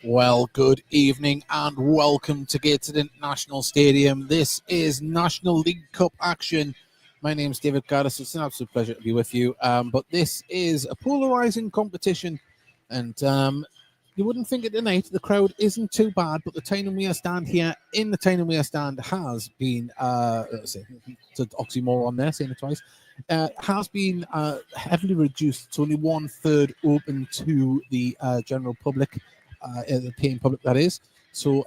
Well, good evening and welcome to Gateshead International Stadium. This is National League Cup action. My name's David Gaddis. It's an absolute pleasure to be with you. But this is a polarising competition, and you wouldn't think it tonight. The crowd isn't too bad, but the Tyne-side stand here in the Tyne-side stand has been, it's an oxymoron there, saying it twice, has been heavily reduced. It's only 1/3 open to the general public. The paying public, that is. So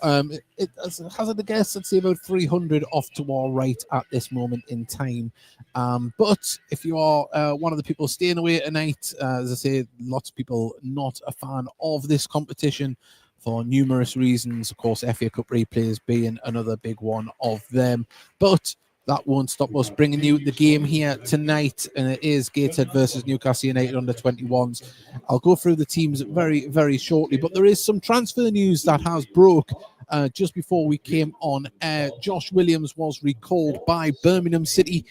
it has a guess, I'd say about 300 off to our right at this moment in time. But if you are one of the people staying away tonight, as I say, lots of people not a fan of this competition for numerous reasons. Of course, FA Cup replays being another big one of them. But that won't stop us bringing you the game here tonight, and it is Gateshead versus Newcastle United under-21s. I'll go through the teams very, very shortly, but there is some transfer news that has broke just before we came on air. Josh Williams was recalled by Birmingham City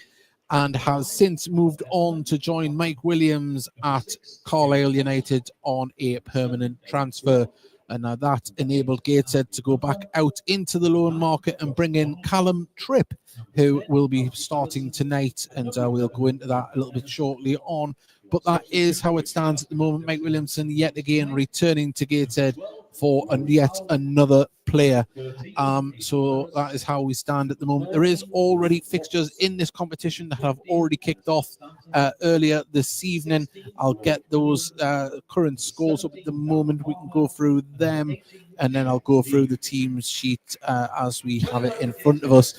and has since moved on to join Mike Williams at Carlisle United on a permanent transfer. And that enabled Gateshead to go back out into the loan market and bring in Callum Tripp, who will be starting tonight. And we'll go into that a little bit shortly on. But that is how it stands at the moment. Mike Williamson yet again returning to Gateshead for yet another player. So that is how we stand at the moment. There is already fixtures in this competition that have already kicked off earlier this evening. I'll get those current scores up at the moment. We can go through them, and then I'll go through the team sheet as we have it in front of us.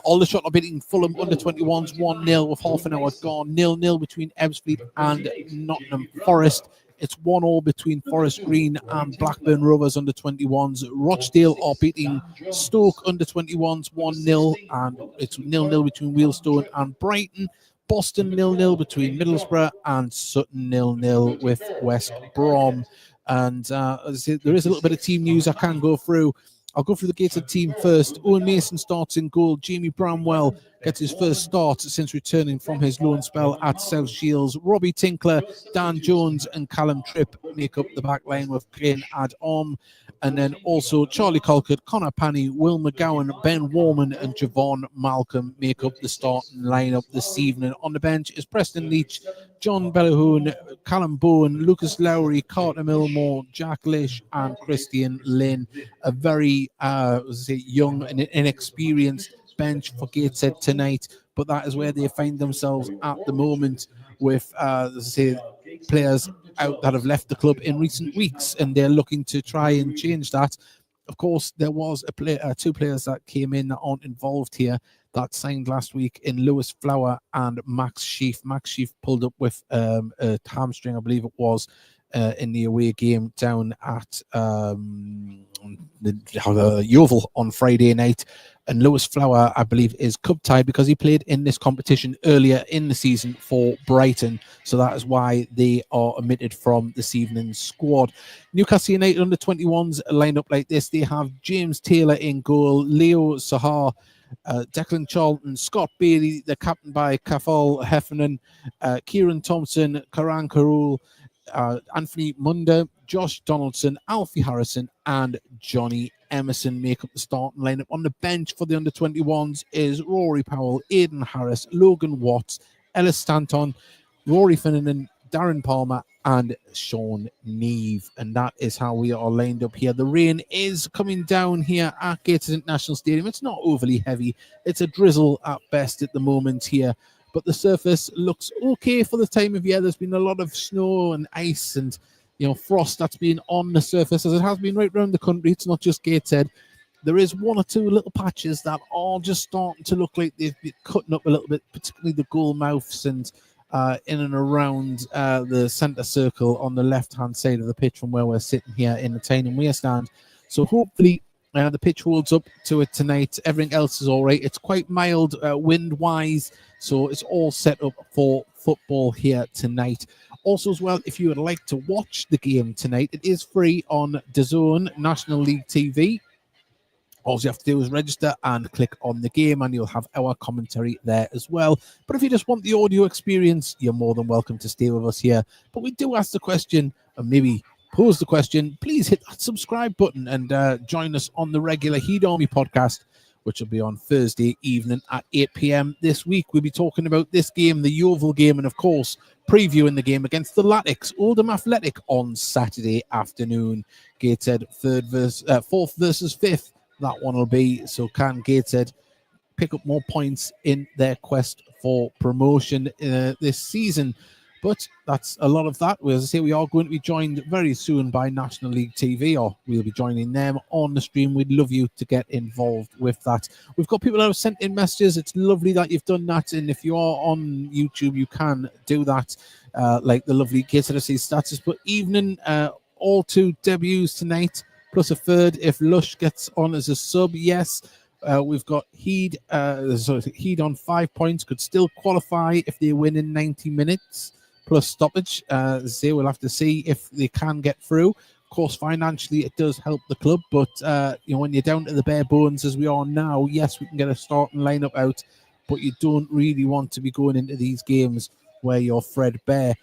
Aldershot are beating Fulham under-21s 1-0 with half an hour gone. 0-0 between Ebbsfleet and Nottingham Forest. It's 1-1 between Forest Green and Blackburn Rovers under-21s. Rochdale are beating Stoke under-21s 1-0, and it's 0-0 between Wealdstone and Brighton. Boston 0-0 between Middlesbrough, and Sutton 0-0 with West Brom. And as I said, there is a little bit of team news I can go through. I'll go through the Gateshead team first. Owen Mason starts in goal. Jamie Bramwell gets his first start since returning from his loan spell at South Shields. Robbie Tinkler, Dan Jones and Callum Tripp make up the back line with Crane Ad-Om. And then also Charlie Colquitt, Connor Panny, Will McGowan, Ben Warman and Javon Malcolm make up the starting lineup this evening. On the bench is Preston Leach, John Bellahoon, Callum Bowen, Lucas Lowry, Carter Milmore, Jack Lish and Christian Lynn. A very young and inexperienced bench for Gateshead tonight, but that is where they find themselves at the moment with players out that have left the club in recent weeks, and they're looking to try and change that. Of course, there was two players that came in that aren't involved here that signed last week in Lewis Flower and Max Sheaf. Max Sheaf pulled up with a hamstring, I believe it was, in the away game down at Yeovil on Friday night. And Lewis Flower, I believe, is cup tied because he played in this competition earlier in the season for Brighton. So that is why they are omitted from this evening's squad. Newcastle United under-21s line up like this. They have James Taylor in goal, Leo Sahar, Declan Charlton, Scott Bailey, the captain by Kafal Heffernan, Kieran Thompson, Karan Karul, Anthony Munda, Josh Donaldson, Alfie Harrison and Johnny Emerson make up the starting lineup. On the bench for the under-21s is Rory Powell, Aidan Harris, Logan Watts, Ellis Stanton, Rory Finnegan, Darren Palmer and Sean Neve. And that is how we are lined up here. The rain is coming down here at Gateshead International Stadium. It's not overly heavy. It's a drizzle at best at the moment here, but the surface looks okay for the time of year. There's been a lot of snow and ice and frost that's been on the surface, as it has been right around the country. It's not just Gateshead. There is one or two little patches that are just starting to look like they've been cutting up a little bit, particularly the goal mouths and in and around the centre circle on the left-hand side of the pitch from where we're sitting here in the Tyne-side stand. So hopefully the pitch holds up to it tonight. Everything else is all right. It's quite mild wind-wise, so it's all set up for football here tonight. Also as well, if you would like to watch the game tonight, it is free on DAZN National League TV. All you have to do is register and click on the game, and you'll have our commentary there as well. But if you just want the audio experience, you're more than welcome to stay with us here. But we do ask the question, and maybe posed the question, please hit that subscribe button and join us on the regular Heed Army podcast, which will be on Thursday evening at 8 p.m. This week. We'll be talking about this game, the Yeovil game, and of course, previewing the game against the Latics, Oldham Athletic, on Saturday afternoon. Gateshead fourth versus fifth. That one will be. So can Gateshead pick up more points in their quest for promotion this season? But that's a lot of that. As I say, we are going to be joined very soon by National League TV, or we'll be joining them on the stream. We'd love you to get involved with that. We've got people that have sent in messages. It's lovely that you've done that. And if you are on YouTube, you can do that, like the lovely Gateshead FC status. But evening, all two debuts tonight, plus a third if Lush gets on as a sub. Yes. We've got Heed on 5 points, could still qualify if they win in 90 minutes. Plus stoppage. We'll have to see if they can get through. Of course, financially, it does help the club, but when you're down to the bare bones as we are now, yes, we can get a starting lineup out, but you don't really want to be going into these games where you're threadbare.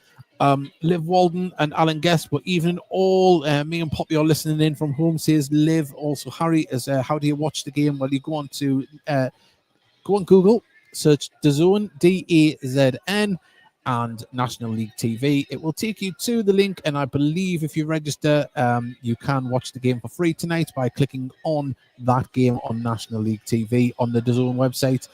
Liv Walden and Alan Guest, but even all me and Poppy are listening in from home, says Liv. Also, Harry is how do you watch the game? Well, you go on Google, search DAZN, DAZN, and National League TV. It will take you to the link, and I believe if you register, you can watch the game for free tonight by clicking on that game on National League TV on the DAZN website.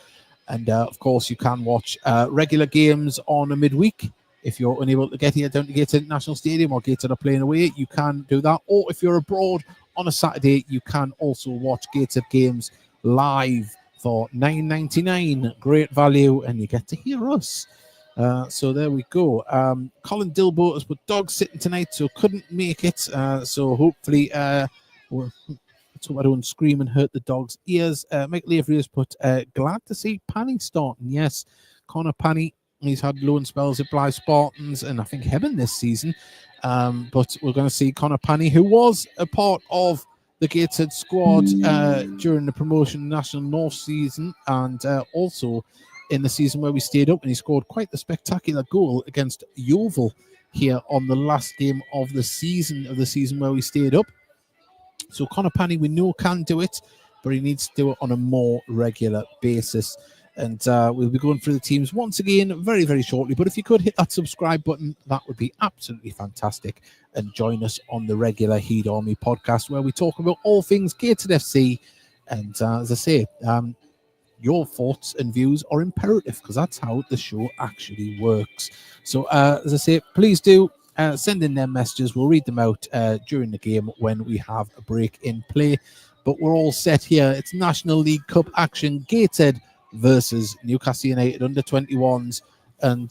And of course, you can watch regular games on a midweek. If you're unable to get here down to Gateshead International Stadium or Gateshead are playing away, you can do that. Or if you're abroad on a Saturday, you can also watch Gateshead games live for $9.99. Great value, and you get to hear us. So there we go. Colin Dilbo has put dogs sitting tonight, so couldn't make it. So hopefully, let's hope I don't scream and hurt the dog's ears. Michael Avery has put, glad to see Panny starting. Yes, Connor Panny. He's had loan spells at Blythe Spartans and I think Hebburn this season. But we're going to see Connor Panny, who was a part of the Gateshead squad during the promotion National North season, and also in the season where we stayed up, and he scored quite the spectacular goal against Yeovil here on the last game of the season where we stayed up. So Connor Panny, we know, can do it, but he needs to do it on a more regular basis. And we'll be going through the teams once again very, very shortly. But if you could hit that subscribe button, that would be absolutely fantastic. And join us on the regular Heed Army podcast, where we talk about all things Gateshead FC. And as I say, your thoughts and views are imperative, because that's how the show actually works. So as I say, please do send in their messages. We'll read them out during the game when we have a break in play. But we're all set here. It's National League Cup action. Gateshead versus Newcastle United under-21s. And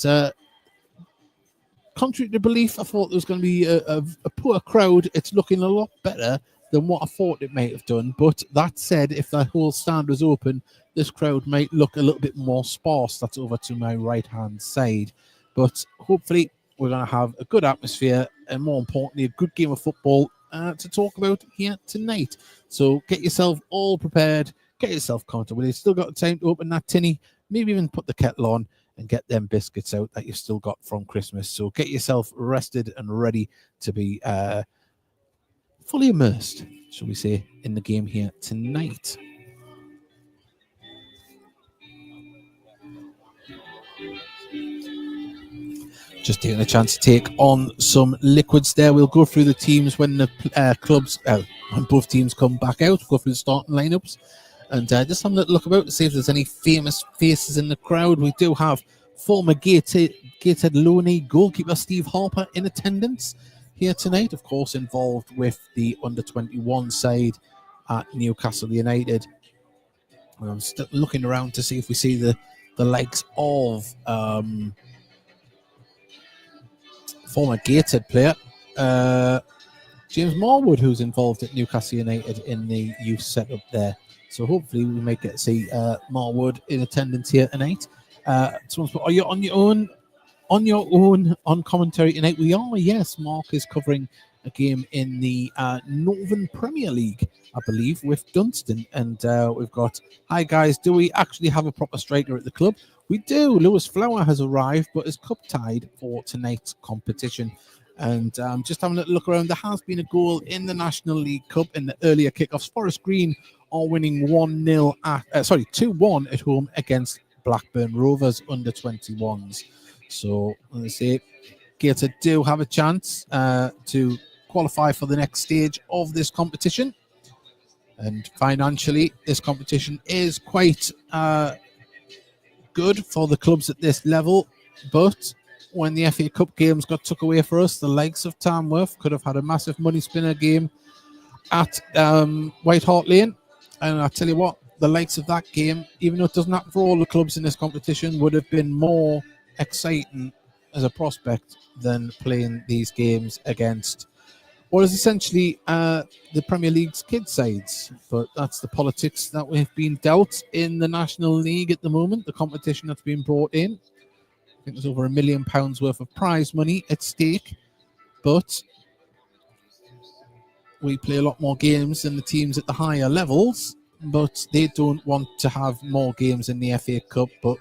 contrary to belief, I thought there was going to be a poor crowd. It's looking a lot better than what I thought it might have done. But that said, if that whole stand was open, this crowd might look a little bit more sparse. That's over to my right-hand side. But hopefully we're going to have a good atmosphere and, more importantly, a good game of football to talk about here tonight. So get yourself all prepared. Get yourself comfortable. You've still got time to open that tinny, maybe even put the kettle on and get them biscuits out that you've still got from Christmas. So get yourself rested and ready to be fully immersed, shall we say, in the game here tonight. Just taking a chance to take on some liquids there. We'll go through the teams when the when both teams come back out. Go through the starting lineups and just have a little look about to see if there's any famous faces in the crowd. We do have former Gateshead Loney goalkeeper Steve Harper in attendance here tonight, of course, involved with the under-21 side at Newcastle United. And I'm still looking around to see if we see the likes of former Gateshead player James Marwood, who's involved at Newcastle United in the youth setup there. So hopefully we might get to see Marwood in attendance here tonight. Someone's put, are you on your own on commentary tonight? We are, yes. Mark is covering a game in the Northern Premier League, I believe, with Dunstan. And we've got, hi guys, do we actually have a proper striker at the club? We do. Lewis Flower has arrived, but is cup tied for tonight's competition. And just having a little look around, there has been a goal in the National League Cup in the earlier kickoffs. Forest Green are winning 2-1 at home against Blackburn Rovers under 21s. So, as I say, Gateshead do have a chance to qualify for the next stage of this competition. And financially, this competition is quite good for the clubs at this level. But when the FA Cup games got took away for us, the likes of Tamworth could have had a massive money spinner game at White Hart Lane. And I tell you what, the likes of that game, even though it doesn't happen for all the clubs in this competition, would have been more exciting as a prospect than playing these games against what is essentially the Premier League's kids sides. But that's the politics that we've been dealt in the National League at the moment, the competition that's been brought in. I think there's over £1 million worth of prize money at stake. But we play a lot more games than the teams at the higher levels, but they don't want to have more games in the FA Cup. But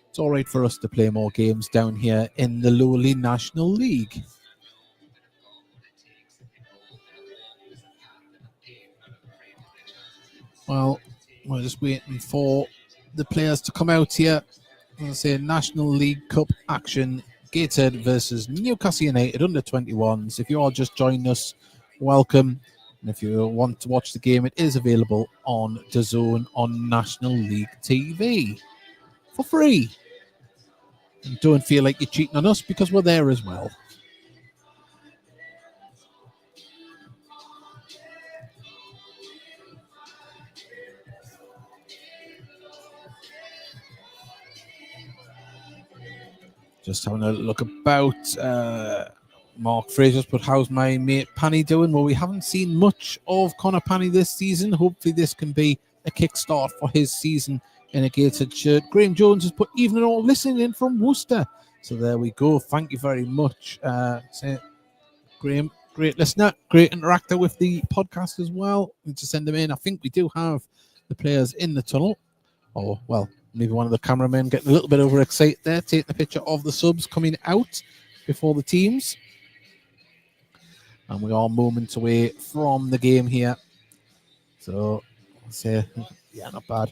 it's all right for us to play more games down here in the lowly National League. Well, we're just waiting for the players to come out here. I'll say National League Cup action, Gateshead versus Newcastle United under 21s. If you are just joining us, welcome. And if you want to watch the game, it is available on DAZN on National League TV for free. And don't feel like you're cheating on us because we're there as well. Just having a look about Mark Fraser's put, how's my mate Panny doing? Well, we haven't seen much of Connor Panny this season. Hopefully this can be a kickstart for his season in a Gateshead shirt. Graham Jones has put, evening all, listening in from Worcester. So there we go. Thank you very much. Graham, great listener, great interactor with the podcast as well. Need to send them in. I think we do have the players in the tunnel. Oh, well, maybe one of the cameramen getting a little bit overexcited there. Take the picture of the subs coming out before the teams. And we are moments away from the game here. So, let's say, yeah, not bad.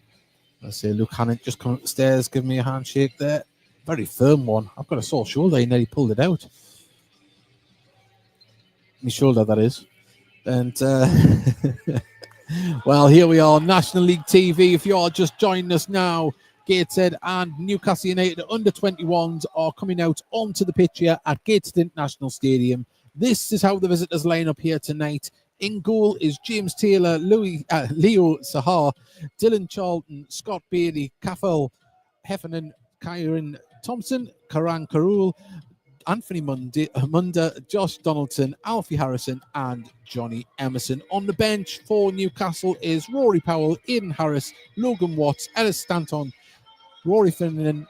Let's say Luke Hannon just come up the stairs, give me a handshake there. Very firm one. I've got a sore shoulder. He nearly pulled it out. My shoulder, that is. And, well, here we are, National League TV. If you are just joining us now, Gateshead and Newcastle United under 21s are coming out onto the pitch here at Gateshead International Stadium. This is how the visitors line up here tonight. In goal is James Taylor, Leo Sahar, Dylan Charlton, Scott Bailey, Caffel Heffernan, Kyron Thompson, Karan Karul, Anthony Munda, Josh Donaldson, Alfie Harrison, and Johnny Emerson. On the bench for Newcastle is Rory Powell, Aidan Harris, Logan Watts, Ellis Stanton, Rory Finnan,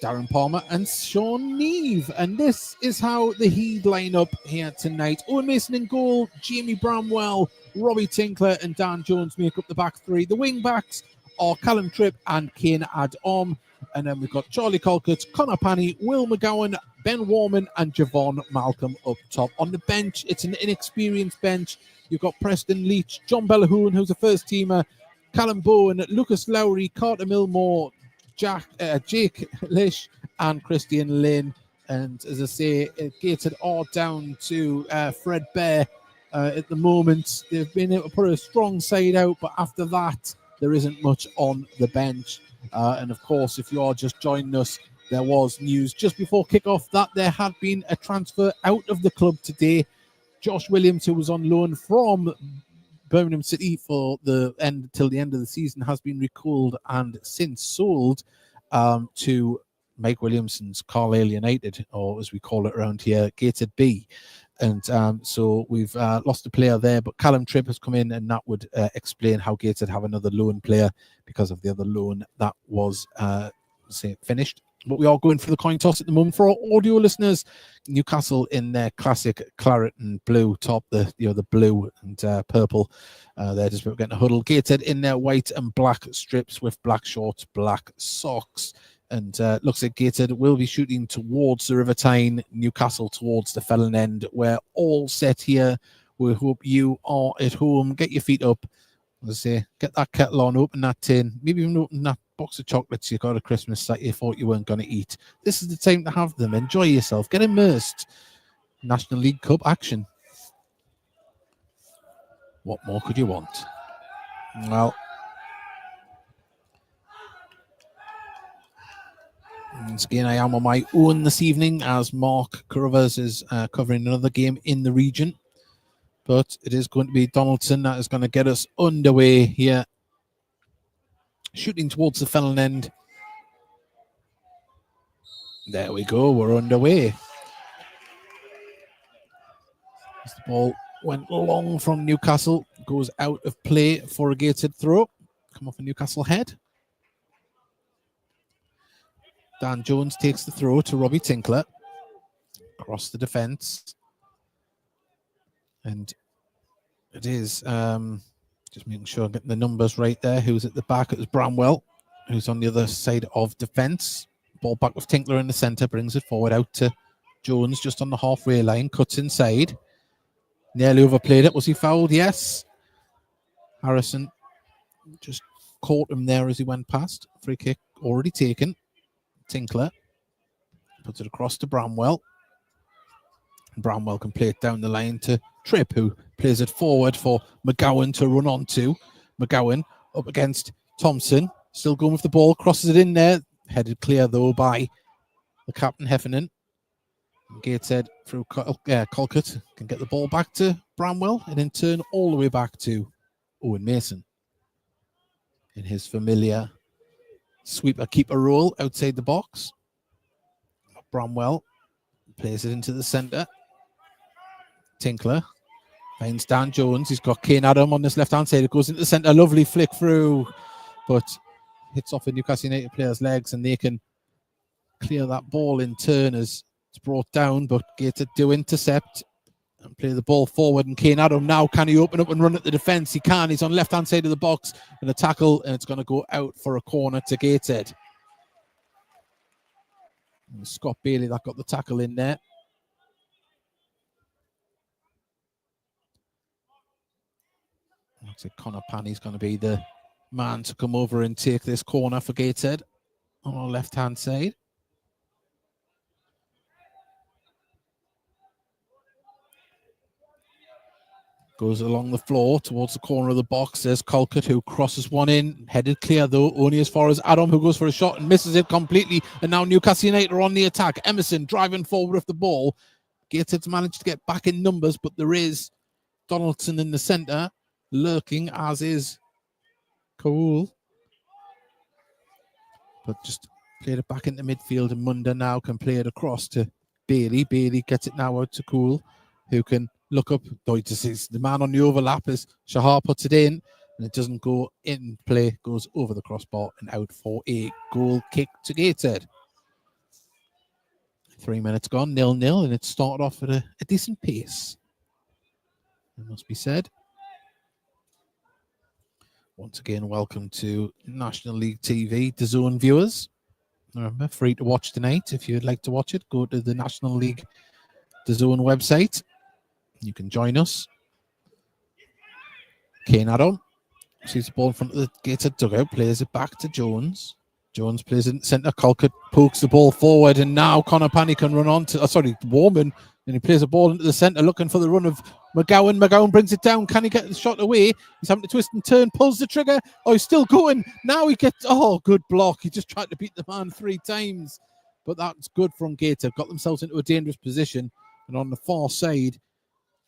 Darren Palmer, and Sean Neve. And this is how the Heed line up here tonight. Owen Mason in goal, Jamie Bramwell, Robbie Tinkler, and Dan Jones make up the back three. The wing backs are Callum Tripp and Kane Ad-Om. And then we've got Charlie Colquitt, Connor Panny, Will McGowan, Ben Warman, and Javon Malcolm up top. On the bench, it's an inexperienced bench. You've got Preston Leach, John Bellahoon, who's a first-teamer, Callum Bowen, Lucas Lowry, Carter Milmore, Jake Lish, and Christian Lynn. And as I say, Gateshead are down to Fred Bear at the moment. They've been able to put a strong side out, but after that, there isn't much on the bench. And of course, if you are just joining us, there was news just before kickoff that there had been a transfer out of the club today. Josh Williams, who was on loan from Birmingham City for the end till the end of the season, has been recalled and since sold to Mike Williamson's Carlisle United, or as we call it around here, Gateshead B. And so we've lost a player there, but Callum Tripp has come in, and that would explain how Gateshead have another loan player because of the other loan that was finished. But we are going for the coin toss at the moment. For our audio listeners, Newcastle in their classic claret and blue top, the blue and purple. They're just getting a huddle. Gateshead in their white and black strips with black shorts, black socks. And looks like Gateshead will be shooting towards the River Tyne, Newcastle towards the Felon End. We're all set here. We hope you are at home. Get your feet up. As I say, get that kettle on, open that tin, maybe even open that box of chocolates you got at Christmas that you thought you weren't going to eat. This is the time to have them. Enjoy yourself. Get immersed. National League Cup action. What more could you want? Well, once again, I am on my own this evening as Mark Carruthers is covering another game in the region. But it is going to be Donaldson that is going to get us underway here. Shooting towards the Felon End. There we go. We're underway. As the ball went long from Newcastle. Goes out of play for a Gateshead throw. Come off a Newcastle head. Dan Jones takes the throw to Robbie Tinkler. Across the defence. And it is just making sure I'm getting the numbers right there. Who's at the back? It was Bramwell, who's on the other side of defence. Ball back with Tinkler in the centre, brings it forward out to Jones just on the halfway line, cuts inside. Nearly overplayed it. Was he fouled? Yes. Harrison just caught him there as he went past. Free kick already taken. Tinkler puts it across to Bramwell. Bramwell can play it down the line to Tripp, who plays it forward for McGowan to run onto. McGowan up against Thompson. Still going with the ball. Crosses it in there. Headed clear, though, by the captain, Heffernan. Gateshead through Colquitt can get the ball back to Bramwell and in turn all the way back to Owen Mason in his familiar sweeper-keeper role outside the box. Bramwell plays it into the centre. Tinkler finds Dan Jones. He's got Kane Adam on this left-hand side. It goes into the centre. Lovely flick through, but hits off a Newcastle United player's legs and they can clear that ball in turn as it's brought down, but Gateshead do intercept and play the ball forward. And Kane Adam now, can he open up and run at the defence? He can. He's on left-hand side of the box and a tackle, and it's going to go out for a corner to Gateshead. And Scott Bailey that got the tackle in there. Looks like Connor Panny's going to be the man to come over and take this corner for Gateshead on our left-hand side. Goes along the floor towards the corner of the box. There's Colquitt, who crosses one in. Headed clear, though, only as far as Adam, who goes for a shot and misses it completely. And now Newcastle United are on the attack. Emerson driving forward with the ball. Gateshead's managed to get back in numbers, but there is Donaldson in the centre, lurking, as is Cool. But just played it back into midfield, and Munda now can play it across to Bailey. Bailey gets it now out to Cool, who can look up. The man on the overlap as Shahar puts it in, and it doesn't go in play, goes over the crossbar and out for a goal kick to Gateshead. 3 minutes gone, 0-0, and it started off at a decent pace, it must be said. Once again, welcome to National League TV, DAZN viewers. Remember, free to watch tonight. If you'd like to watch it, go to the National League DAZN website. You can join us. Kane Adam sees the ball in front of the Gateshead dugout, plays it back to Jones. Jones plays it in centre. Colquitt pokes the ball forward, and now Connor Panny can run on to, Warman, and he plays the ball into the centre, looking for the run of McGowan. McGowan brings it down. Can he get the shot away? He's having to twist and turn, pulls the trigger. Oh, he's still going. Now he gets, good block. He just tried to beat the man 3 times, but that's good from Gateshead. Got themselves into a dangerous position, and on the far side,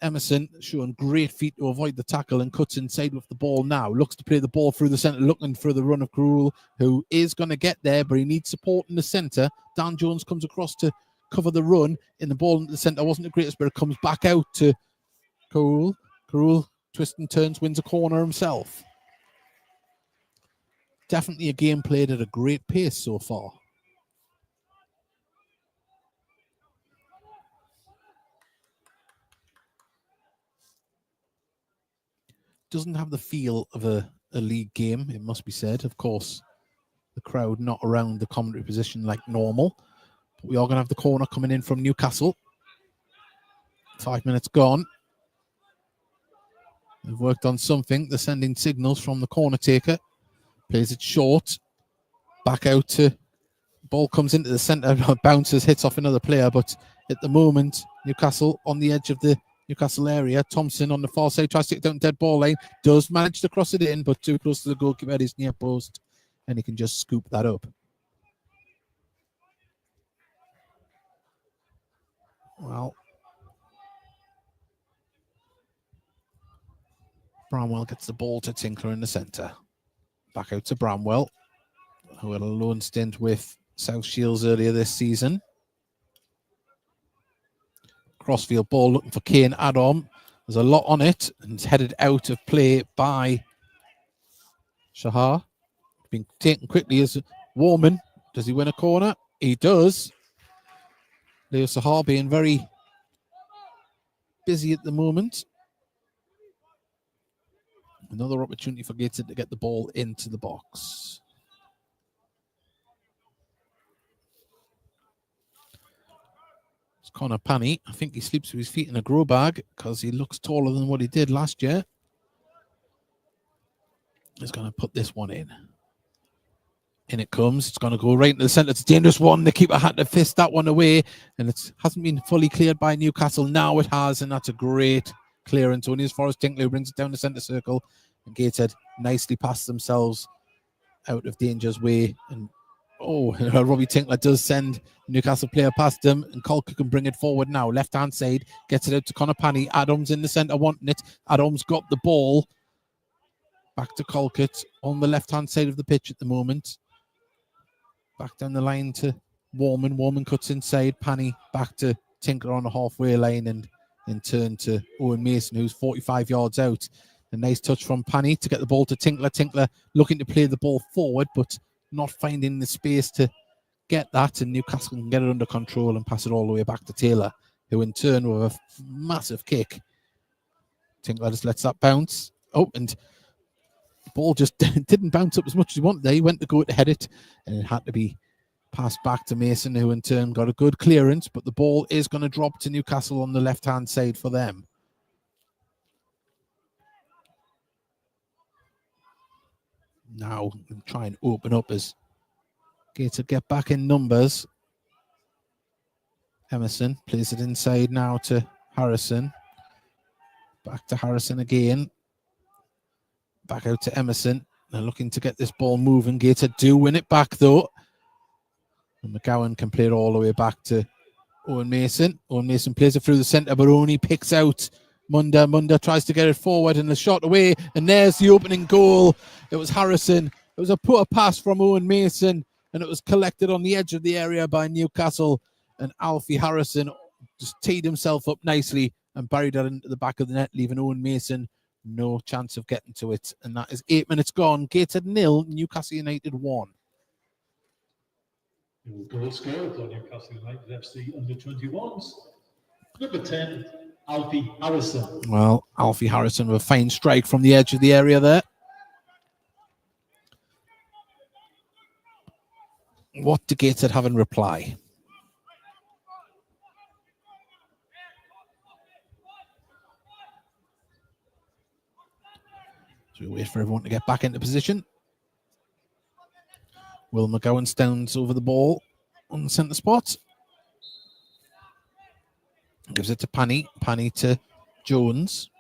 Emerson showing great feet to avoid the tackle and cuts inside with the ball now. Looks to play the ball through the centre, looking for the run of Krul, who is going to get there, but he needs support in the centre. Dan Jones comes across to cover the run, and the ball in the centre wasn't the greatest, but it comes back out to Krul. Krul twists and turns, wins a corner himself. Definitely a game played at a great pace so far. Doesn't have the feel of a league game, it must be said. Of course, the crowd not around the commentary position like normal. But we are going to have the corner coming in from Newcastle. 5 minutes gone. They've worked on something. They're sending signals from the corner taker. Plays it short. Back out to... Ball comes into the centre. Bounces, hits off another player. But at the moment, Newcastle on the edge of the Newcastle area. Thompson on the far side tries to take down dead ball lane. Does manage to cross it in, but too close to the goalkeeper at his near post. And he can just scoop that up. Well, Bramwell gets the ball to Tinkler in the centre. Back out to Bramwell, who had a loan stint with South Shields earlier this season. Crossfield ball looking for Kane Adam. There's a lot on it, and it's headed out of play by Shahar. Being taken quickly as Warman. Does he win a corner? He does. Leo Shahar being very busy at the moment. Another opportunity for Gateshead to get the ball into the box. It's Connor Panny. I think he sleeps with his feet in a grow bag because he looks taller than what he did last year. He's going to put this one in. In it comes. It's going to go right into the centre. It's a dangerous one. The keeper had to fist that one away, and it hasn't been fully cleared by Newcastle. Now it has, and that's a great clearance. Only as far as Tinkler brings it down the centre circle. And Gateshead nicely pass themselves out of danger's way. And Robbie Tinkler does send Newcastle player past him, and Colker can bring it forward now. Left-hand side, gets it out to Connor Panny. Adams in the centre wanting it. Adams got the ball. Back to Colquitt on the left-hand side of the pitch at the moment. Back down the line to Warman. Warman cuts inside. Panny back to Tinkler on the halfway line, and in turn to Owen Mason, who's 45 yards out. A nice touch from Panny to get the ball to Tinkler. Tinkler looking to play the ball forward, but not finding the space to get that, and Newcastle can get it under control and pass it all the way back to Taylor, who in turn with a massive kick. Tinkler just lets that bounce. Oh, and the ball just didn't bounce up as much as he wanted there. He went to go to head it, and it had to be passed back to Mason, who in turn got a good clearance, but the ball is going to drop to Newcastle on the left-hand side for them. Now try and open up as Gateshead get back in numbers. Emerson plays it inside now to Harrison. Back to Harrison again. Back out to Emerson. They're looking to get this ball moving. Gateshead do win it back though. And McGowan can play it all the way back to Owen Mason. Owen Mason plays it through the centre, but only picks out Munda. Munda tries to get it forward and a shot away. And there's the opening goal. It was Harrison. It was a poor pass from Owen Mason, and it was collected on the edge of the area by Newcastle. And Alfie Harrison just teed himself up nicely and buried it into the back of the net, leaving Owen Mason no chance of getting to it. And that is 8 minutes gone. Gateshead 0, Newcastle United 1. Goal scored for Newcastle United FC under-21s. Number 10, Alfie Harrison. Well, Alfie Harrison with a fine strike from the edge of the area there. What do Gateshead have in reply? So we wait for everyone to get back into position. Will McGowan stands over the ball on the centre spot. Gives it to Panny. Panny to Jones.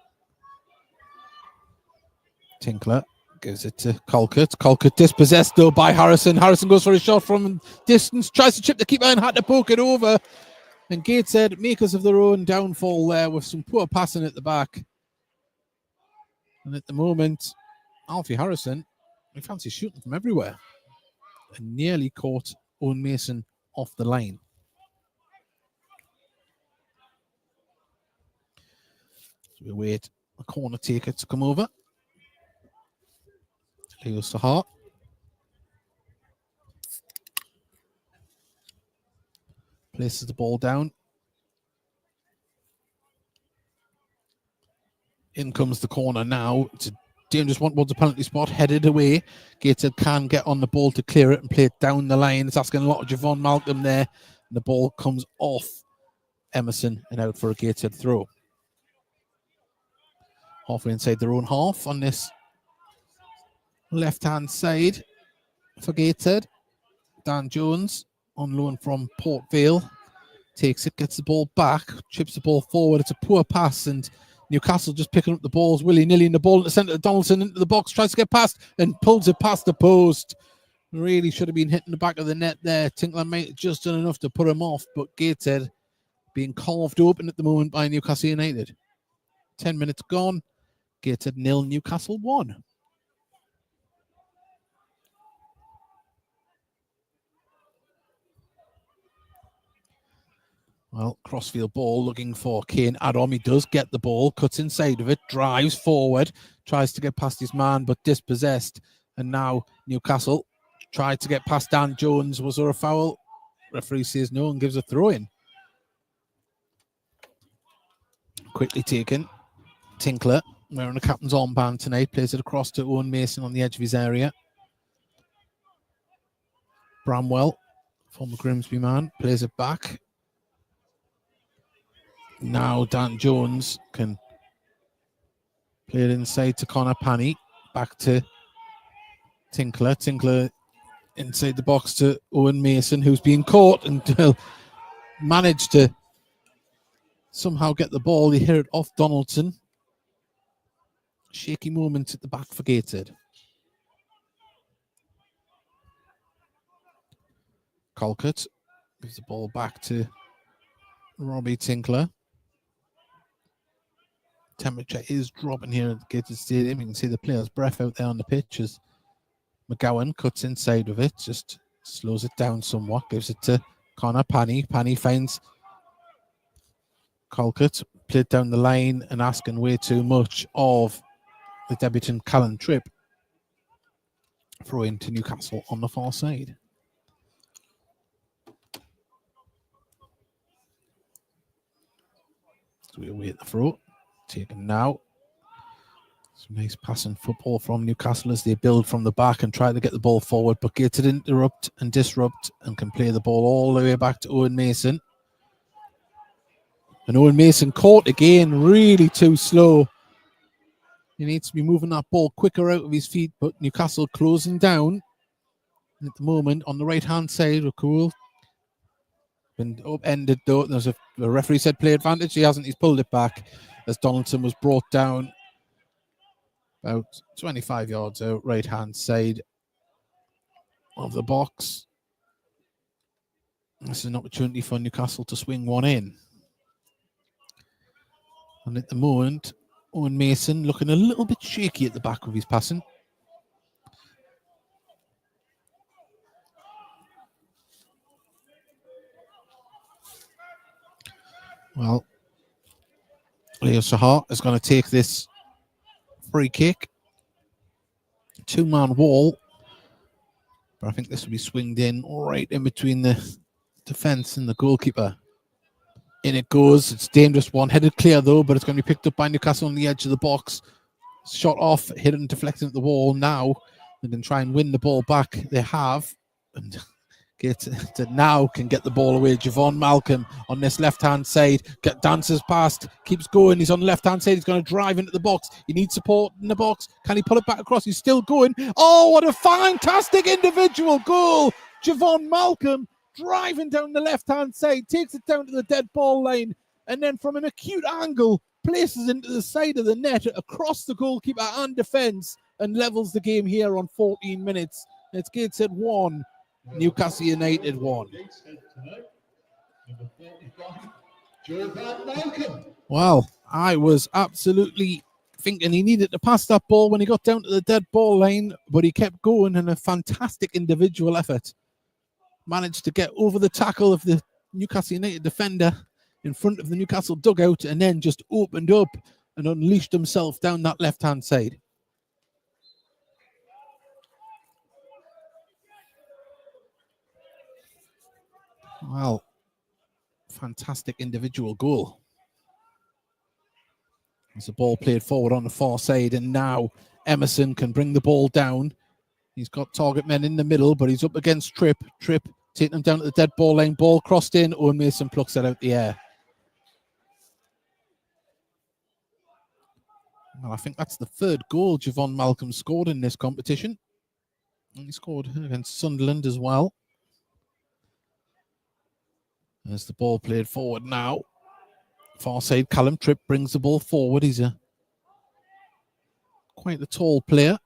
Tinkler gives it to Colquitt. Colquitt dispossessed though by Harrison. Harrison goes for a shot from distance. Tries to chip the keeper and had to poke it over. And Gateshead, makers of their own downfall there with some poor passing at the back. And at the moment, Alfie Harrison, he fancies shooting from everywhere. And nearly caught Owen Mason off the line. So we wait a corner taker to come over. Leo Sahar. Places the ball down. In comes the corner now to dangerous one towards the penalty spot, headed away. Gateshead can get on the ball to clear it and play it down the line. It's asking a lot of Javon Malcolm there. And the ball comes off Emerson and out for a Gateshead throw. Halfway inside their own half on this left-hand side for Gateshead. Dan Jones on loan from Port Vale. Takes it, gets the ball back, chips the ball forward. It's a poor pass, and Newcastle just picking up the balls willy-nilly, and the ball in the centre of Donaldson into the box, tries to get past and pulls it past the post. Really should have been hitting the back of the net there. Tinkler might have just done enough to put him off, but Gateshead being carved open at the moment by Newcastle United. 10 minutes gone. Gateshead 0, Newcastle 1. Well, crossfield ball looking for Kane Adam. He does get the ball, cuts inside of it, drives forward, tries to get past his man, but dispossessed. And now Newcastle tried to get past Dan Jones. Was there a foul? Referee says no and gives a throw in. Quickly taken. Tinkler, wearing the captain's armband tonight, plays it across to Owen Mason on the edge of his area. Bramwell, former Grimsby man, plays it back. Now Dan Jones can play it inside to Connor Panny. Back to Tinkler. Tinkler inside the box to Owen Mason, who's been caught and managed to somehow get the ball. He hit it off Donaldson. Shaky moment at the back for Gateshead. Colquitt gives the ball back to Robbie Tinkler. Temperature is dropping here at the Gateshead Stadium. You can see the player's breath out there on the pitch as McGowan cuts inside of it, just slows it down somewhat, gives it to Connor Panny. Panny finds Colquitt, played down the line and asking way too much of the debutant Callan Tripp. Throw into Newcastle on the far side. So we await the throw. Taken now. Some nice passing football from Newcastle as they build from the back and try to get the ball forward, but Gateshead interrupt and disrupt and can play the ball all the way back to Owen Mason. And Owen Mason caught again, really too slow. He needs to be moving that ball quicker out of his feet, but Newcastle closing down. And at the moment, on the right-hand side, Rakul been upended though. There's the referee said play advantage. He hasn't. He's pulled it back as Donaldson was brought down about 25 yards out, right-hand side of the box. This is an opportunity for Newcastle to swing one in. And at the moment, Owen Mason looking a little bit shaky at the back of his passing. Well, Leo Sahar is going to take this free kick. Two-man wall. But I think this will be swinged in right in between the defence and the goalkeeper. In it goes. It's a dangerous one. Headed clear, though, but it's going to be picked up by Newcastle on the edge of the box. Shot off, hit and deflected at the wall. Now they can try and win the ball back. They have. And Gateshead now can get the ball away. Javon Malcolm on this left-hand side. Dances past. Keeps going. He's on the left-hand side. He's going to drive into the box. He needs support in the box. Can he pull it back across? He's still going. Oh, what a fantastic individual goal. Javon Malcolm driving down the left-hand side. Takes it down to the dead ball line. And then from an acute angle, places into the side of the net across the goalkeeper and defence and levels the game here on 14 minutes. It's Gateshead 1. Newcastle United 1. Well, I was absolutely thinking he needed to pass that ball when he got down to the dead ball line, but he kept going in a fantastic individual effort. Managed to get over the tackle of the Newcastle United defender in front of the Newcastle dugout and then just opened up and unleashed himself down that left-hand side. Well, fantastic individual goal. As the ball played forward on the far side, and now Emerson can bring the ball down. He's got target men in the middle, but he's up against Tripp. Tripp taking him down to the dead ball line. Ball crossed in. Owen Mason plucks that out the air. Well, I think that's the third goal Javon Malcolm scored in this competition. And he scored against Sunderland as well. There's the ball played forward now. Far side, Callum Tripp brings the ball forward. He's quite a tall player.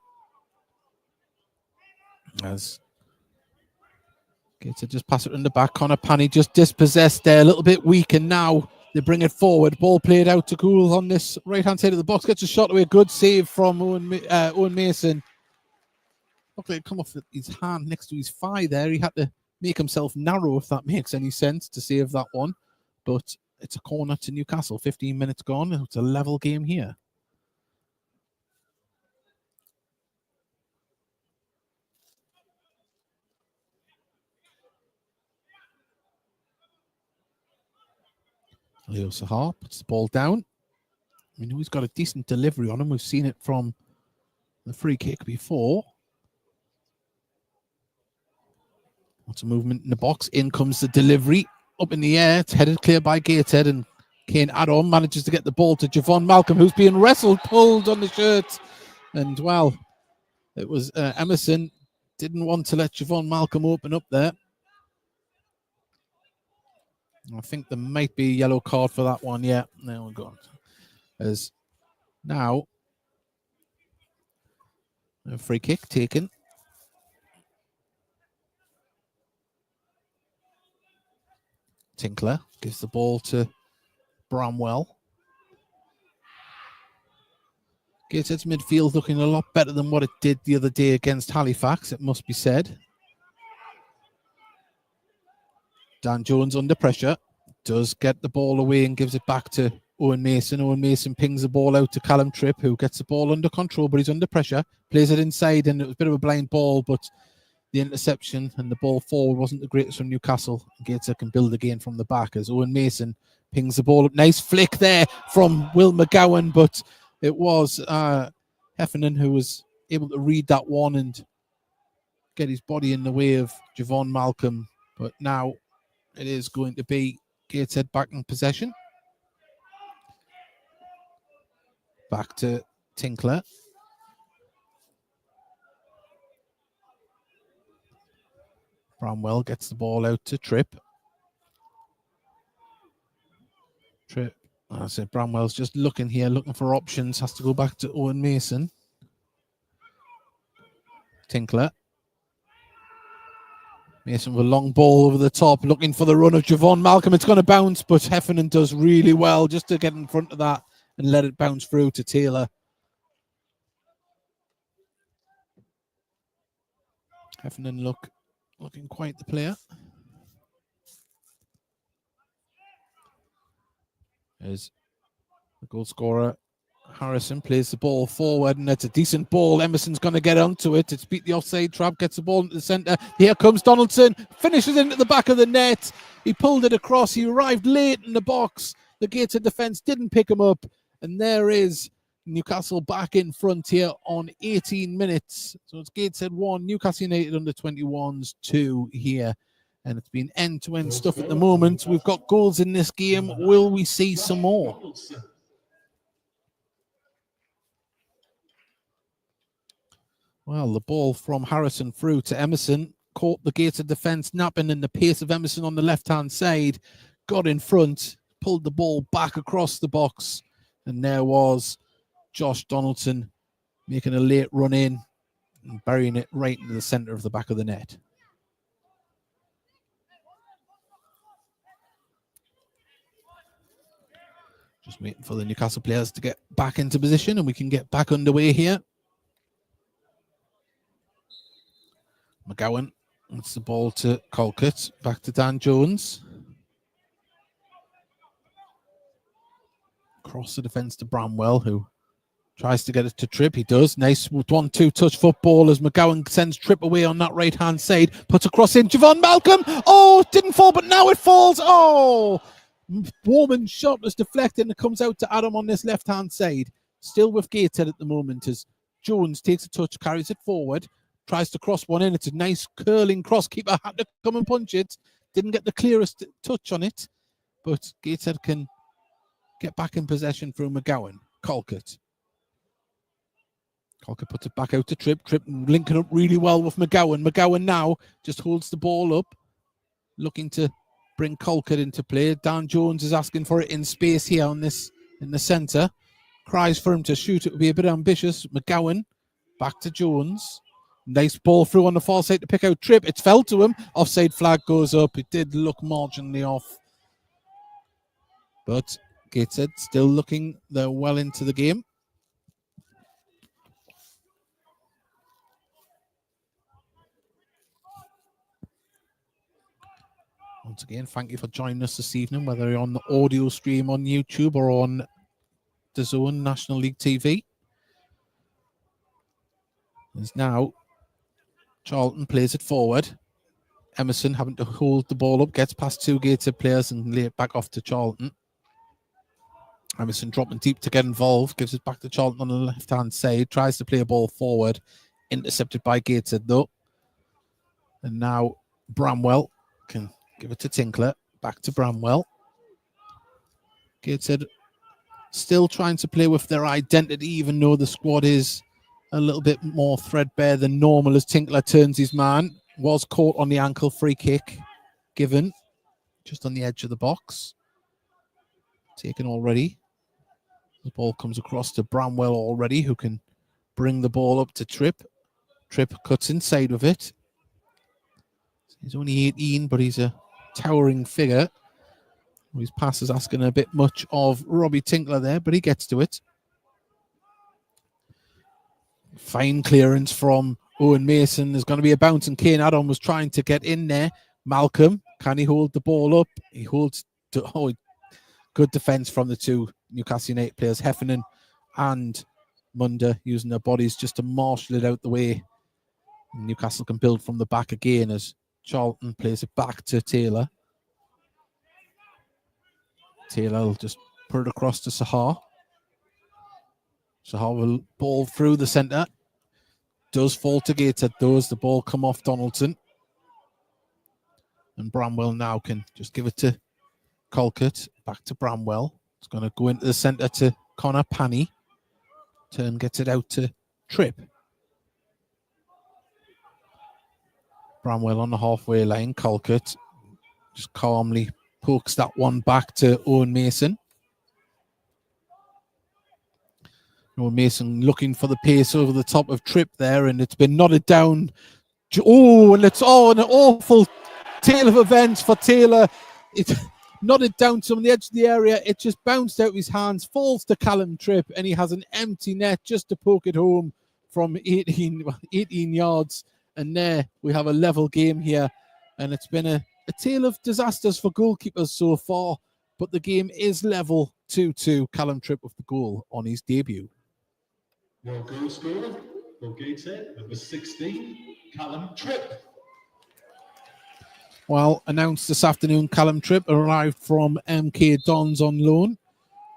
As Gateshead just pass it in the back. Connor Panny just dispossessed there, a little bit weak, and now they bring it forward. Ball played out to Gould on this right-hand side of the box. Gets a shot away. Good save from Owen Mason. Looked like it come off his hand next to his thigh there. He had to make himself narrow, if that makes any sense, to save that one. But it's a corner to Newcastle. 15 minutes gone. It's a level game here. Leo Sahar puts the ball down. We know he's got a decent delivery on him. We've seen it from the free kick before. Lots of movement in the box. In comes the delivery. Up in the air. It's headed clear by Gateshead. And Kane Adam manages to get the ball to Javon Malcolm, who's being wrestled, pulled on the shirt. And, well, it was Emerson didn't want to let Javon Malcolm open up there. I think there might be a yellow card for that one. Yeah, there we go. As now a free kick taken. Tinkler gives the ball to Bramwell. Gateshead's midfield looking a lot better than what it did the other day against Halifax, it must be said. Dan Jones under pressure, does get the ball away and gives it back to Owen Mason. Owen Mason pings the ball out to Callum Tripp, who gets the ball under control, but he's under pressure. Plays it inside, and it was a bit of a blind ball, but the interception and the ball forward wasn't the greatest from Newcastle. Gateshead can build again from the back as Owen Mason pings the ball up. Nice flick there from Will McGowan, but it was Heffernan who was able to read that one and get his body in the way of Javon Malcolm. But now it is going to be Gateshead back in possession. Back to Tinkler. Bramwell gets the ball out to Tripp. I said Bramwell's just looking here, looking for options. Has to go back to Owen Mason. Tinkler. Mason with a long ball over the top, looking for the run of Javon Malcolm. It's going to bounce, but Heffernan does really well just to get in front of that and let it bounce through to Taylor. Heffernan looking quite the player. As the goal scorer, Harrison, plays the ball forward, and it's a decent ball. Emerson's going to get onto it. It's beat the offside trap, gets the ball into the centre. Here comes Donaldson, finishes into the back of the net. He pulled it across. He arrived late in the box. The Gateshead defence didn't pick him up. And there is Newcastle back in front here on 18 minutes. So it's Gateshead 1, Newcastle United U21s 2 here. And it's been end-to-end stuff at the moment. We've got goals in this game. Will we see some more? Well, the ball from Harrison through to Emerson. Caught the Gateshead defence napping, and the pace of Emerson on the left-hand side. Got in front, pulled the ball back across the box. And there was Josh Donaldson making a late run in and burying it right into the centre of the back of the net. Just waiting for the Newcastle players to get back into position and we can get back underway here. McGowan, that's the ball to Colquitt, back to Dan Jones. Across the defence to Bramwell, who tries to get it to Tripp. He does. Nice 1-2 touch football as McGowan sends Tripp away on that right-hand side. Puts across in Javon Malcolm. Oh, it didn't fall, but now it falls. Oh! Warman's shot was deflected and it comes out to Adam on this left-hand side. Still with Gateshead at the moment as Jones takes a touch, carries it forward, tries to cross one in. It's a nice curling cross. Keeper had to come and punch it. Didn't get the clearest touch on it, but Gateshead can get back in possession through McGowan. Colquitt puts it back out to Tripp. Tripp linking up really well with McGowan. McGowan now just holds the ball up, looking to bring Colquitt into play. Dan Jones is asking for it in space here on this in the centre. Cries for him to shoot. It would be a bit ambitious. McGowan back to Jones. Nice ball through on the far side to pick out Tripp. It's fell to him. Offside flag goes up. It did look marginally off. But Gateshead still looking they're well into the game. Once again, thank you for joining us this evening, whether you're on the audio stream on YouTube or on DAZN National League TV. As now Charlton plays it forward. Emerson having to hold the ball up, gets past two Gateshead players and lay it back off to Charlton. Emerson dropping deep to get involved, gives it back to Charlton on the left-hand side, tries to play a ball forward, intercepted by Gateshead though. And now Bramwell can give it to Tinkler, back to Bramwell. Gateshead still trying to play with their identity, even though the squad is a little bit more threadbare than normal as Tinkler turns his man. Was caught on the ankle, free kick given just on the edge of the box. Taken already. The ball comes across to Bramwell already, who can bring the ball up to Tripp. Tripp cuts inside of it. He's only 18, but he's a towering figure. His pass is asking a bit much of Robbie Tinkler there, but he gets to it. Fine clearance from Owen Mason. There's going to be a bounce, and Kane Adam was trying to get in there. Malcolm, can he hold the ball up? He holds to, good defence from the two Newcastle United players, Heffernan and Munda, using their bodies just to marshal it out the way. Newcastle can build from the back again as Charlton plays it back to Taylor. Taylor will just put it across to Sahar. Sahar will ball through the centre. Does fall to Gateshead. Does the ball come off Donaldson? And Bramwell now can just give it to Colquitt. Back to Bramwell. It's going to go into the centre to Connor Panny. Turn gets it out to Tripp. Bramwell on the halfway line. Colquitt just calmly pokes that one back to Owen Mason. Owen Mason looking for the pace over the top of Tripp there, and it's been nodded down. Oh, and it's an awful tale of events for Taylor. It nodded down to him on the edge of the area. It just bounced out of his hands, falls to Callum Tripp, and he has an empty net just to poke it home from 18 yards. And there we have a level game here. And it's been a tale of disasters for goalkeepers so far, but the game is level 2-2. Callum Tripp with the goal on his debut. Your goal scorer for Gateshead, number 16, Callum Tripp. Well, announced this afternoon, Callum Tripp arrived from MK Dons on loan.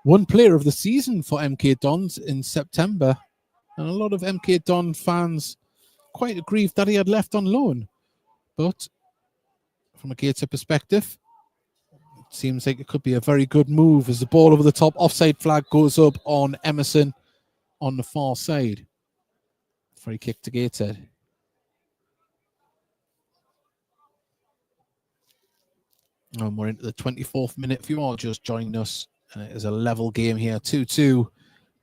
One player of the season for MK Dons in September. And a lot of MK Don fans quite aggrieved that he had left on loan. But from a Gateshead perspective, it seems like it could be a very good move as the ball over the top. Offside flag goes up on Emerson on the far side. Free kick to Gateshead. And we're into the 24th minute. If you are just joining us, it is a level game here, 2-2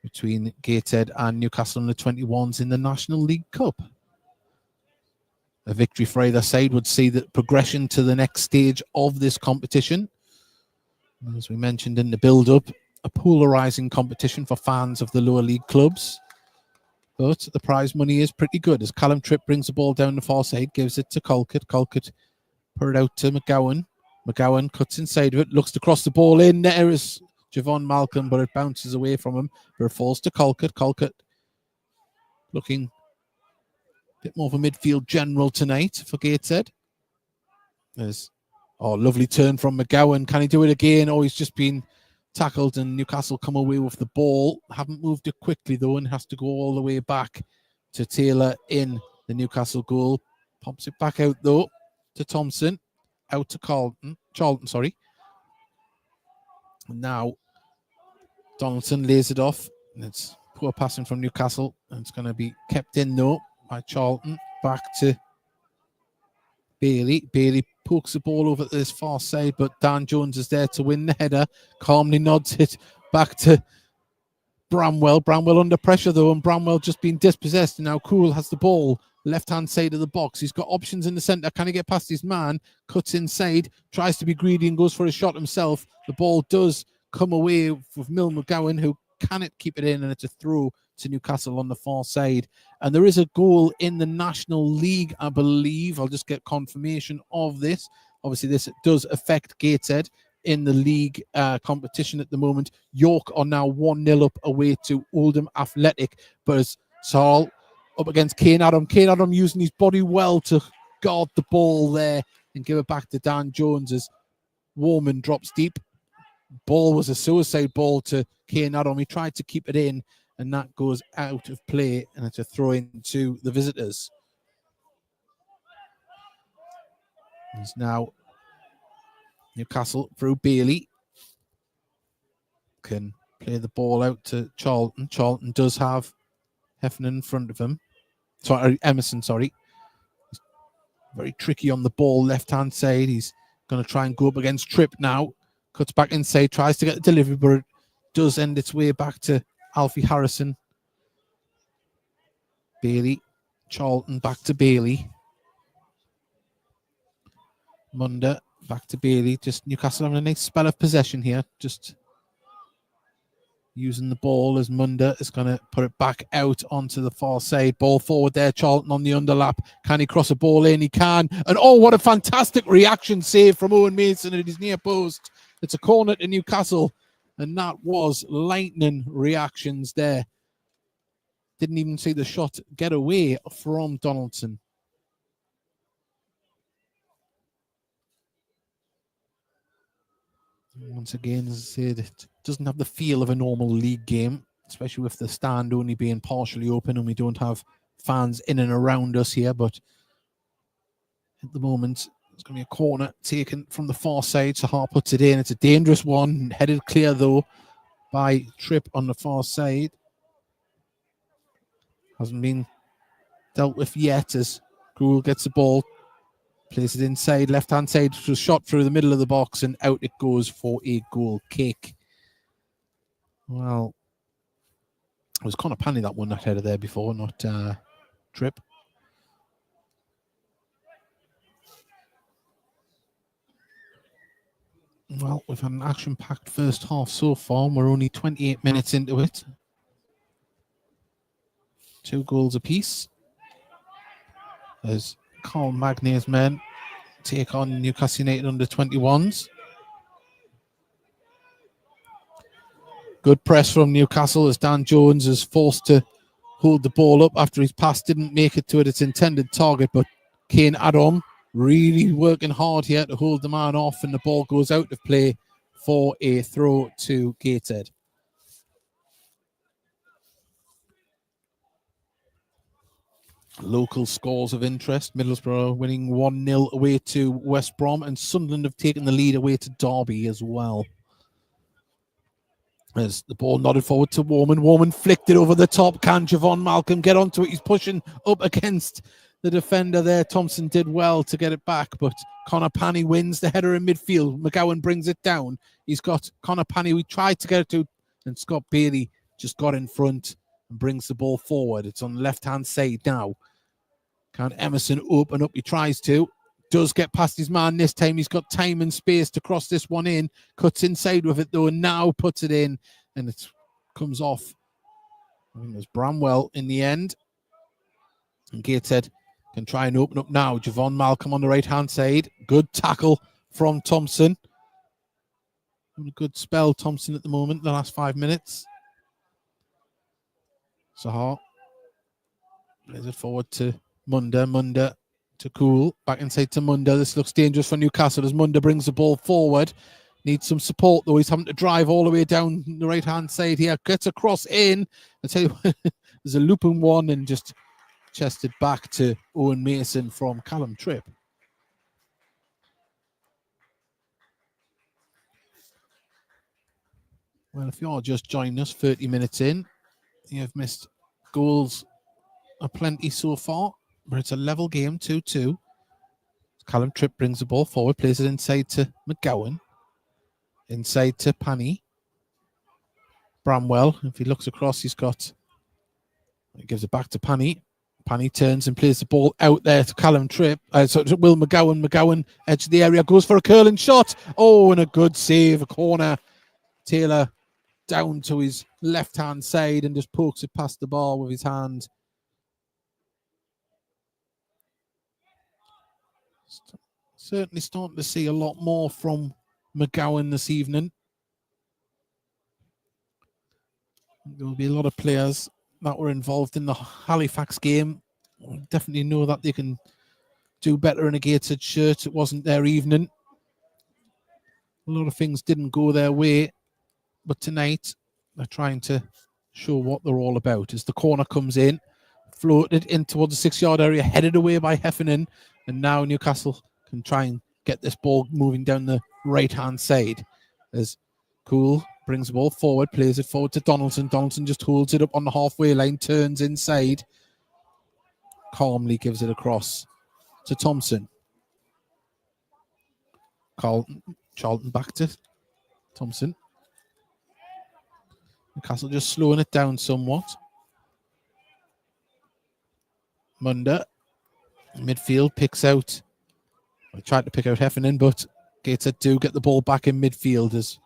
between Gateshead and Newcastle United U21s in the National League Cup. A victory for either side would see the progression to the next stage of this competition. As we mentioned in the build-up, a polarising competition for fans of the lower league clubs. But the prize money is pretty good as Callum Tripp brings the ball down the far side, gives it to Colquitt. Colquitt put it out to McGowan. McGowan cuts inside of it, looks to cross the ball in. There is Javon Malcolm, but it bounces away from him. But it falls to Colquitt. Colquitt looking a bit more of a midfield general tonight for Gateshead. There's lovely turn from McGowan. Can he do it again? Oh, he's just been tackled and Newcastle come away with the ball. Haven't moved it quickly though and has to go all the way back to Taylor in the Newcastle goal. Pops it back out though to Thompson. Out to Charlton, sorry. And now Donaldson lays it off. And it's poor passing from Newcastle. And it's going to be kept in though by Charlton. Back to Bailey. Bailey pokes the ball over to this far side, but Dan Jones is there to win the header. Calmly nods it back to Bramwell. Bramwell under pressure though, and Bramwell just been dispossessed. And now Cool has the ball left-hand side of the box. He's got options in the centre. Can he get past his man? Cuts inside, tries to be greedy and goes for a shot himself. The ball does come away with Mill McGowan, who cannot keep it in, and it's a throw to Newcastle on the far side. And there is a goal in the National League, I believe. I'll just get confirmation of this. Obviously, this does affect Gateshead in the league competition at the moment. York are now 1-0 up away to Oldham Athletic. But as Saul up against Kane Adam. Kane Adam using his body well to guard the ball there and give it back to Dan Jones as Warman drops deep. Ball was a suicide ball to Kane Adam. He tried to keep it in, and that goes out of play, and it's a throw in to the visitors. It's now Newcastle through Bailey. Can play the ball out to Charlton. Charlton does have Heffernan in front of him. Sorry, Emerson, sorry. He's very tricky on the ball, left-hand side. He's going to try and go up against Tripp now. Cuts back inside, tries to get the delivery, but it does end its way back to Alfie Harrison. Bailey. Charlton back to Bailey. Munda back to Bailey. Just Newcastle having a nice spell of possession here. Just using the ball as Munda is going to put it back out onto the far side. Ball forward there. Charlton on the underlap. Can he cross a ball in? He can. And oh, what a fantastic reaction save from Owen Mason at his near post. It's a corner to Newcastle. And that was lightning reactions there. Didn't even see the shot get away from Donaldson. Once again, as I said, it doesn't have the feel of a normal league game, especially with the stand only being partially open and we don't have fans in and around us here. But at the moment, it's going to be a corner taken from the far side. Sahar puts it in. It's a dangerous one. Headed clear, though, by Tripp on the far side. Hasn't been dealt with yet as Gould gets the ball. Plays it inside, left-hand side, to a shot through the middle of the box, and out it goes for a goal kick. Well, it was Conor Panny that won that header there before, not Tripp. Well, we've had an action-packed first half so far, and we're only 28 minutes into it. 2 goals apiece. As Carl Magnier's men take on Newcastle United under-21s. Good press from Newcastle as Dan Jones is forced to hold the ball up after his pass didn't make it to its intended target. But Kane Adam really working hard here to hold the man off, and the ball goes out of play for a throw to Gateshead. Local scores of interest. Middlesbrough winning 1-0 away to West Brom, and Sunderland have taken the lead away to Derby as well. As the ball nodded forward to Warman. Warman flicked it over the top. Can Javon Malcolm get onto it? He's pushing up against the defender there. Thompson did well to get it back, but Conor Panny wins the header in midfield. McGowan brings it down. He's got Conor Panny. We tried to get it to, and Scott Bailey just got in front and brings the ball forward. It's on the left-hand side now. Can Emerson open up? He tries to. Does get past his man this time. He's got time and space to cross this one in. Cuts inside with it, though, and now puts it in. And it comes off. I think it was Bramwell in the end. And Gateshead can try and open up now. Javon Malcolm on the right-hand side. Good tackle from Thompson. A good spell, Thompson, at the moment, the last 5 minutes. Sahar plays it forward to Munda. Munda to Cool. Back inside to Munda. This looks dangerous for Newcastle as Munda brings the ball forward. Needs some support, though. He's having to drive all the way down the right-hand side here. Gets across in. I tell you what, there's a looping one and just chested back to Owen Mason from Callum Tripp. Well, if you're just joining us 30 minutes in, you've missed goals aplenty so far, but it's a level game, 2-2. Callum Tripp brings the ball forward, plays it inside to McGowan. Inside to Pani. Bramwell, if he looks across, he gives it back to Pani. Pani turns and plays the ball out there to Callum Tripp. So to Will McGowan. McGowan, edge of the area, goes for a curling shot. Oh, and a good save, a corner. Taylor down to his left-hand side and just pokes it past the bar with his hand. Certainly starting to see a lot more from McGowan this evening. There will be a lot of players that were involved in the Halifax game. I definitely know that they can do better in a Gateshead shirt. It wasn't their evening. A lot of things didn't go their way. But tonight, they're trying to show what they're all about. As the corner comes in, floated in towards the 6-yard area, headed away by Heffernan. And now Newcastle can try and get this ball moving down the right-hand side. As Cool brings the ball forward, plays it forward to Donaldson. Donaldson just holds it up on the halfway line, turns inside. Calmly gives it across to Thompson. Charlton back to Thompson. Newcastle just slowing it down somewhat. Munda, midfield, picks out. I tried to pick out Heffernan, but Gateshead do get the ball back in midfield as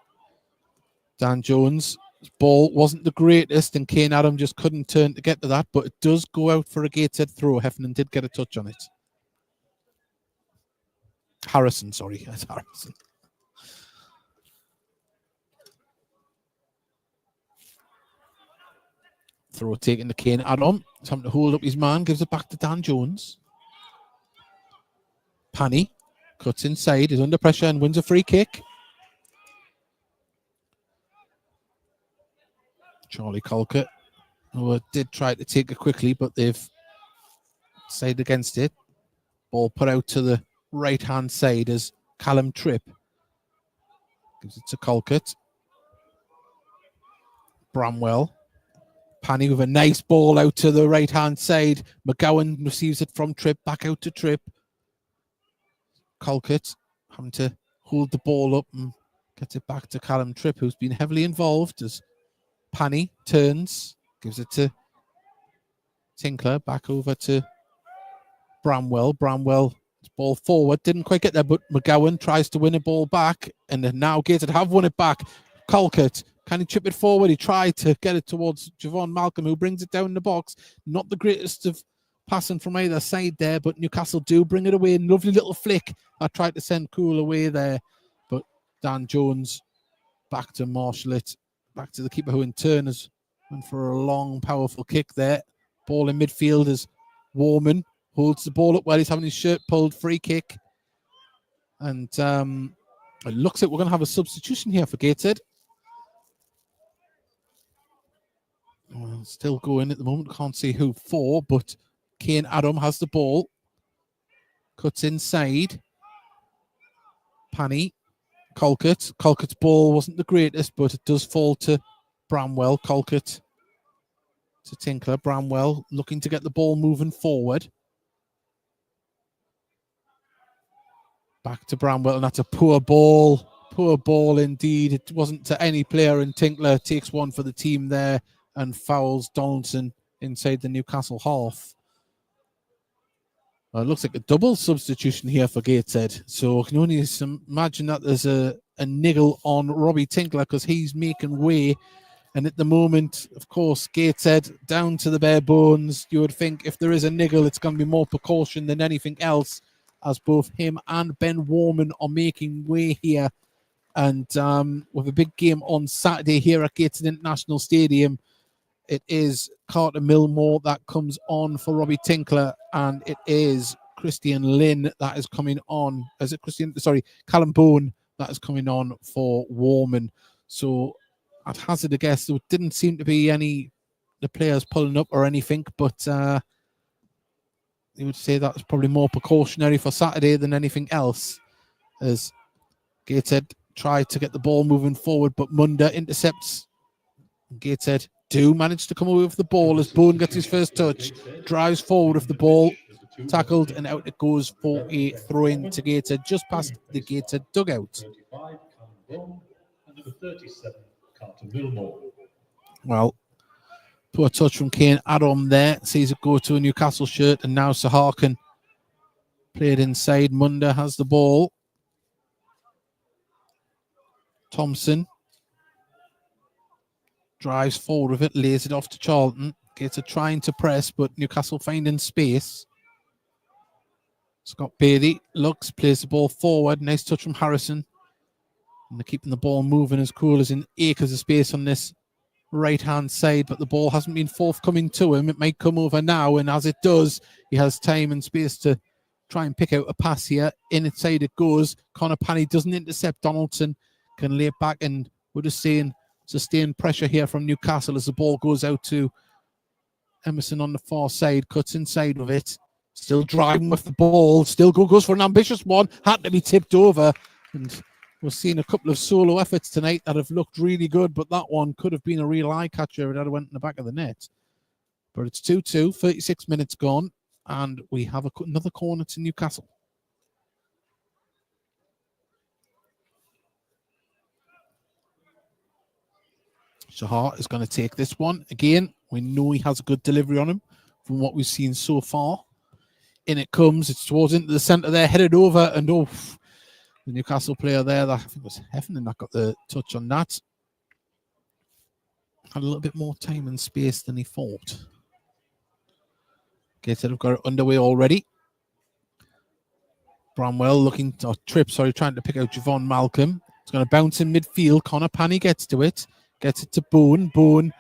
Dan Jones' ball wasn't the greatest and Kane Adam just couldn't turn to get to that, but it does go out for a Gateshead throw. Heffernan did get a touch on it. Harrison, sorry. That's Harrison. Throw taken to Kane Adam. Something to hold up his man, gives it back to Dan Jones. Pani cuts inside, is under pressure and wins a free kick. Charlie Colquitt, who did try to take it quickly, but they've decided against it. Ball put out to the right-hand side as Callum Tripp gives it to Colquitt. Bramwell. Pani with a nice ball out to the right-hand side. McGowan receives it from Tripp, back out to Tripp. Colquitt having to hold the ball up and gets it back to Callum Tripp, who's been heavily involved as Pani turns, gives it to Tinkler, back over to Bramwell. Bramwell, ball forward, didn't quite get there, but McGowan tries to win a ball back, and now Gateshead have won it back. Colquitt, can he chip it forward? He tried to get it towards Javon Malcolm, who brings it down the box. Not the greatest of passing from either side there, but Newcastle do bring it away. Lovely little flick. I tried to send Cool away there, but Dan Jones back to marshal it. Back to the keeper, who in turn has went for a long, powerful kick there. Ball in midfield as Warman holds the ball up while he's having his shirt pulled. Free kick. And it looks like we're going to have a substitution here for Gateshead. Well, still going at the moment. Can't see who for, but Kane Adam has the ball. Cuts inside. Pani. Colquitt. Colquitt's ball wasn't the greatest, but it does fall to Bramwell. Colquitt to Tinkler. Bramwell looking to get the ball moving forward. Back to Bramwell, and that's a poor ball. Poor ball indeed. It wasn't to any player, and Tinkler takes one for the team there and fouls Donaldson inside the Newcastle half. It looks like a double substitution here for Gateshead. So I can only imagine that there's a niggle on Robbie Tinkler because he's making way. And at the moment, of course, Gateshead down to the bare bones. You would think if there is a niggle, it's going to be more precaution than anything else, as both him and Ben Warman are making way here. And with a big game on Saturday here at Gateshead International Stadium, it is Carter Millmore that comes on for Robbie Tinkler, and it is Christian Lynn that is coming on. Is it Christian? Sorry, Callum Bone that is coming on for Warman. So I'd hazard a guess there didn't seem to be the players pulling up or anything, but you would say that's probably more precautionary for Saturday than anything else, as Gateshead tried to get the ball moving forward, but Munda intercepts. Gateshead do manage to come away with the ball as Boone gets his first touch, drives forward with the ball, tackled, and out it goes for a throw-in to Gateshead, just past the Gateshead dugout. Well, poor touch from Kane Adam there, sees it go to a Newcastle shirt, and now Sahar can play it inside. Munda has the ball. Thompson drives forward with it, lays it off to Charlton. Gateshead trying to press, but Newcastle finding space. Scott Bailey looks, plays the ball forward. Nice touch from Harrison. And they're keeping the ball moving as cool as in acres of space on this right-hand side, but the ball hasn't been forthcoming to him. It might come over now, and as it does, he has time and space to try and pick out a pass here. Inside it goes. Connor Panny doesn't intercept. Donaldson can lay it back, and we're just seeing sustained pressure here from Newcastle as the ball goes out to Emerson on the far side, cuts inside with it, still driving with the ball, still goes for an ambitious one, had to be tipped over, and we're seeing a couple of solo efforts tonight that have looked really good, but that one could have been a real eye catcher if it had went in the back of the net. But it's 2-2, 36 minutes gone, and we have another corner to Newcastle. Shahar is going to take this one. Again, we know he has a good delivery on him from what we've seen so far. In it comes. It's towards into the centre there, headed over, and the Newcastle player there, that I think it was Heffernan that got the touch on that. Had a little bit more time and space than he thought. Gateshead have got it underway already. Bramwell trying to pick out Javon Malcolm. It's going to bounce in midfield. Connor Panny gets to it. Gets it to Boone. Boone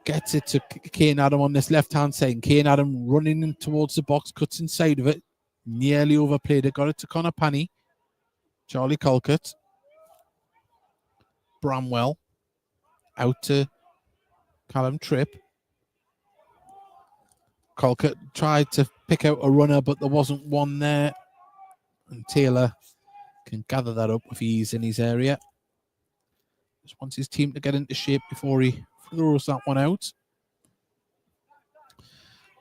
gets it to Kane Adam on this left-hand side. Kane Adam running in towards the box, cuts inside of it. Nearly overplayed it. Got it to Connor Panny. Charlie Colcott. Bramwell. Out to Callum Tripp. Colcott tried to pick out a runner, but there wasn't one there. And Taylor can gather that up with ease in his area. Just wants his team to get into shape before he throws that one out.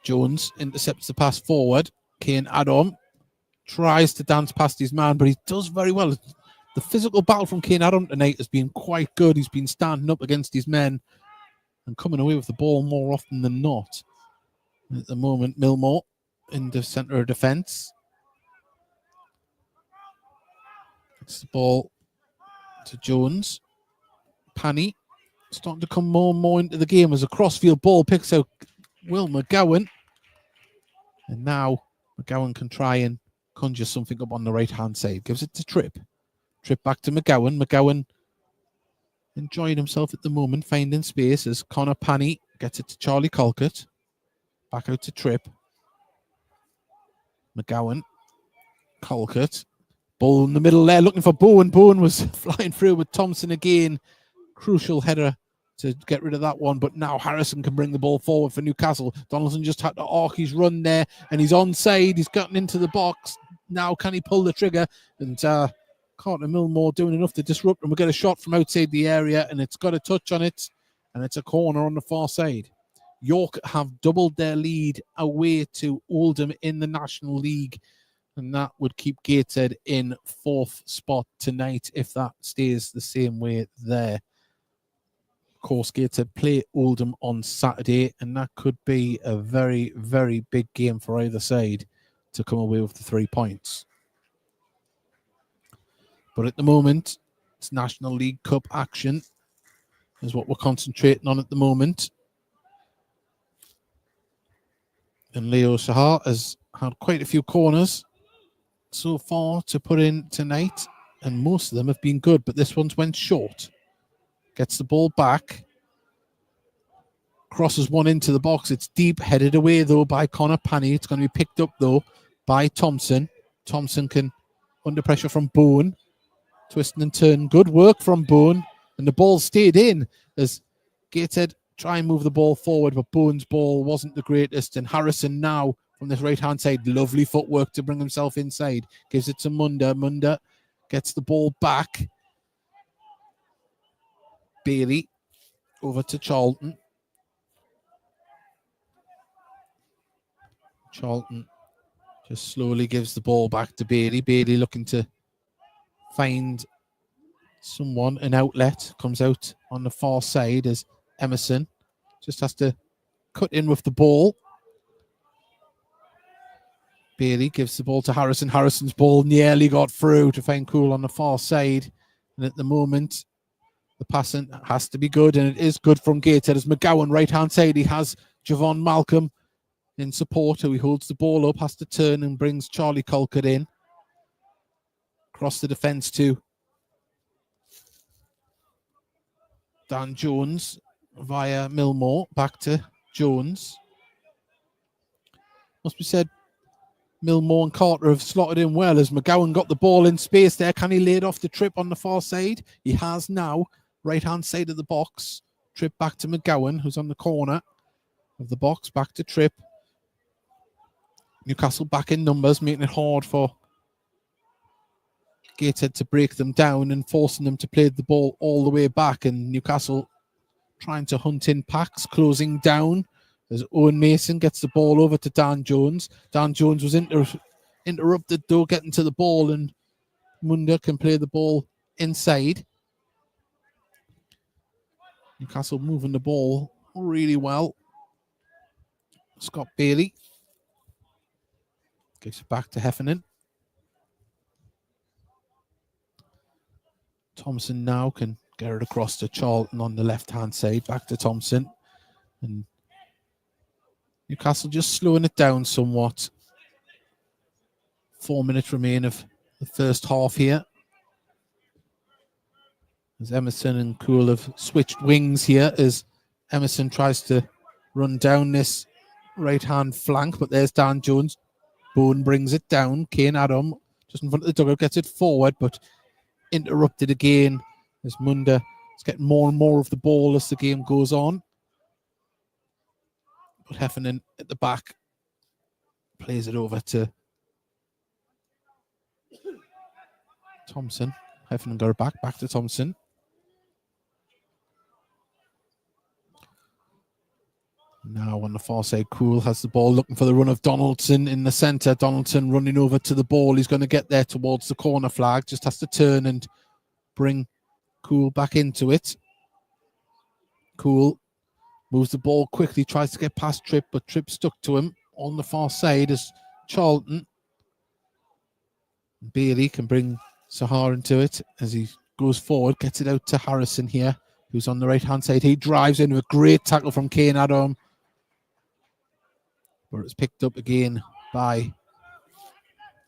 Jones intercepts the pass forward. Kane Adam tries to dance past his man, but he does very well. The physical battle from Kane Adam tonight has been quite good. He's been standing up against his men and coming away with the ball more often than not. At the moment, Milmore in the centre of defence. It's the ball to Jones. Panny starting to come more and more into the game as a crossfield ball picks out Will McGowan. And now McGowan can try and conjure something up on the right-hand side. Gives it to Tripp. Tripp back to McGowan. McGowan enjoying himself at the moment, finding space as Connor Panny gets it to Charlie Colcott. Back out to Tripp. McGowan. Colcott. Ball in the middle there, looking for Bowen. Bowen was flying through with Thompson again. Crucial header to get rid of that one, but now Harrison can bring the ball forward for Newcastle. Donaldson just had to arc his run there, and he's onside. He's gotten into the box. Now can he pull the trigger? And Carter Milmore doing enough to disrupt him. We'll get a shot from outside the area, and it's got a touch on it, and it's a corner on the far side. York have doubled their lead away to Oldham in the National League, and that would keep Gateshead in 4th spot tonight if that stays the same way there. Of course, Gateshead play Oldham on Saturday, and that could be a very, very big game for either side to come away with the 3 points. But at the moment, it's National League Cup action is what we're concentrating on at the moment. And Leo Sahar has had quite a few corners so far to put in tonight, and most of them have been good, but this one's went short. Gets the ball back. Crosses one into the box. It's deep, headed away though by Connor Panny. It's going to be picked up though by Thompson. Thompson can, under pressure from Bowen. Twisting and turn. Good work from Bowen. And the ball stayed in as Gateshead try and move the ball forward, but Bowen's ball wasn't the greatest. And Harrison now from this right-hand side. Lovely footwork to bring himself inside. Gives it to Munda. Munda gets the ball back. Bailey over to Charlton. Charlton just slowly gives the ball back to Bailey. Bailey looking to find someone, an outlet. Comes out on the far side as Emerson just has to cut in with the ball. Bailey gives the ball to Harrison. Harrison's ball nearly got through to find Cool on the far side. And at the moment, the passing has to be good, and it is good from Gateshead as McGowan, right-hand side. He has Javon Malcolm in support, who he holds the ball up, has to turn and brings Charlie Colquitt in. Across the defence to Dan Jones via Milmore. Back to Jones. Must be said, Milmore and Carter have slotted in well as McGowan got the ball in space there. Can he lay it off the Trip on the far side? He has now. Right-hand side of the box. Trip back to McGowan, who's on the corner of the box. Back to Trip. Newcastle back in numbers, making it hard for Gateshead to break them down and forcing them to play the ball all the way back. And Newcastle trying to hunt in packs, closing down as Owen Mason gets the ball over to Dan Jones. Dan Jones was interrupted though, getting to the ball, and Munda can play the ball inside. Newcastle moving the ball really well. Scott Bailey gives it back to Heffernan. Thompson now can get it across to Charlton on the left-hand side. Back to Thompson. And Newcastle just slowing it down somewhat. 4 minutes remain of the first half here. As Emerson and Cool have switched wings here as Emerson tries to run down this right-hand flank, but there's Dan Jones. Bowen brings it down. Kane Adam just in front of the dugout gets it forward, but interrupted again as Munda is getting more and more of the ball as the game goes on. But Heffernan at the back plays it over to Thompson. Heffernan got it back to Thompson. Now on the far side, Cool has the ball looking for the run of Donaldson in the centre. Donaldson running over to the ball. He's going to get there towards the corner flag. Just has to turn and bring Cool back into it. Cool moves the ball quickly, tries to get past Tripp, but Tripp stuck to him on the far side as Charlton. Bailey can bring Sahar into it as he goes forward, gets it out to Harrison here, who's on the right-hand side. He drives in with a great tackle from Kane Adam. But it's picked up again by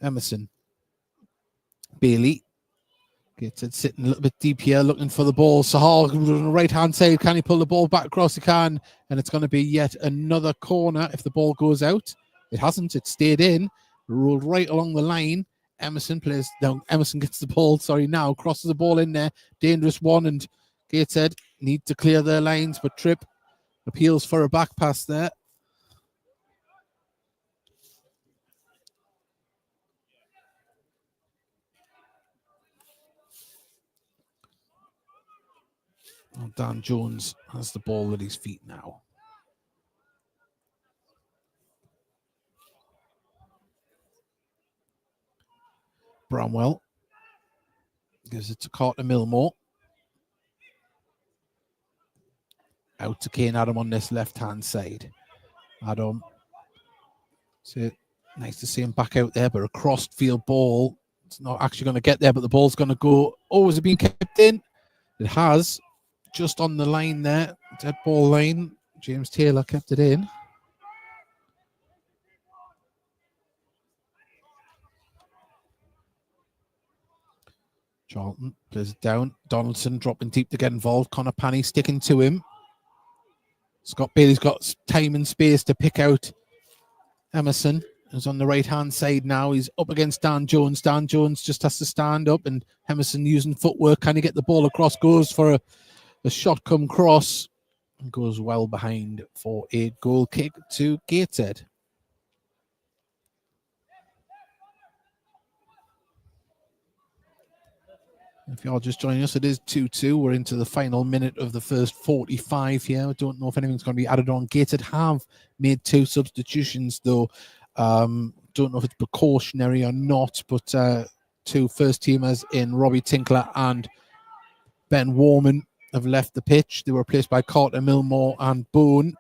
Emerson. Bailey gets it sitting a little bit deep here, looking for the ball. Sahar on the right-hand side. Can he pull the ball back across? He can. And it's going to be yet another corner if the ball goes out. It hasn't. It stayed in. Rolled right along the line. Emerson plays down. Emerson gets the ball. Now crosses the ball in there. Dangerous one. And Gateshead need to clear their lines. But Tripp appeals for a back pass there. Dan Jones has the ball at his feet now. Bramwell gives it to Carter Milmore. Out to Kane Adam on this left-hand side. Adam, so nice to see him back out there, but a crossed field ball. It's not actually going to get there, but the ball's going to go. Oh, is it being kept in? It has. Just on the line there, dead ball line. James Taylor kept it in. Charlton plays it down. Donaldson dropping deep to get involved. Connor Panny sticking to him. Scott Bailey's got time and space to pick out Emerson, who's on the right-hand side now. He's up against Dan Jones. Dan Jones just has to stand up, and Emerson using footwork. Can he get the ball across? Goes for a shot come cross and goes well behind for a goal kick to Gateshead. If you're just joining us, it is 2-2. We're into the final minute of the first 45 here. I don't know if anything's going to be added on. Gateshead have made 2 substitutions, though. Don't know if it's precautionary or not, but 2 first-teamers in Robbie Tinkler and Ben Warman have left the pitch. They were replaced by Carter, Milmore and Bone.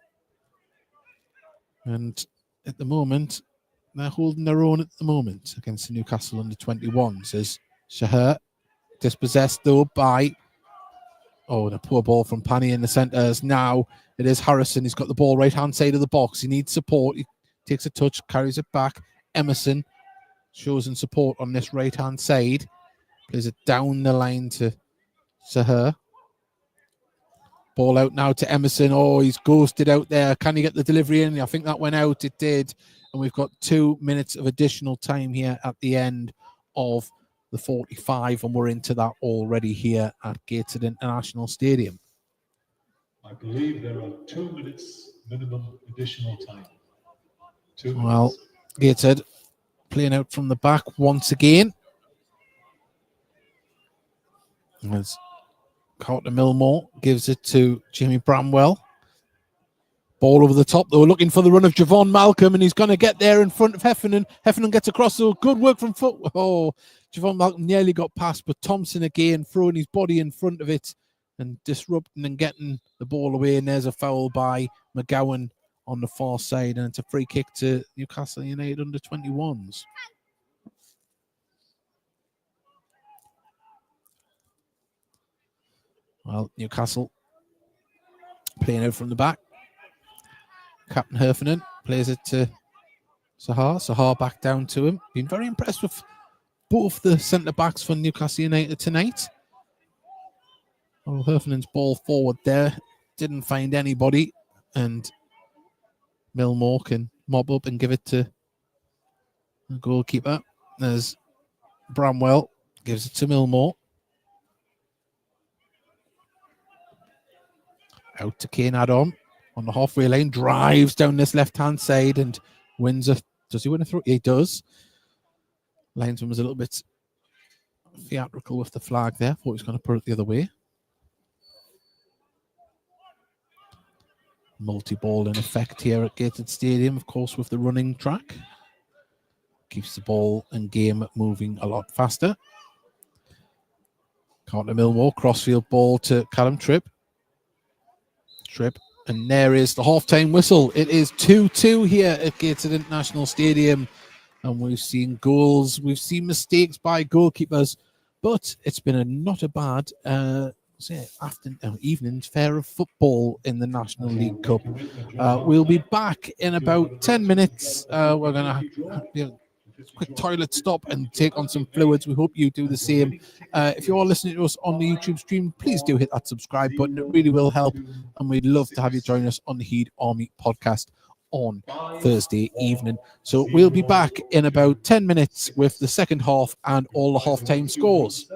And at the moment, they're holding their own at the moment against the Newcastle under-21s as Shahar dispossessed though by and a poor ball from Panny in the centre. As now it is Harrison. He's got the ball right hand side of the box. He needs support. He takes a touch, carries it back. Emerson shows in support on this right hand side. Plays it down the line to Shahar. Ball out now to Emerson. Oh, he's ghosted out there. Can he get the delivery in? I think that went out. It did. And we've got 2 minutes of additional time here at the end of the 45, and we're into that already here at Gateshead International Stadium. I believe there are 2 minutes minimum additional time. 2 minutes. Well, Gateshead playing out from the back once again. As Carter Milmore gives it to Jimmy Bramwell. Ball over the top. They were looking for the run of Javon Malcolm, and he's going to get there in front of Heffernan. Heffernan gets across. So good work from foot. Oh, Javon Malcolm nearly got past, but Thompson again throwing his body in front of it and disrupting and getting the ball away. And there's a foul by McGowan on the far side, and it's a free kick to Newcastle United under-21s. Well, Newcastle playing out from the back. Captain Heffernan plays it to Sahar. Sahar back down to him. Been very impressed with both the centre-backs for Newcastle United tonight. Oh, Heffernan's ball forward there. Didn't find anybody. And Milmore can mob up and give it to the goalkeeper. There's Bramwell. Gives it to Milmore. Out to Kane Adam on the halfway lane. Drives down this left-hand side and wins a... Does he win a throw? He does. Linesman was a little bit theatrical with the flag there. Thought he was going to put it the other way. Multi-ball in effect here at Gateshead Stadium, of course, with the running track. Keeps the ball and game moving a lot faster. Carter Milmore, crossfield ball to Callum Tripp. Tripp, and there is the half-time whistle. It is 2-2 here at Gateshead International Stadium. And we've seen goals, we've seen mistakes by goalkeepers, but it's been not a bad evening's fair of football in the National League Cup. We'll be back in about 10 minutes. We're going to do a quick toilet stop and take on some fluids. We hope you do the same. If you are listening to us on the YouTube stream, please do hit that subscribe button. It really will help. And we'd love to have you join us on the Heed Army podcast on Thursday evening. So we'll be back in about 10 minutes with the second half and all the half-time scores.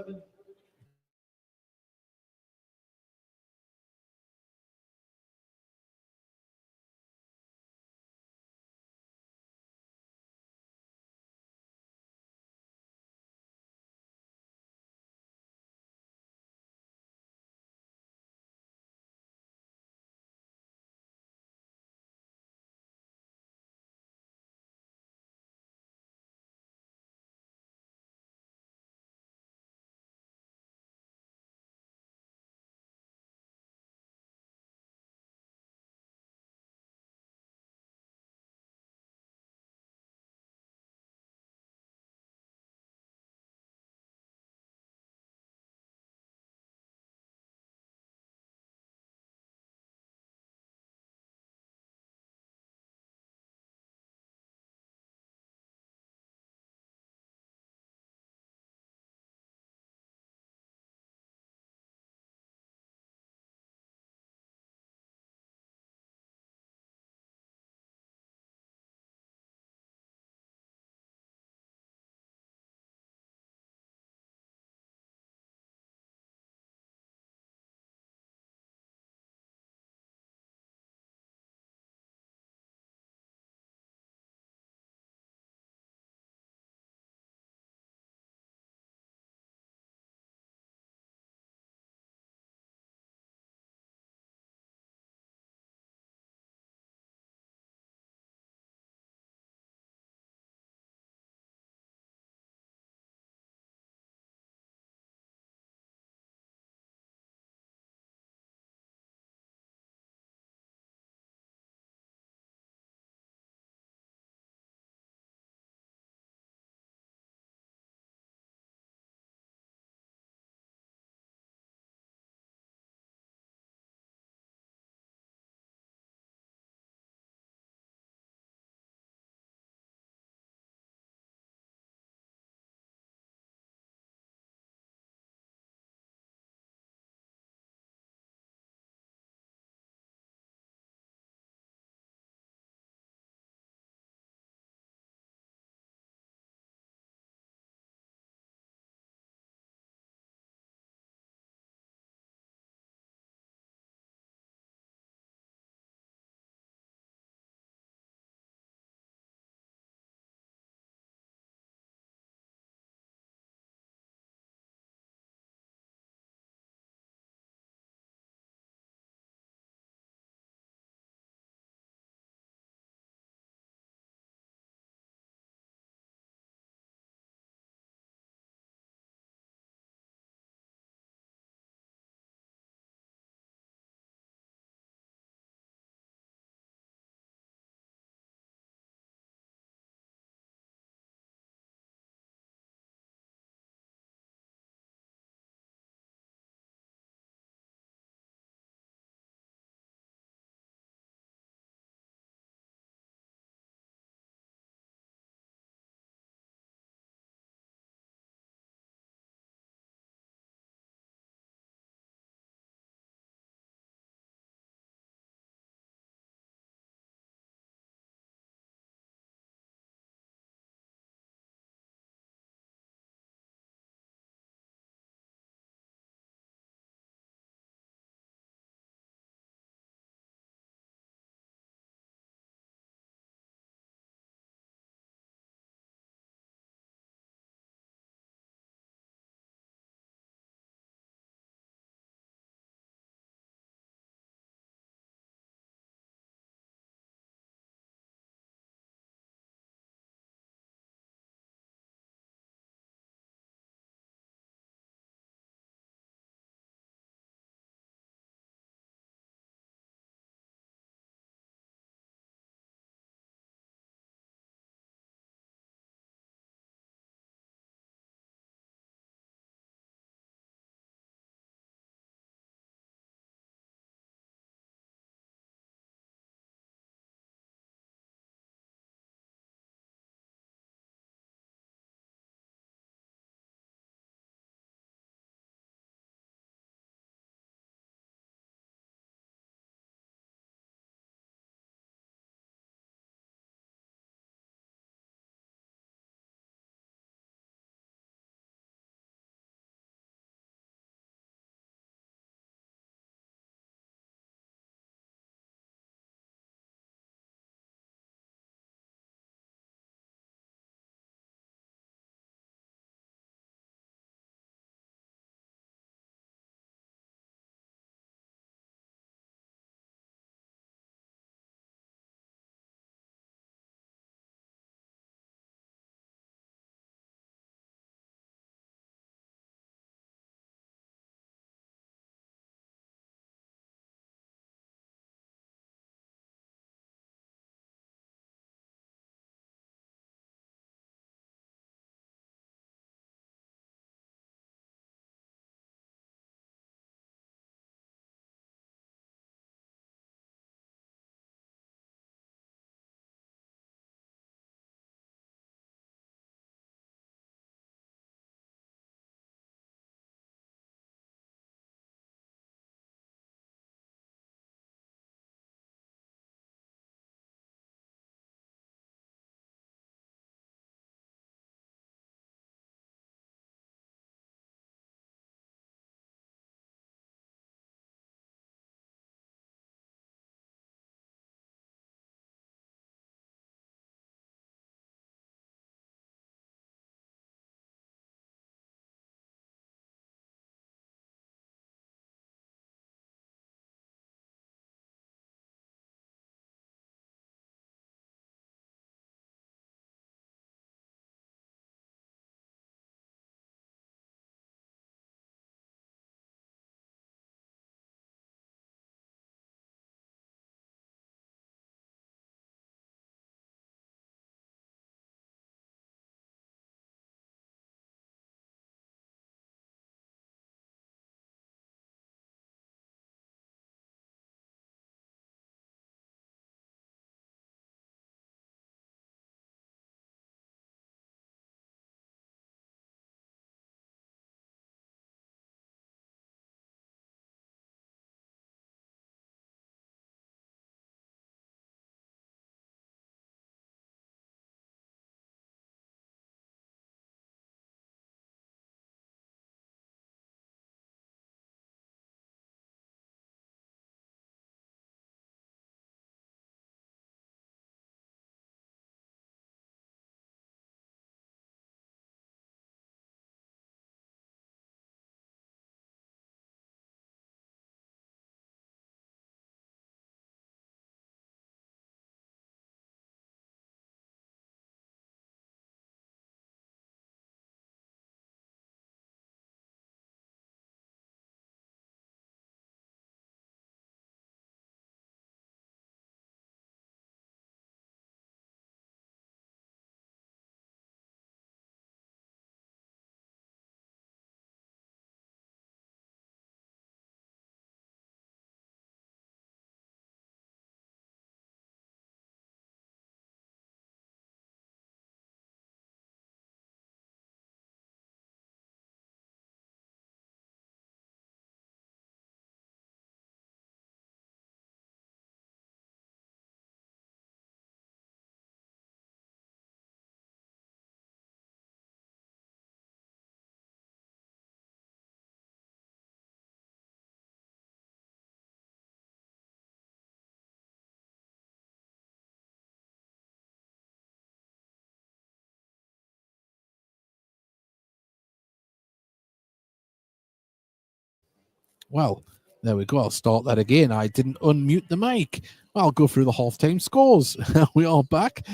Well, there we go. I'll start that again. I didn't unmute the mic. I'll go through the half-time scores. We are back.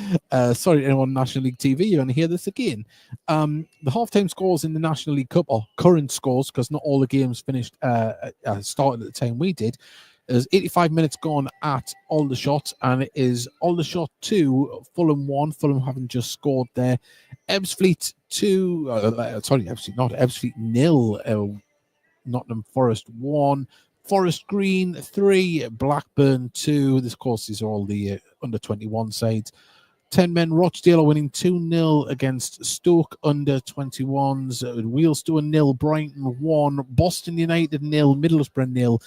Sorry to anyone on National League TV, you're going to hear this again. The half-time scores in the National League Cup, or current scores, because not all the games finished started at the time we did. There's 85 minutes gone at Aldershot, and it is Aldershot 2, Fulham 1. Fulham having just scored there. Ebbsfleet 2, Ebbsfleet 0. Nottingham Forest 1, Forest Green 3, Blackburn 2. This, of course, is all the under 21 sides. 10 men Rochdale are winning 2-0 against Stoke under 21s. Wealdstone 0, Brighton 1, Boston United 0, Middlesbrough 0,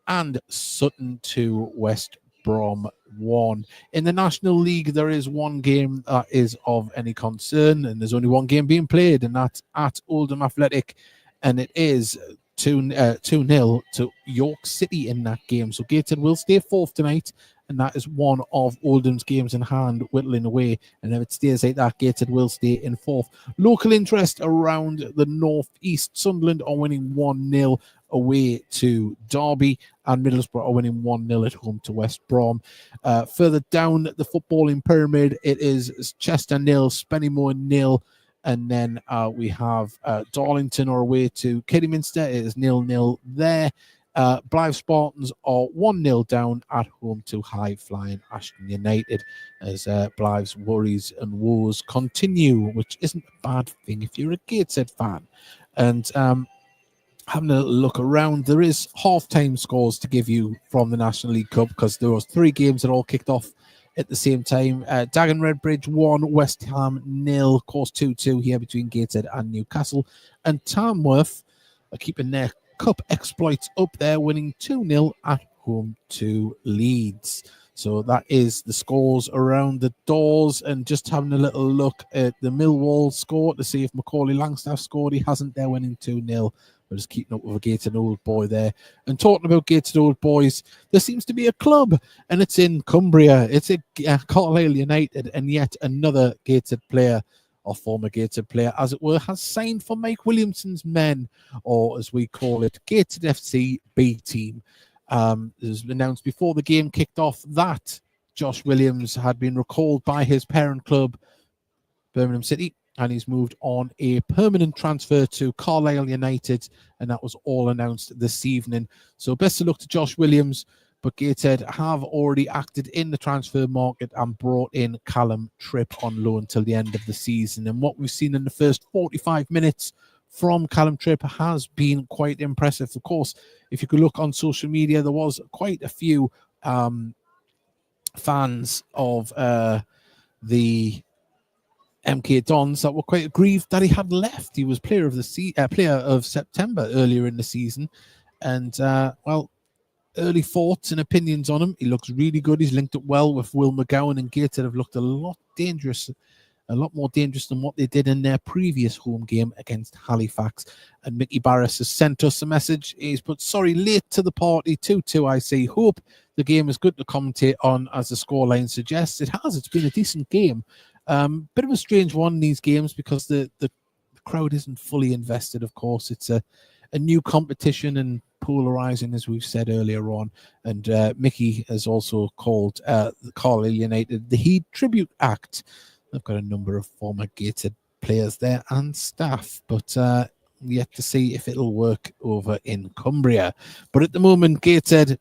and Sutton 2, West Brom 1. In the National League, there is one game that is of any concern, and there's only one game being played, and that's at Oldham Athletic, and it is 2-0 to York City in that game. So Gateshead will stay fourth tonight, and that is one of Oldham's games in hand, whittling away. And if it stays like that, Gateshead will stay in fourth. Local interest around the northeast. Sunderland are winning 1-0 away to Derby, and Middlesbrough are winning 1-0 at home to West Brom. Further down the footballing pyramid, it is Chester 0, Spennymoor 0. And then we have Darlington are away to Kidderminster. It is 0-0 there. Blythe Spartans are 1-0 down at home to high-flying Ashton United as Blythe's worries and woes continue, which isn't a bad thing if you're a Gateshead fan. And having a look around, there is half-time scores to give you from the National League Cup, because there was 3 games that all kicked off at the same time. Dagenham Redbridge 1, West Ham 0, of course 2-2 here between Gateshead and Newcastle. And Tamworth are keeping their cup exploits up there, winning 2-0 at home to Leeds. So that is the scores around the doors. And just having a little look at the Millwall score to see if Macaulay Langstaff scored. He hasn't. They're winning 2-0. We're just keeping up with a Gateshead Old Boy there. And talking about Gateshead Old Boys, there seems to be a club, and it's in Cumbria. It's a Carlisle United, and yet another Gateshead player, or former Gateshead player, as it were, has signed for Mike Williamson's men, or as we call it, Gateshead FC B team. It was announced before the game kicked off that Josh Williams had been recalled by his parent club, Birmingham City, and he's moved on a permanent transfer to Carlisle United, and that was all announced this evening. So best of luck to Josh Williams, but Gateshead have already acted in the transfer market and brought in Callum Tripp on loan till the end of the season. And what we've seen in the first 45 minutes from Callum Tripp has been quite impressive. Of course, if you could look on social media, there was quite a few fans of the MK Dons that were quite aggrieved that he had left. He was player of September earlier in the season, and early thoughts and opinions on him. He looks really good. He's linked up well with Will McGowan, and Gateshead have looked a lot more dangerous than what they did in their previous home game against Halifax. And Mickey Barris has sent us a message. He's put, sorry, late to the party, 2-2, I say. Hope the game is good to commentate on, as the scoreline suggests. It has. It's been a decent game. Bit of a strange one in these games because the crowd isn't fully invested, of course. It's a new competition and polarizing, as we've said earlier on. And Mickey has also called the Carlisle United the Heed Tribute Act. They've got a number of former Gateshead players there and staff, but yet to see if it'll work over in Cumbria. But at the moment, Gateshead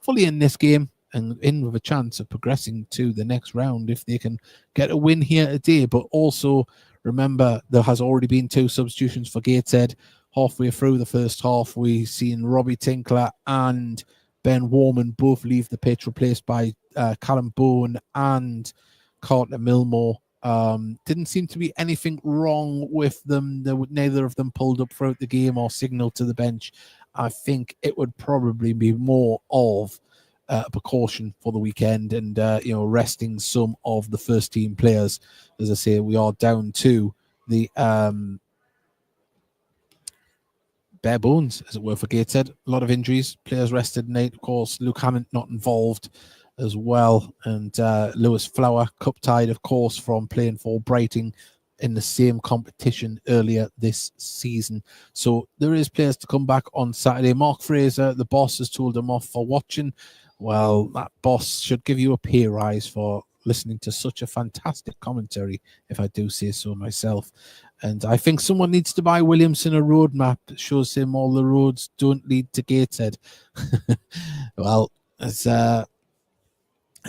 fully in this game and in with a chance of progressing to the next round if they can get a win here today. But also remember, there has already been 2 substitutions for Gateshead. Halfway through the first half, we've seen Robbie Tinkler and Ben Warman both leave the pitch, replaced by Callum Bowen and Carter Milmore. Didn't seem to be anything wrong with them. Neither of them pulled up throughout the game or signaled to the bench. I think it would probably be more of a precaution for the weekend and resting some of the first team players. As I say, we are down to the bare bones, as it were, for Gateshead. A lot of injuries, players rested tonight. Of course, Luke Hammond not involved as well, and Lewis Flower cup tied, of course, from playing for Brighton in the same competition earlier this season. So there is players to come back on Saturday. Mark Fraser, the boss, has told him off for watching. Well, that boss should give you a pay rise for listening to such a fantastic commentary, if I do say so myself. And I think someone needs to buy Williamson a roadmap that shows him all the roads don't lead to Gateshead. Well, as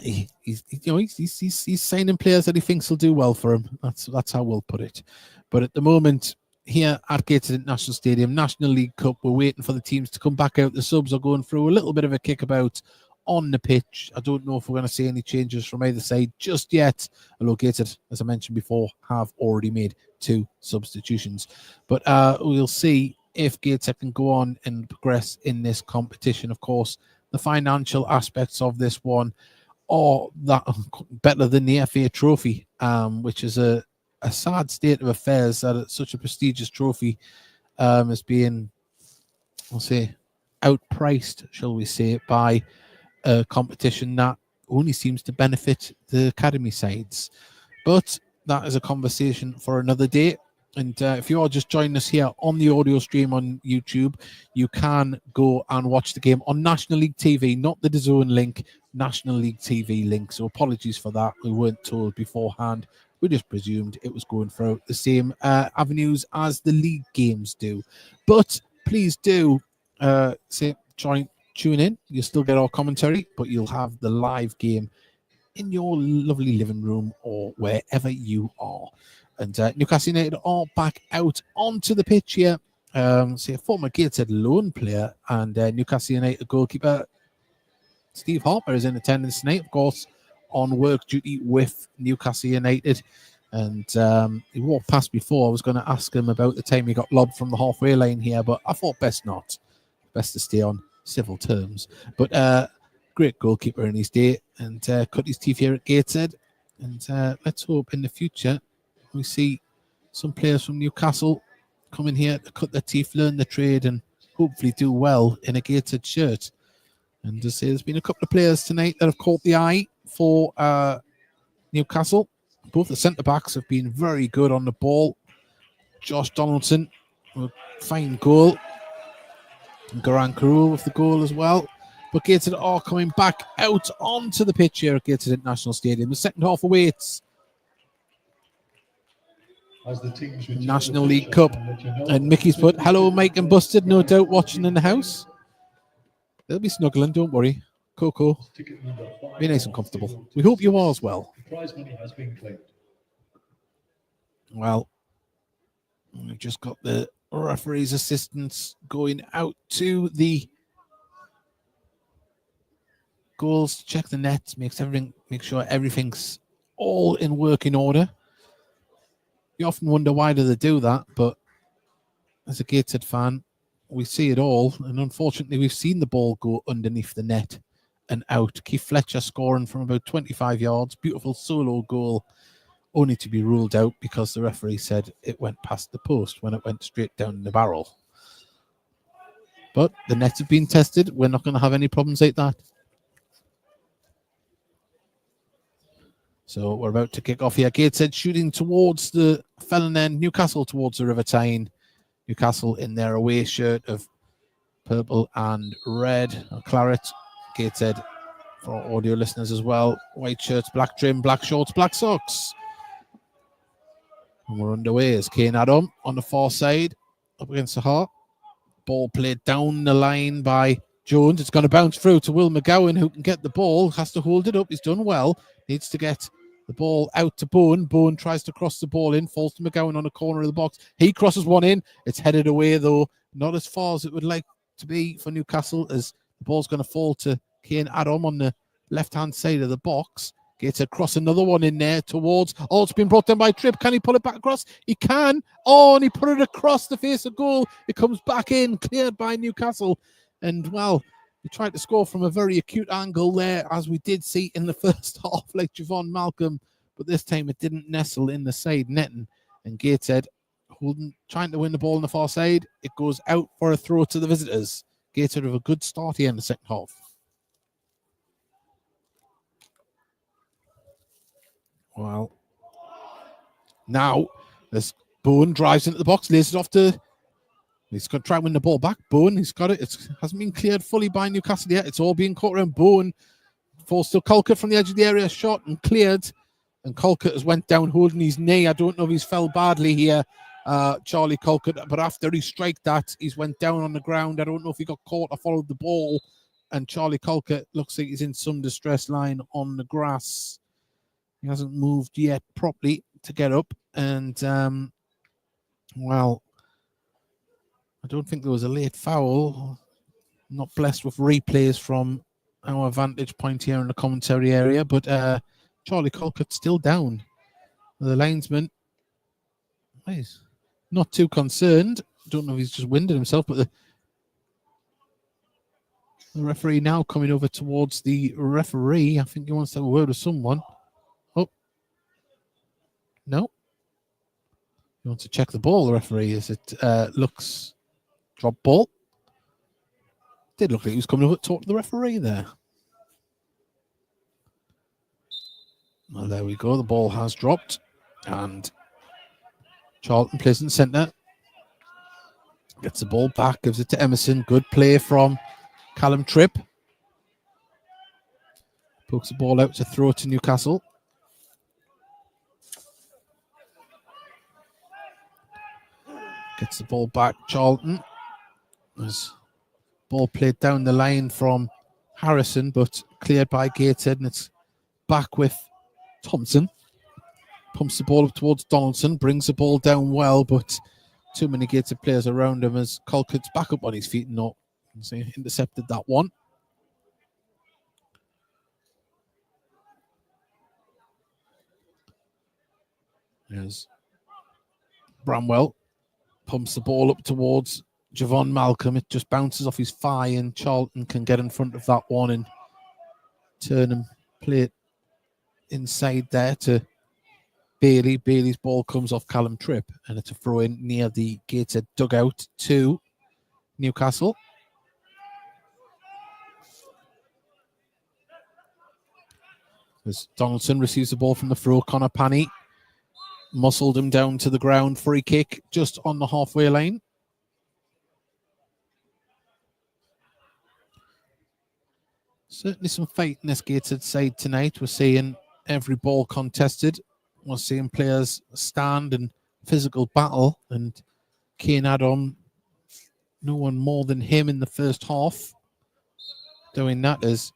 he's signing players that he thinks will do well for him. That's how we'll put it. But at the moment, here at Gateshead International Stadium, National League Cup, we're waiting for the teams to come back out. The subs are going through a little bit of a kickabout on the pitch. I don't know if we're going to see any changes from either side just yet. Although Gateshead, as I mentioned before, have already made 2 substitutions. But we'll see if Gateshead can go on and progress in this competition. Of course, the financial aspects of this one are that better than the FA Trophy, which is a sad state of affairs that it's such a prestigious trophy is being, I'll say, outpriced, shall we say, by a competition that only seems to benefit the academy sides. But that is a conversation for another day. And if you are just joining us here on the audio stream on YouTube, you can go and watch the game on National League TV, not the DAZN link, National League TV link. So apologies for that. We weren't told beforehand. We just presumed it was going through the same avenues as the league games do. But please do tune in. You'll still get our commentary, but you'll have the live game in your lovely living room or wherever you are. And Newcastle United are back out onto the pitch here. A former Gateshead loan player and Newcastle United goalkeeper Steve Harper is in attendance tonight, of course, on work duty with Newcastle United. And he walked past before. I was going to ask him about the time he got lobbed from the halfway line here, but I thought best not. Best to stay on civil terms. But great goalkeeper in his day and cut his teeth here at Gateshead. And let's hope in the future we see some players from Newcastle come in here to cut their teeth, learn the trade, and hopefully do well in a Gateshead shirt. And to say there's been a couple of players tonight that have caught the eye for Newcastle. Both the centre-backs have been very good on the ball. Josh Donaldson, a fine goal. And Garan Karul with the goal as well. But Gateshead are coming back out onto the pitch here at Gateshead International Stadium. The second half awaits. As the teams National League Cup. And Mickey's put, hello Mike and Busted, no doubt watching in the house. They'll be snuggling, don't worry. Coco, be nice and comfortable. We hope you are as well. Prize money has been claimed. Well, we've just got the referee's assistants going out to the goals to check the nets, make sure everything's all in working order. You often wonder why do they do that, but as a Gateshead fan, we see it all, and unfortunately we've seen the ball go underneath the net and out. Keith Fletcher scoring from about 25 yards, beautiful solo goal, only to be ruled out because the referee said it went past the post when it went straight down the barrel. But the nets have been tested. We're not going to have any problems like that. So we're about to kick off here. Gateshead shooting towards the Felon end, Newcastle towards the River Tyne. Newcastle in their away shirt of purple and red, or claret. Gateshead, for our audio listeners as well, white shirts, black trim, black shorts, black socks. And we're underway as Kane Adam on the far side, up against the heart. Ball played down the line by Jones. It's going to bounce through to Will McGowan, who can get the ball, has to hold it up. He's done well. Needs to get the ball out to Bowen. Bowen tries to cross the ball in, falls to McGowan on the corner of the box. He crosses one in. It's headed away, though. Not as far as it would like to be for Newcastle, as the ball's going to fall to Kane Adam on the left-hand side of the box. Gets across another one in there towards... Oh, it's been brought down by Tripp. Can he pull it back across? He can. Oh, and he put it across the face of goal. It comes back in, cleared by Newcastle. And, well, he tried to score from a very acute angle there, as we did see in the first half, like Javon Malcolm. But this time it didn't nestle in the side netting. And Gateshead trying to win the ball on the far side. It goes out for a throw to the visitors. Gateshead have a good start here in the second half. Well, now As Bowen drives into the box, lays it off to... He's got to try and win the ball back. Bowen, he's got it. It hasn't been cleared fully by Newcastle yet. It's all being caught around. Bowen falls to Colquitt from the edge of the area, shot and cleared. And Colquitt has went down holding his knee. I don't know if he's fell badly here, Charlie Colquitt. But after he struck that, he's went down on the ground. I don't know if he got caught or followed the ball. And Charlie Colquitt looks like he's in some distress line on the grass. He hasn't moved yet properly to get up. And, well, I don't think there was a late foul. Not blessed with replays from our vantage point here in the commentary area. But Charlie Colquitt's still down. The linesman is not too concerned. Don't know if he's just winded himself, but the referee now coming over towards the referee. I think he wants to have a word with someone. Oh. No. He wants to check the ball, the referee. As it looks drop ball. Did look like he was coming over to talk to the referee there. Well, there we go. The ball has dropped. And Charlton plays in centre. Gets the ball back. Gives it to Emerson. Good play from Callum Tripp. Pokes the ball out to throw it to Newcastle. Gets the ball back. Charlton. There's ball played down the line from Harrison, but cleared by Gateshead, and it's back with Thompson. Pumps the ball up towards Donaldson, brings the ball down well, but too many Gateshead players around him as Colquitt's back up on his feet and not intercepted that one. There's Bramwell. Pumps the ball up towards Javon Malcolm. It just bounces off his thigh, and Charlton can get in front of that one and turn and play it inside there to Bailey. Bailey's ball comes off Callum Tripp, and it's a throw in near the Gateshead dugout to Newcastle. As Donaldson receives the ball from the throw, Connor Panny muscled him down to the ground. Free kick just on the halfway line. Certainly some fight in this Gateshead side tonight. We're seeing every ball contested. We're seeing players stand and physical battle. And Kane Adam, no one more than him in the first half doing that, as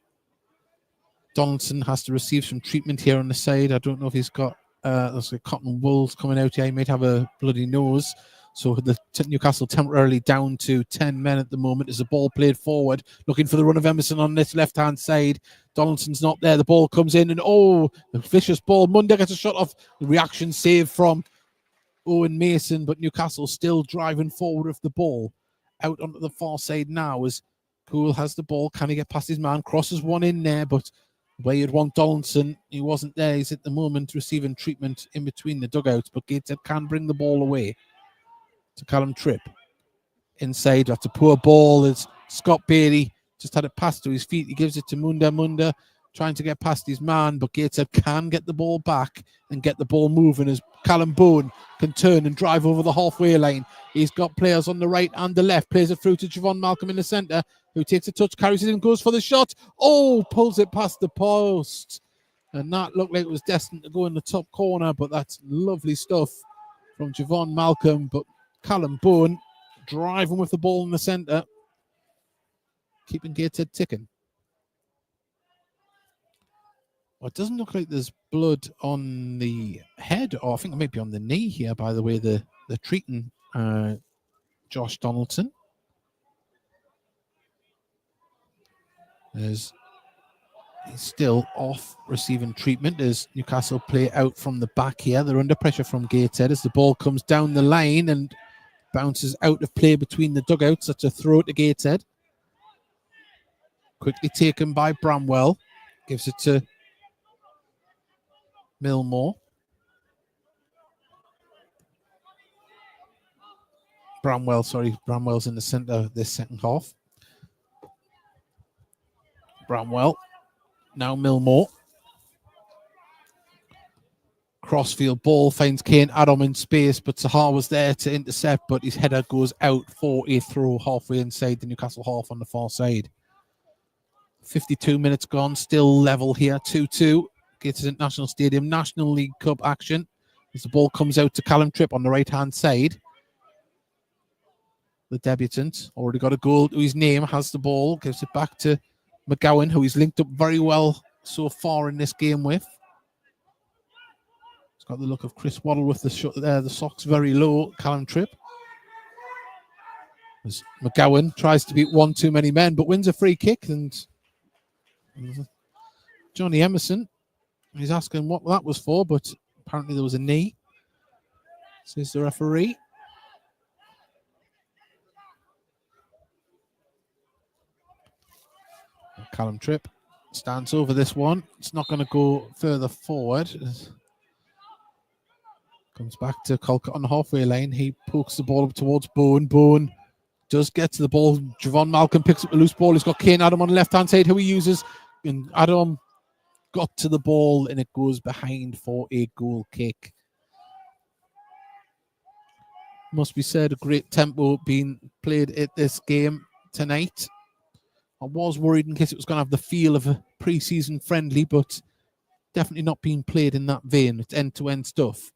Donaldson has to receive some treatment here on the side. I don't know if he's got there's like cotton wools coming out here. He might have a bloody nose. So the Newcastle temporarily down to 10 men at the moment as the ball played forward, looking for the run of Emerson on this left-hand side. Donaldson's not there. The ball comes in and, oh, a vicious ball. Munday gets a shot off. The reaction save from Owen Mason, but Newcastle still driving forward with the ball. Out onto the far side now as Poole has the ball. Can he get past his man? Crosses one in there, but where you'd want Donaldson, he wasn't there. He's at the moment receiving treatment in between the dugouts, but Gateshead can bring the ball away to Callum Tripp. Inside, that's a poor ball. It's Scott Bailey, just had it passed to his feet. He gives it to Munda. Munda trying to get past his man, but Gateshead can get the ball back and get the ball moving as Callum Bowen can turn and drive over the halfway line. He's got players on the right and the left. Plays it through to Javon Malcolm in the centre, who takes a touch, carries it in, goes for the shot. Oh, pulls it past the post. And that looked like it was destined to go in the top corner, but that's lovely stuff from Javon Malcolm. But Callum Bowen driving with the ball in the centre, keeping Gateshead ticking. Well, it doesn't look like there's blood on the head, or I think it might be on the knee here, by the way they're treating Josh Donaldson. He's still off receiving treatment as Newcastle play out from the back here. They're under pressure from Gateshead as the ball comes down the line and bounces out of play between the dugouts. That's a throw to Gateshead. Quickly taken by Bramwell. Gives it to Milmore. Bramwell's in the centre of this second half. Bramwell. Now Milmore. Crossfield ball finds Kane Adam in space, but Sahar was there to intercept, but his header goes out for a throw halfway inside the Newcastle half on the far side. 52 minutes gone, still level here, 2-2. Gateshead International Stadium, National League Cup action. As the ball comes out to Callum Tripp on the right-hand side. The debutant, already got a goal to his name, has the ball, gives it back to McGowan, who he's linked up very well so far in this game with. He's got the look of Chris Waddle with the socks very low, Callum Tripp. As McGowan tries to beat one too many men, but wins a free kick, and Johnny Emerson, he's asking what that was for, but apparently there was a knee, says the referee. Callum Tripp stands over this one. It's not going to go further forward. Comes back to Colcott on the halfway line. He pokes the ball up towards Bowen. Bowen does get to the ball. Javon Malcolm picks up the loose ball. He's got Kane Adam on the left-hand side, who he uses. And Adam got to the ball, and it goes behind for a goal kick. Must be said, a great tempo being played at this game tonight. I was worried in case it was going to have the feel of a pre-season friendly, but definitely not being played in that vein. It's end-to-end stuff.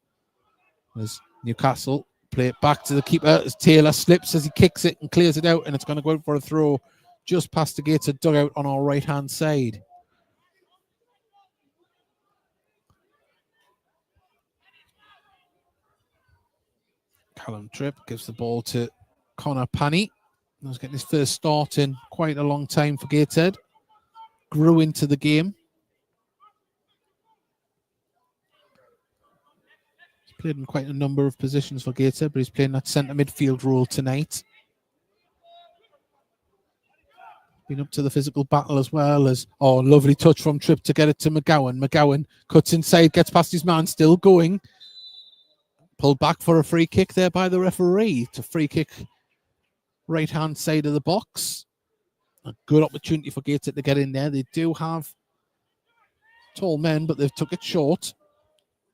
As Newcastle play it back to the keeper, as Taylor slips as he kicks it and clears it out, and it's going to go out for a throw just past the Gateshead dugout on our right-hand side. Callum Tripp gives the ball to Connor Panney. He's getting his first start in quite a long time for Gateshead. Grew into the game. He's played in quite a number of positions for Gateshead, but he's playing that centre midfield role tonight. Been up to the physical battle as well as, lovely touch from Tripp to get it to McGowan. McGowan cuts inside, gets past his man, still going. Pulled back for a free kick there by the referee. It's a free kick right-hand side of the box. A good opportunity for Gateshead to get in there. They do have tall men, but they've took it short.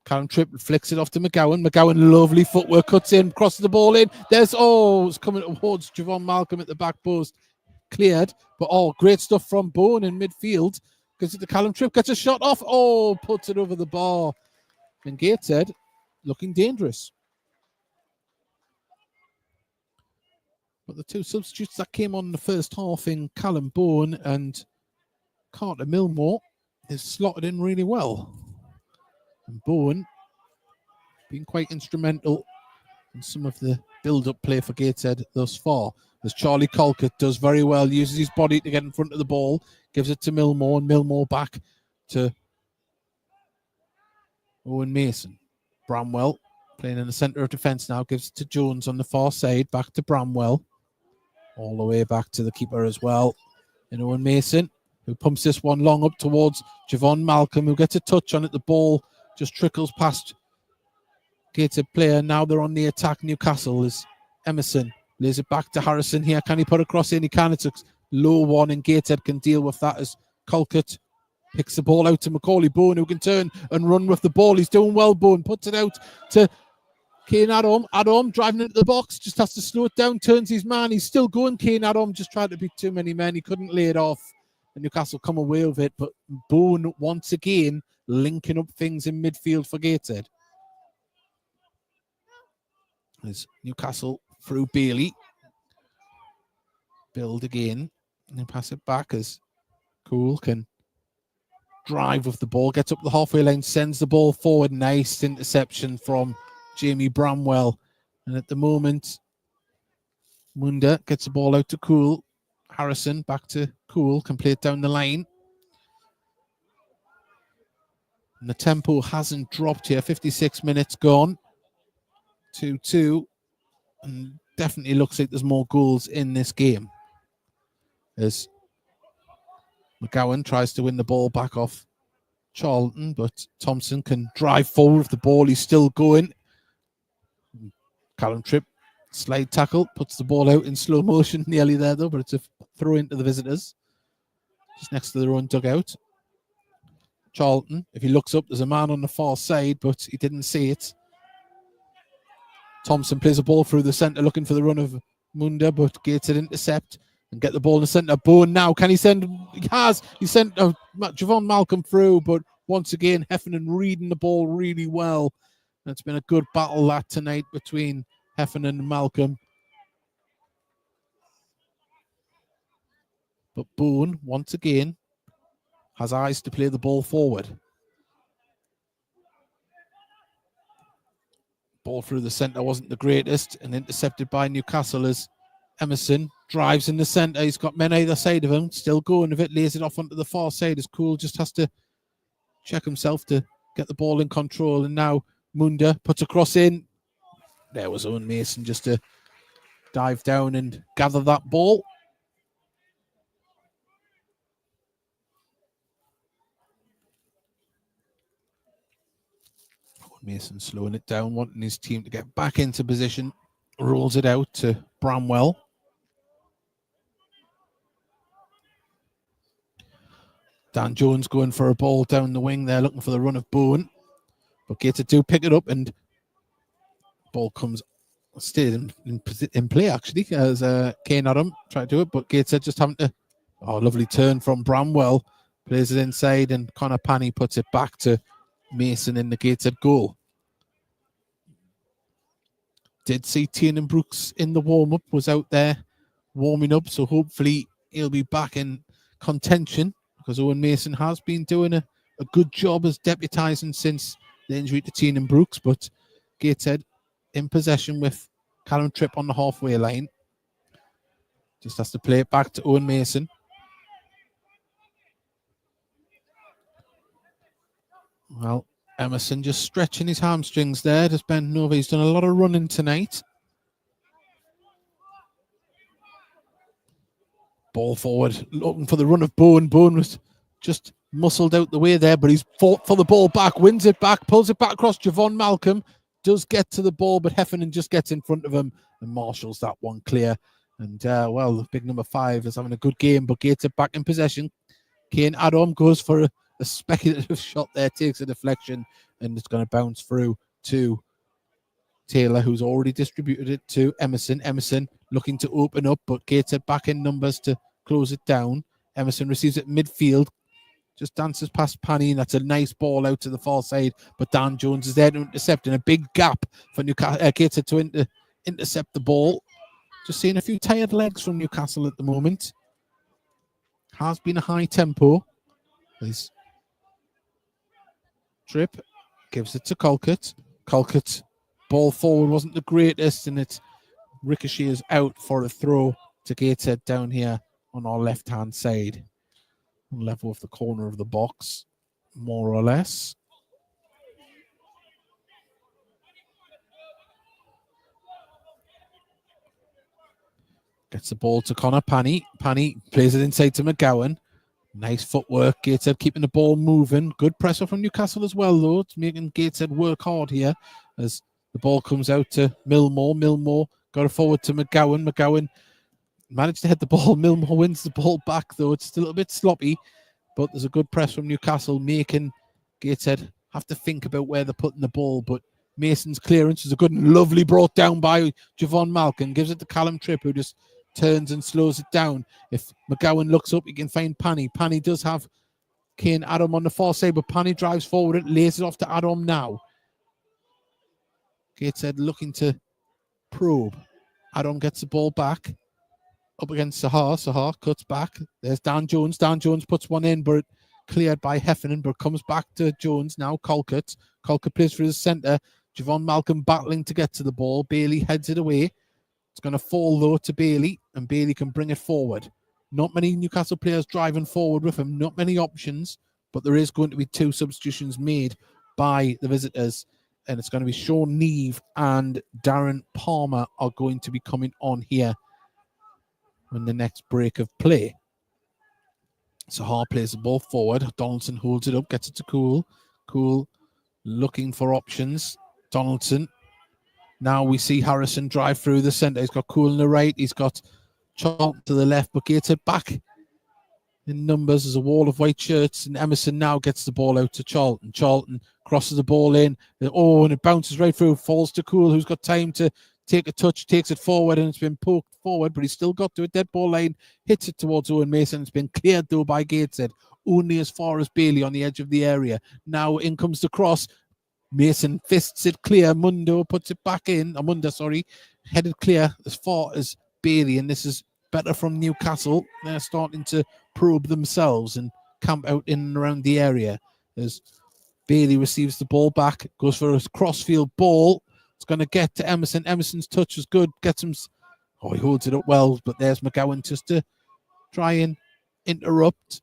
Callum Tripp flicks it off to McGowan. McGowan, lovely footwork, cuts in, crosses the ball in. It's coming towards Javon Malcolm at the back post. Cleared, but great stuff from Bowen in midfield. Gives it to Callum Tripp, gets a shot off. Puts it over the bar. And Gateshead looking dangerous. But the two substitutes that came on in the first half in Callum Bowen and Carter Milmore is slotted in really well. And Bowen been quite instrumental in some of the build-up play for Gateshead thus far. As Charlie Colcott does very well, uses his body to get in front of the ball, gives it to Milmore, and Milmore back to Owen Mason. Bramwell playing in the centre of defence now, gives it to Jones on the far side, back to Bramwell. All the way back to the keeper as well. And Owen Mason, who pumps this one long up towards Javon Malcolm, who gets a touch on it. The ball just trickles past Gateshead player. Now they're on the attack. Newcastle is Emerson. Lays it back to Harrison here. Can he put a cross in? He can. It's a low one, and Gateshead can deal with that as Colcott picks the ball out to Macaulay Bowen, who can turn and run with the ball. He's doing well, Bowen. Puts it out to Kane Adam. Adam driving into the box. Just has to slow it down. Turns his man. He's still going, Kane Adam. Just tried to beat too many men. He couldn't lay it off. And Newcastle come away with it. But Bowen once again linking up things in midfield for Gateshead. As Newcastle through Bailey. Build again. And then pass it back as Cool can drive with the ball. Gets up the halfway line. Sends the ball forward. Nice interception from Jamie Bramwell. And at the moment, Munda gets the ball out to Cool. Harrison back to Cool. Can play it down the line. And the tempo hasn't dropped here. 56 minutes gone. 2-2. And definitely looks like there's more goals in this game. As McGowan tries to win the ball back off Charlton, but Thompson can drive forward with the ball. He's still going. Callum Tripp, slide tackle, puts the ball out in slow motion. Nearly there though, but it's a throw into the visitors. Just next to their own dugout. Charlton. If he looks up, there's a man on the far side, but he didn't see it. Thompson plays a ball through the centre, looking for the run of Munda, but Gateshead intercept and get the ball in the centre. Bowen now, can he send? He has. He sent Javon Malcolm through, but once again, Heffernan reading the ball really well. It's been a good battle that tonight between Heffernan and Malcolm. But Boone, once again, has eyes to play the ball forward. Ball through the centre wasn't the greatest, and intercepted by Newcastle as Emerson drives in the centre. He's got men either side of him, still going with it, lays it off onto the far side as Cool just has to check himself to get the ball in control. And now Munda puts a cross in. There was Owen Mason just to dive down and gather that ball. Mason slowing it down, wanting his team to get back into position. Rolls it out to Bramwell. Dan Jones going for a ball down the wing there, looking for the run of Bowen. But Gateshead do pick it up, and ball stayed in play, actually, as Kane Adam tried to do it. But Gateshead just having to... Oh, lovely turn from Bramwell. Plays it inside, and Connor Panny puts it back to Mason in the Gateshead goal. Did see Tiernan Brooks in the warm-up, was out there warming up, so hopefully he'll be back in contention, because Owen Mason has been doing a good job as deputising since the injury to Tiernan Brooks. But Gateshead in possession with Callum Tripp on the halfway line. Just has to play it back to Owen Mason. Well, Emerson just stretching his hamstrings there. Just bending over. He's done a lot of running tonight. Ball forward, looking for the run of Bowen. Bowen was just muscled out the way there, but he's fought for the ball back, wins it back, pulls it back across. Javon Malcolm does get to the ball, but Heffernan just gets in front of him and marshals that one clear. And, well, the big number 5 is having a good game, but Gateshead back in possession. Kane Adam goes for a speculative shot there, takes a deflection, and it's going to bounce through to Taylor, who's already distributed it to Emerson. Emerson looking to open up, but Gateshead back in numbers to close it down. Emerson receives it midfield, just dances past Panny, and that's a nice ball out to the far side, but Dan Jones is there to intercept, and a big gap for Gateshead to intercept the ball. Just seeing a few tired legs from Newcastle at the moment. Has been a high tempo. His Tripp gives it to Colquitt. Colquitt, ball forward wasn't the greatest, and it ricochets out for a throw to Gateshead down here on our left-hand side. On level with the corner of the box, more or less. Gets the ball to Connor Panny. Panny plays it inside to McGowan. Nice footwork. Gateshead keeping the ball moving. Good pressure from Newcastle as well, though. It's making Gateshead work hard here as the ball comes out to Milmore. Milmore got it forward to McGowan. McGowan managed to hit the ball. Milmore wins the ball back, though. It's still a bit sloppy, but there's a good press from Newcastle, making Gateshead have to think about where they're putting the ball. But Mason's clearance is a good and lovely brought down by Javon Malcolm. Gives it to Callum Tripp, who just turns and slows it down. If McGowan looks up, he can find Panny. Panny does have Kane Adam on the far side, but Panny drives forward and lays it off to Adam now. Gateshead looking to probe. Adam gets the ball back up against Sahar. Sahar cuts back. There's Dan Jones. Dan Jones puts one in, but cleared by Heffernan, but comes back to Jones now. Colquitt. Colquitt plays through the centre. Javon Malcolm battling to get to the ball. Bailey heads it away. It's going to fall, though, to Bailey, and Bailey can bring it forward. Not many Newcastle players driving forward with him. Not many options, but there is going to be 2 substitutions made by the visitors, and it's going to be Sean Neve and Darren Palmer are going to be coming on here in the next break of play. Sahar plays the ball forward. Donaldson holds it up, gets it to Cool. Cool looking for options. Donaldson. Now we see Harrison drive through the centre. He's got Cool on the right. He's got Charlton to the left, but Gateshead back in numbers. There's a wall of white shirts, and Emerson now gets the ball out to Charlton. Charlton crosses the ball in. Oh, and it bounces right through, falls to Cool, who's got time to take a touch, takes it forward, and it's been poked forward, but he's still got to a dead ball line, hits it towards Owen Mason. It's been cleared, though, by Gateshead, only as far as Bailey on the edge of the area. Now in comes the cross. Mason fists it clear. Mundo puts it back in. Amunda, sorry, headed clear as far as Bailey, and this is better from Newcastle. They're starting to probe themselves and camp out in and around the area as Bailey receives the ball back, goes for a crossfield ball. It's going to get to Emerson. Emerson's touch is good. Gets him. Oh, he holds it up well, but there's McGowan just to try and interrupt.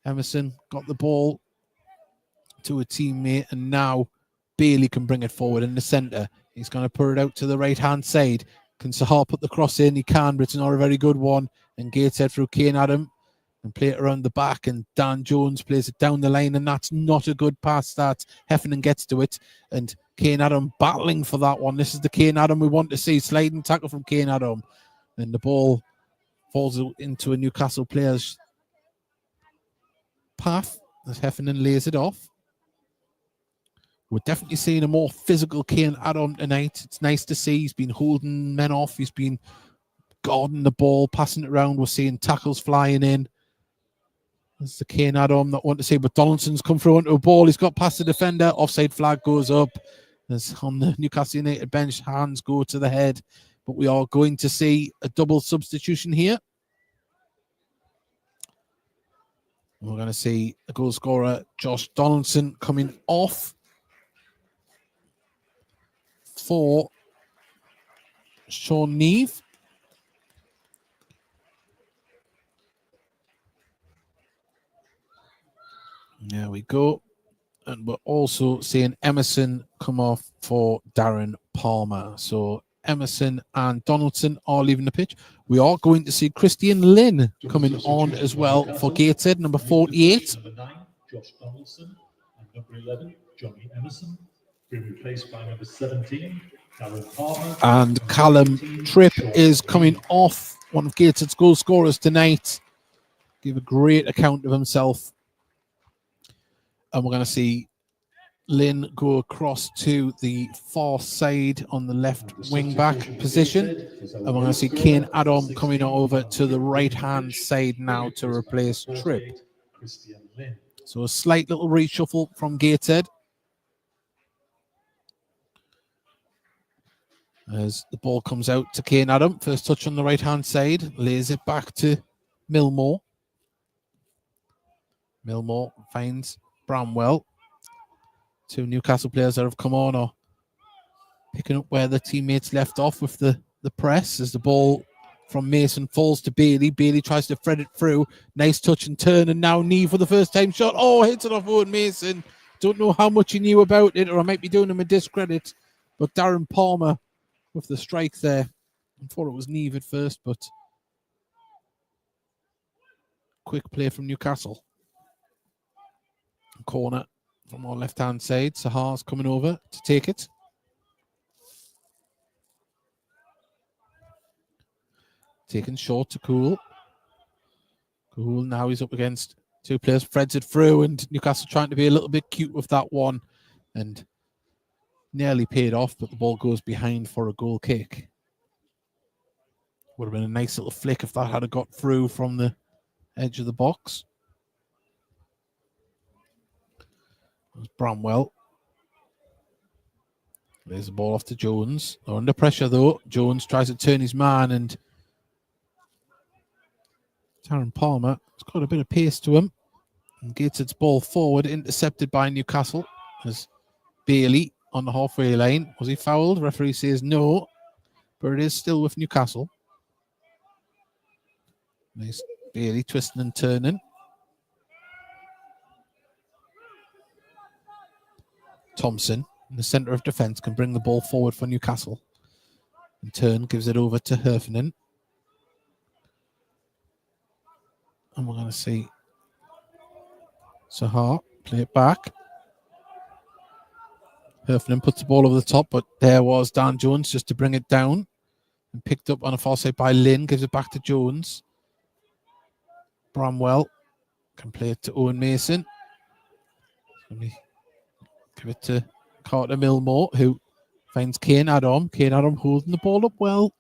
Emerson got the ball to a teammate, and now Bailey can bring it forward in the centre. He's going to put it out to the right-hand side. Can Sahar put the cross in? He can, but it's not a very good one. And Gateshead through Kane Adam and play it around the back, and Dan Jones plays it down the line, and that's not a good pass. That Heffernan gets to it, and Kane Adam battling for that one. This is the Kane Adam we want to see. Sliding tackle from Kane Adam, and the ball falls into a Newcastle player's path as Heffernan lays it off. We're definitely seeing a more physical Kane Adam tonight. It's nice to see. He's been holding men off. He's been guarding the ball, passing it around. We're seeing tackles flying in. That's the Kane Adam that I want to say, but Donaldson's come through onto a ball. He's got past the defender. Offside flag goes up. As on the Newcastle United bench, hands go to the head. But we are going to see a double substitution here. We're going to see a goal scorer, Josh Donaldson, coming off for Sean Neve. There we go. And we're also seeing Emerson come off for Darren Palmer. So Emerson and Donaldson are leaving the pitch. We are going to see Christian Lynn coming on as well for Gateshead, number 48. Number 9, Josh Donaldson, and number 11, Johnny Emerson, being replaced by number 17, Darren Palmer. And Callum Tripp is coming off, one of Gateshead's goal scorers tonight. Give a great account of himself. And we're going to see Lynn go across to the far side on the left wing back position. And we're going to see Kane Adam coming over to the right-hand side now to replace Tripp. So a slight little reshuffle from Gateshead. As the ball comes out to Kane Adam. First touch on the right-hand side. Lays it back to Milmore. Milmore finds Bramwell. Two Newcastle players that have come on are picking up where the teammates left off with the press as the ball from Mason falls to Bailey. Bailey tries to thread it through. Nice touch and turn, and now Neve for the first time shot. Oh, hits it off Owen Mason. Don't know how much he knew about it, or I might be doing him a discredit. But Darren Palmer with the strike there. I thought it was Neve at first, but quick play from Newcastle. Corner from our left-hand side. Sahar's coming over to take it. Taken short to Cool. Cool, now he's up against two players. Threads it through, and Newcastle trying to be a little bit cute with that one. And nearly paid off, but the ball goes behind for a goal kick. Would have been a nice little flick if that had got through from the edge of the box. Bramwell. There's the ball off to Jones. They're under pressure though. Jones tries to turn his man, and Darren Palmer has got a bit of pace to him and gets its ball forward, intercepted by Newcastle as Bailey on the halfway line. Was he fouled? Referee says no, but it is still with Newcastle. Nice Bailey twisting and turning. Thompson in the centre of defence can bring the ball forward for Newcastle. And turn gives it over to Heffernan. And we're going to see Sahar play it back. Heffernan puts the ball over the top, but there was Dan Jones just to bring it down. And picked up on a far side by Lynn, gives it back to Jones. Bramwell can play it to Owen Mason. Give it to Carter Milmore, who finds Kane Adam. Kane Adam holding the ball up well.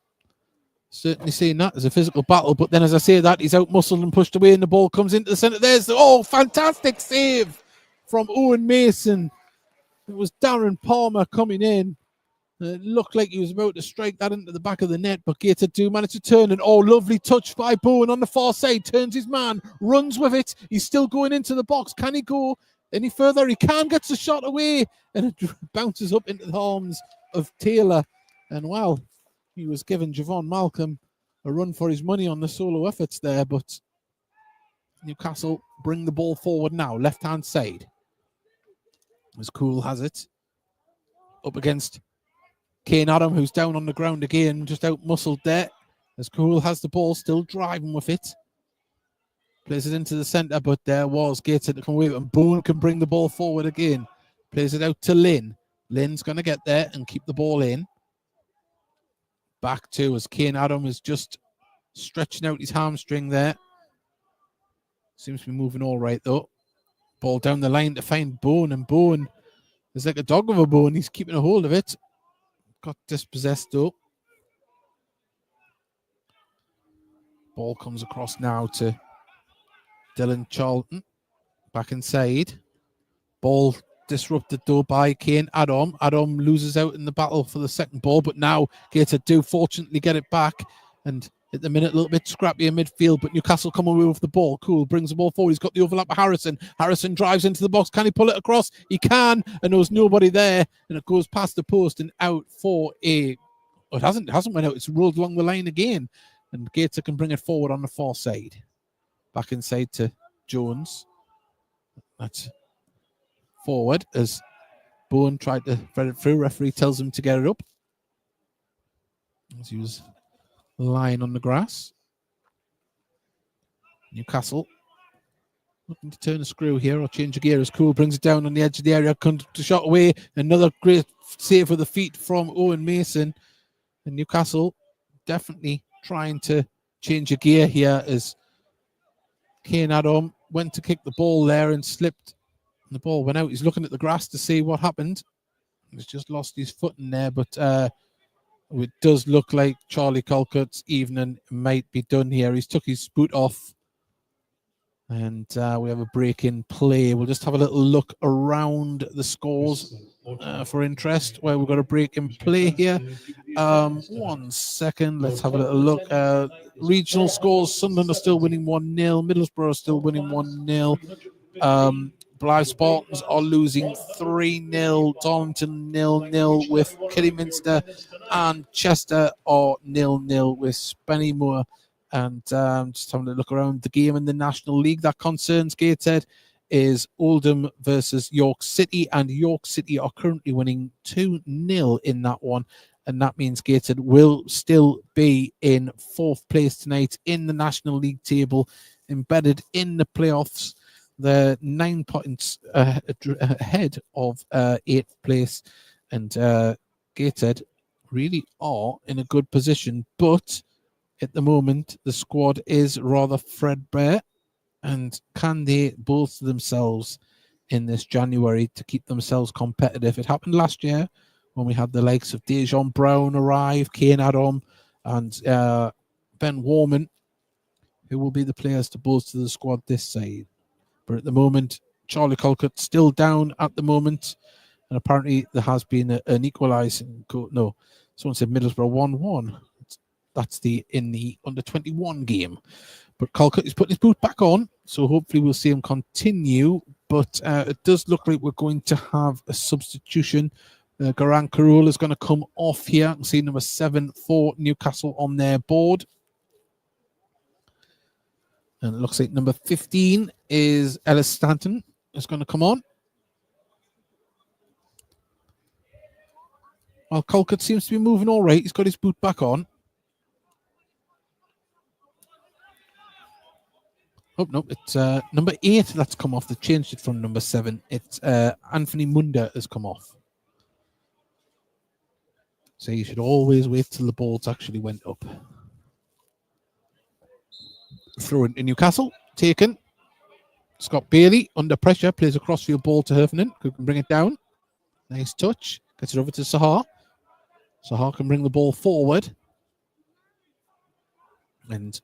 Certainly seeing that as a physical battle, but then as I say that, he's out-muscled and pushed away, and the ball comes into the centre. There's fantastic save from Owen Mason. It was Darren Palmer coming in. It looked like he was about to strike that into the back of the net, but Gateshead do manage to turn, and lovely touch by Bowen on the far side. Turns his man, runs with it. He's still going into the box. Can he go any further? He can, gets the shot away, and it bounces up into the arms of Taylor. And well, he was giving Javon Malcolm a run for his money on the solo efforts there, but Newcastle bring the ball forward now, left-hand side. As Cool has it. Up against Kane Adam, who's down on the ground again, just out-muscled there. As Cool has the ball, still driving with it. Plays it into the centre, but there was Gateshead to come away, and Boone can bring the ball forward again. Plays it out to Lynn. Lynn's going to get there and keep the ball in. Back to as Kane Adam is just stretching out his hamstring there. Seems to be moving all right, though. Ball down the line to find Bowen, and Bowen is like a dog with a bone. He's keeping a hold of it. Got dispossessed, though. Ball comes across now to Dylan Charlton. Back inside. Ball disrupted, though, by Kane Adam. Adam loses out in the battle for the second ball, but now Gateshead do fortunately get it back. And at the minute, a little bit scrappy in midfield, but Newcastle come away with the ball. Cool brings the ball forward. He's got the overlap of Harrison. Harrison drives into the box. Can he pull it across? He can, and there was nobody there, and it goes past the post and out for a... Oh, it hasn't went out. It's rolled along the line again, and Gateshead can bring it forward on the far side. Back inside to Jones. That's forward as Bowen tried to thread it through. Referee tells him to get it up as he was lying on the grass. Newcastle looking to turn a screw here or change a gear as Cool brings it down on the edge of the area, comes to shot away. Another great save with the feet from Owen Mason, and Newcastle definitely trying to change a gear here as Kane Adam went to kick the ball there and slipped. The ball went out. He's looking at the grass to see what happened. He's just lost his foot in there, but it does look like Charlie Colcott's evening might be done here. He's took his boot off, and we have a break in play. We'll just have a little look around the scores for interest, where we've got a break in play here. 1 second. Let's have a little look. Regional scores: Sunderland are still winning 1-0. Middlesbrough are still winning 1-0. Blythe Spartans are losing 3-0. Darlington 0-0 with Kidderminster, and Chester are 0-0 with Spennymoor. And just having a look around the game in the National League that concerns Gateshead is Oldham versus York City, and York City are currently winning 2-0 in that one. And that means Gateshead will still be in 4th place tonight in the National League table, embedded in the playoffs. They're 9 points ahead of 8th place, and Gateshead really are in a good position. But at the moment, the squad is rather threadbare, and can they bolster themselves in this January to keep themselves competitive? It happened last year when we had the likes of Dejon Brown arrive, Kane Adam, and Ben Warman, who will be the players to bolster the squad this side. But at the moment, Charlie Colcott still down at the moment. And apparently there has been an equalizing goal. No, someone said Middlesbrough 1-1. That's in the under-21 game. But Colcott is putting his boot back on, so hopefully we'll see him continue. But it does look like we're going to have a substitution. Garan Carroll is going to come off here. I can see number 7 for Newcastle on their board. And it looks like number 15 is Ellis Stanton is going to come on. Well, Colcott seems to be moving all right. He's got his boot back on. Oh, no, it's number 8 that's come off. They changed it from number 7. It's Anthony Munda has come off. So you should always wait till the balls actually went up. Throw into Newcastle. taken. Scott Bailey, under pressure, plays a crossfield ball to Heffernan, who can bring it down. Nice touch. Gets it over to Sahar. Sahar can bring the ball forward. And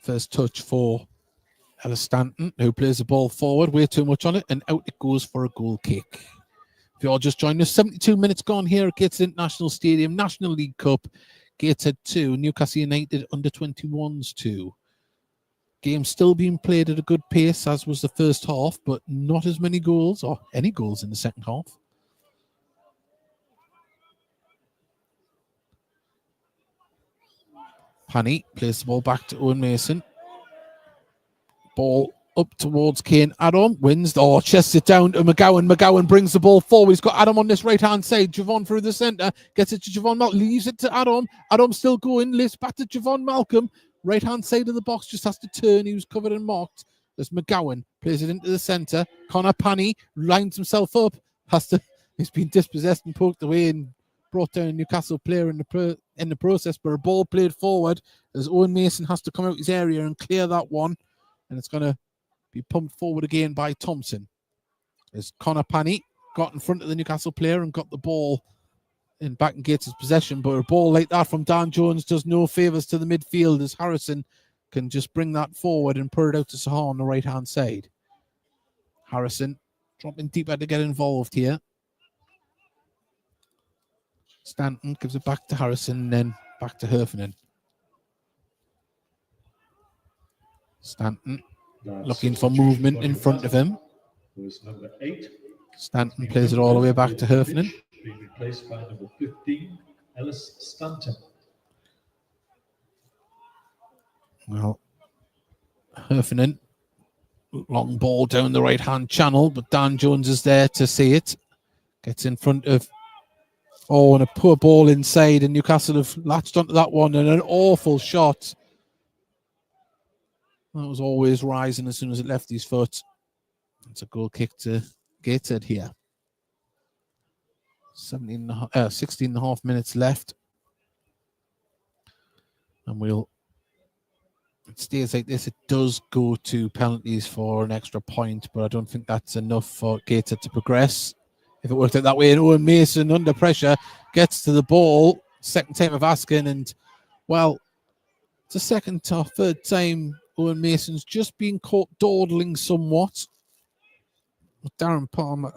first touch for Ellis Stanton, who plays the ball forward, way too much on it, and out it goes for a goal kick. If you all just joined us, 72 minutes gone here at Gateshead International Stadium, National League Cup, Gateshead 2, Newcastle United U21s 2. Game still being played at a good pace, as was the first half, but not as many goals, or any goals in the second half. Pani plays the ball back to Owen Mason. Ball up towards Kane. Adam wins. Chests it down to McGowan. McGowan brings the ball forward. He's got Adam on this right-hand side. Javon through the centre. Gets it to Javon Malcolm. Leaves it to Adam. Adam still going. Lifts back to Javon Malcolm. Right-hand side of the box. Just has to turn. He was covered and marked. There's McGowan. Plays it into the centre. Connor Pani lines himself up. He's been dispossessed and poked away and brought down a Newcastle player in the process. But a ball played forward as Owen Mason has to come out his area and clear that one. And it's going to be pumped forward again by Thompson. As Connor Pani got in front of the Newcastle player and got the ball in back in Gates' possession. But a ball like that from Dan Jones does no favours to the midfield, as Harrison can just bring that forward and put it out to Sahar on the right-hand side. Harrison dropping deeper to get involved here. Stanton gives it back to Harrison, then back to Heffernan. Stanton looking for movement in front of him. Number 8. Stanton plays it all the way back to Heffernan. Being replaced by number 15, Ellis Stanton. Well, Heffernan, long ball down the right-hand channel, but Dan Jones is there to see it. Gets in front of, and a poor ball inside, and Newcastle have latched onto that one, and an awful shot. That was always rising as soon as it left his foot. It's a goal kick to Gateshead here. 16 and a half minutes left. And it stays like this. It does go to penalties for an extra point, but I don't think that's enough for Gateshead to progress. If it worked out that way, and Owen Mason, under pressure, gets to the ball. Second time of asking, and, well, it's the second or third time Owen Mason's just been caught dawdling somewhat. Darren Palmer,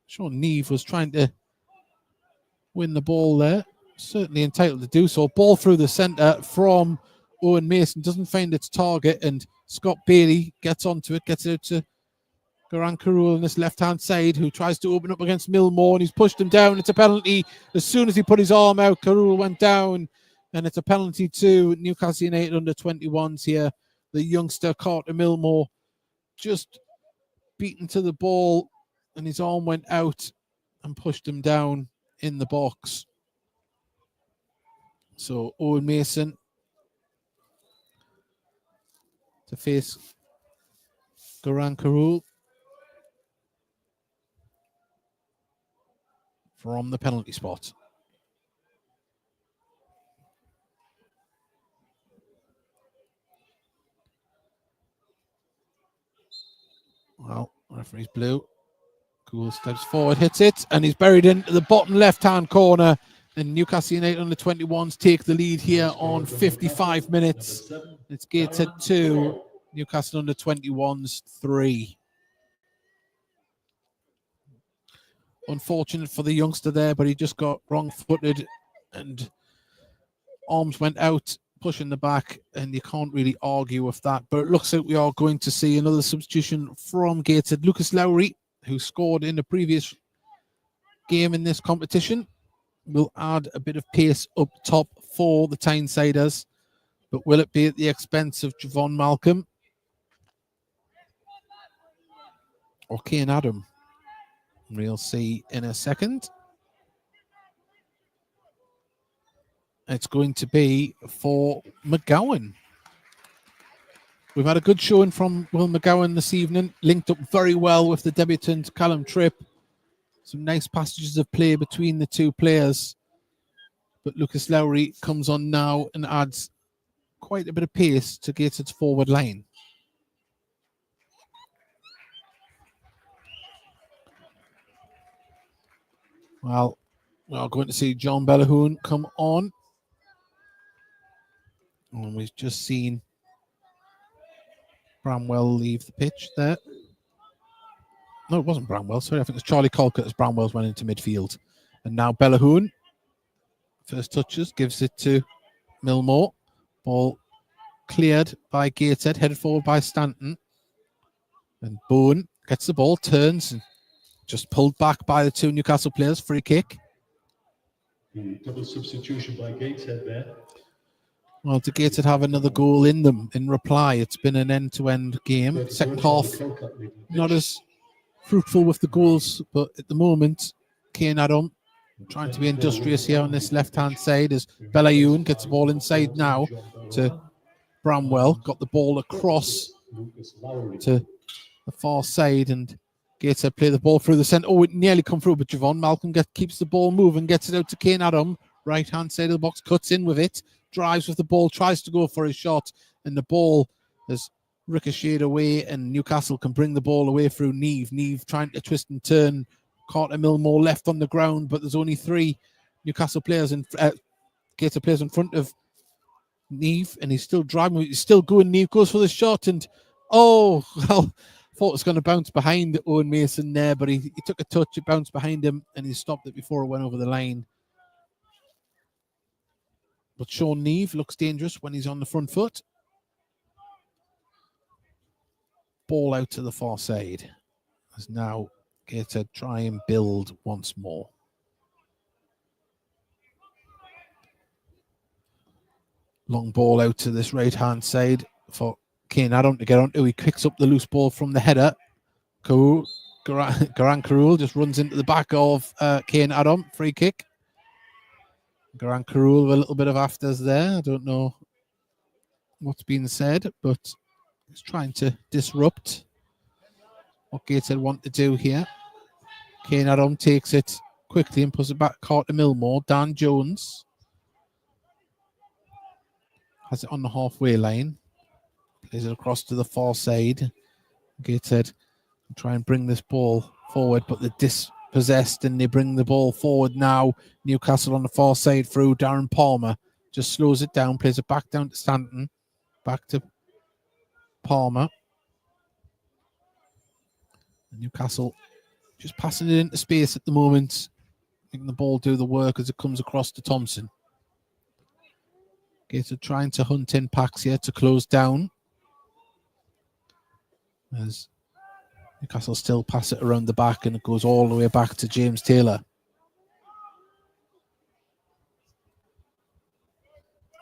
Sean Neve was trying to win the ball there. Certainly entitled to do so. Ball through the centre from Owen Mason. Doesn't find its target, and Scott Bailey gets onto it, gets it out to Garan Karul on this left-hand side, who tries to open up against Milmore, and he's pushed him down. It's a penalty. As soon as he put his arm out, Karul went down, and it's a penalty to Newcastle United under-21s here. The youngster, Carter Milmore, just beaten to the ball, and his arm went out and pushed him down in the box. So Owen Mason to face Garan Karul from the penalty spot. Well, referee's blue. Cool steps forward, hits it, and he's buried into the bottom left-hand corner. And Newcastle United under-21s take the lead here on 55 minutes. It's Gateshead 2, Newcastle under-21s 3. Unfortunate for the youngster there, but he just got wrong-footed and arms went out, pushing the back, and you can't really argue with that. But it looks like we are going to see another substitution from Gateshead. Lucas Lowry, who scored in the previous game in this competition, will add a bit of pace up top for the Tyne-siders. But will it be at the expense of Javon Malcolm or Kane Adam? We'll see in a second. It's going to be for McGowan. We've had a good showing from Will McGowan this evening. Linked up very well with the debutant Callum Tripp. Some nice passages of play between the two players. But Lucas Lowry comes on now and adds quite a bit of pace to Gateshead's forward line. Well, we're going to see John Bellahoon come on. And we've just seen Bramwell leave the pitch there. No, it wasn't Bramwell. Sorry, I think it was Charlie Colquitt as Bramwell's went into midfield. And now Bellahoon, first touches, gives it to Millmore. Ball cleared by Gateshead, headed forward by Stanton. And Boone gets the ball, turns, and just pulled back by the two Newcastle players. Free kick. Double substitution by Gateshead there. Well, to Gateshead have another goal in them in reply. It's been an end-to-end game. Second half, not as fruitful with the goals, but at the moment, Kane Adam trying to be industrious here on this left-hand side as Bellahoon gets the ball inside now to Bramwell. Got the ball across to the far side, and Gateshead play the ball through the centre. Oh, it nearly come through, but Javon Malcolm keeps the ball moving, gets it out to Kane Adam. Right-hand side of the box, cuts in with it, drives with the ball, tries to go for his shot, and the ball has ricocheted away, and Newcastle can bring the ball away through Neve. Neve trying to twist and turn. Carter Millmore left on the ground, but there's only three Newcastle players Gateshead players in front of Neve, and he's still driving. He's still going. Neve goes for the shot, and oh, well, thought it was going to bounce behind Owen Mason there, but he took a touch, it bounced behind him, and he stopped it before it went over the line. But Sean Neve looks dangerous when he's on the front foot. Ball out to the far side. As now Gateshead try and build once more. Long ball out to this right-hand side for Kane Adam to get onto. He picks up the loose ball from the header. Garan Carroll just runs into the back of Kane Adam. Free kick. Garan Carroll with a little bit of afters there. I don't know what's been said, but he's trying to disrupt what Gateshead want to do here. Kane Adam takes it quickly and puts it back. Carter Millmore. Dan Jones has it on the halfway line. Plays it across to the far side. Gateshead try and bring this ball forward, but they're dispossessed and they bring the ball forward now. Newcastle on the far side through Darren Palmer. Just slows it down, plays it back down to Stanton. Back to Palmer. Newcastle just passing it into space at the moment. Making the ball do the work as it comes across to Thompson. Gateshead trying to hunt in packs here to close down. As Newcastle still pass it around the back and it goes all the way back to James Taylor.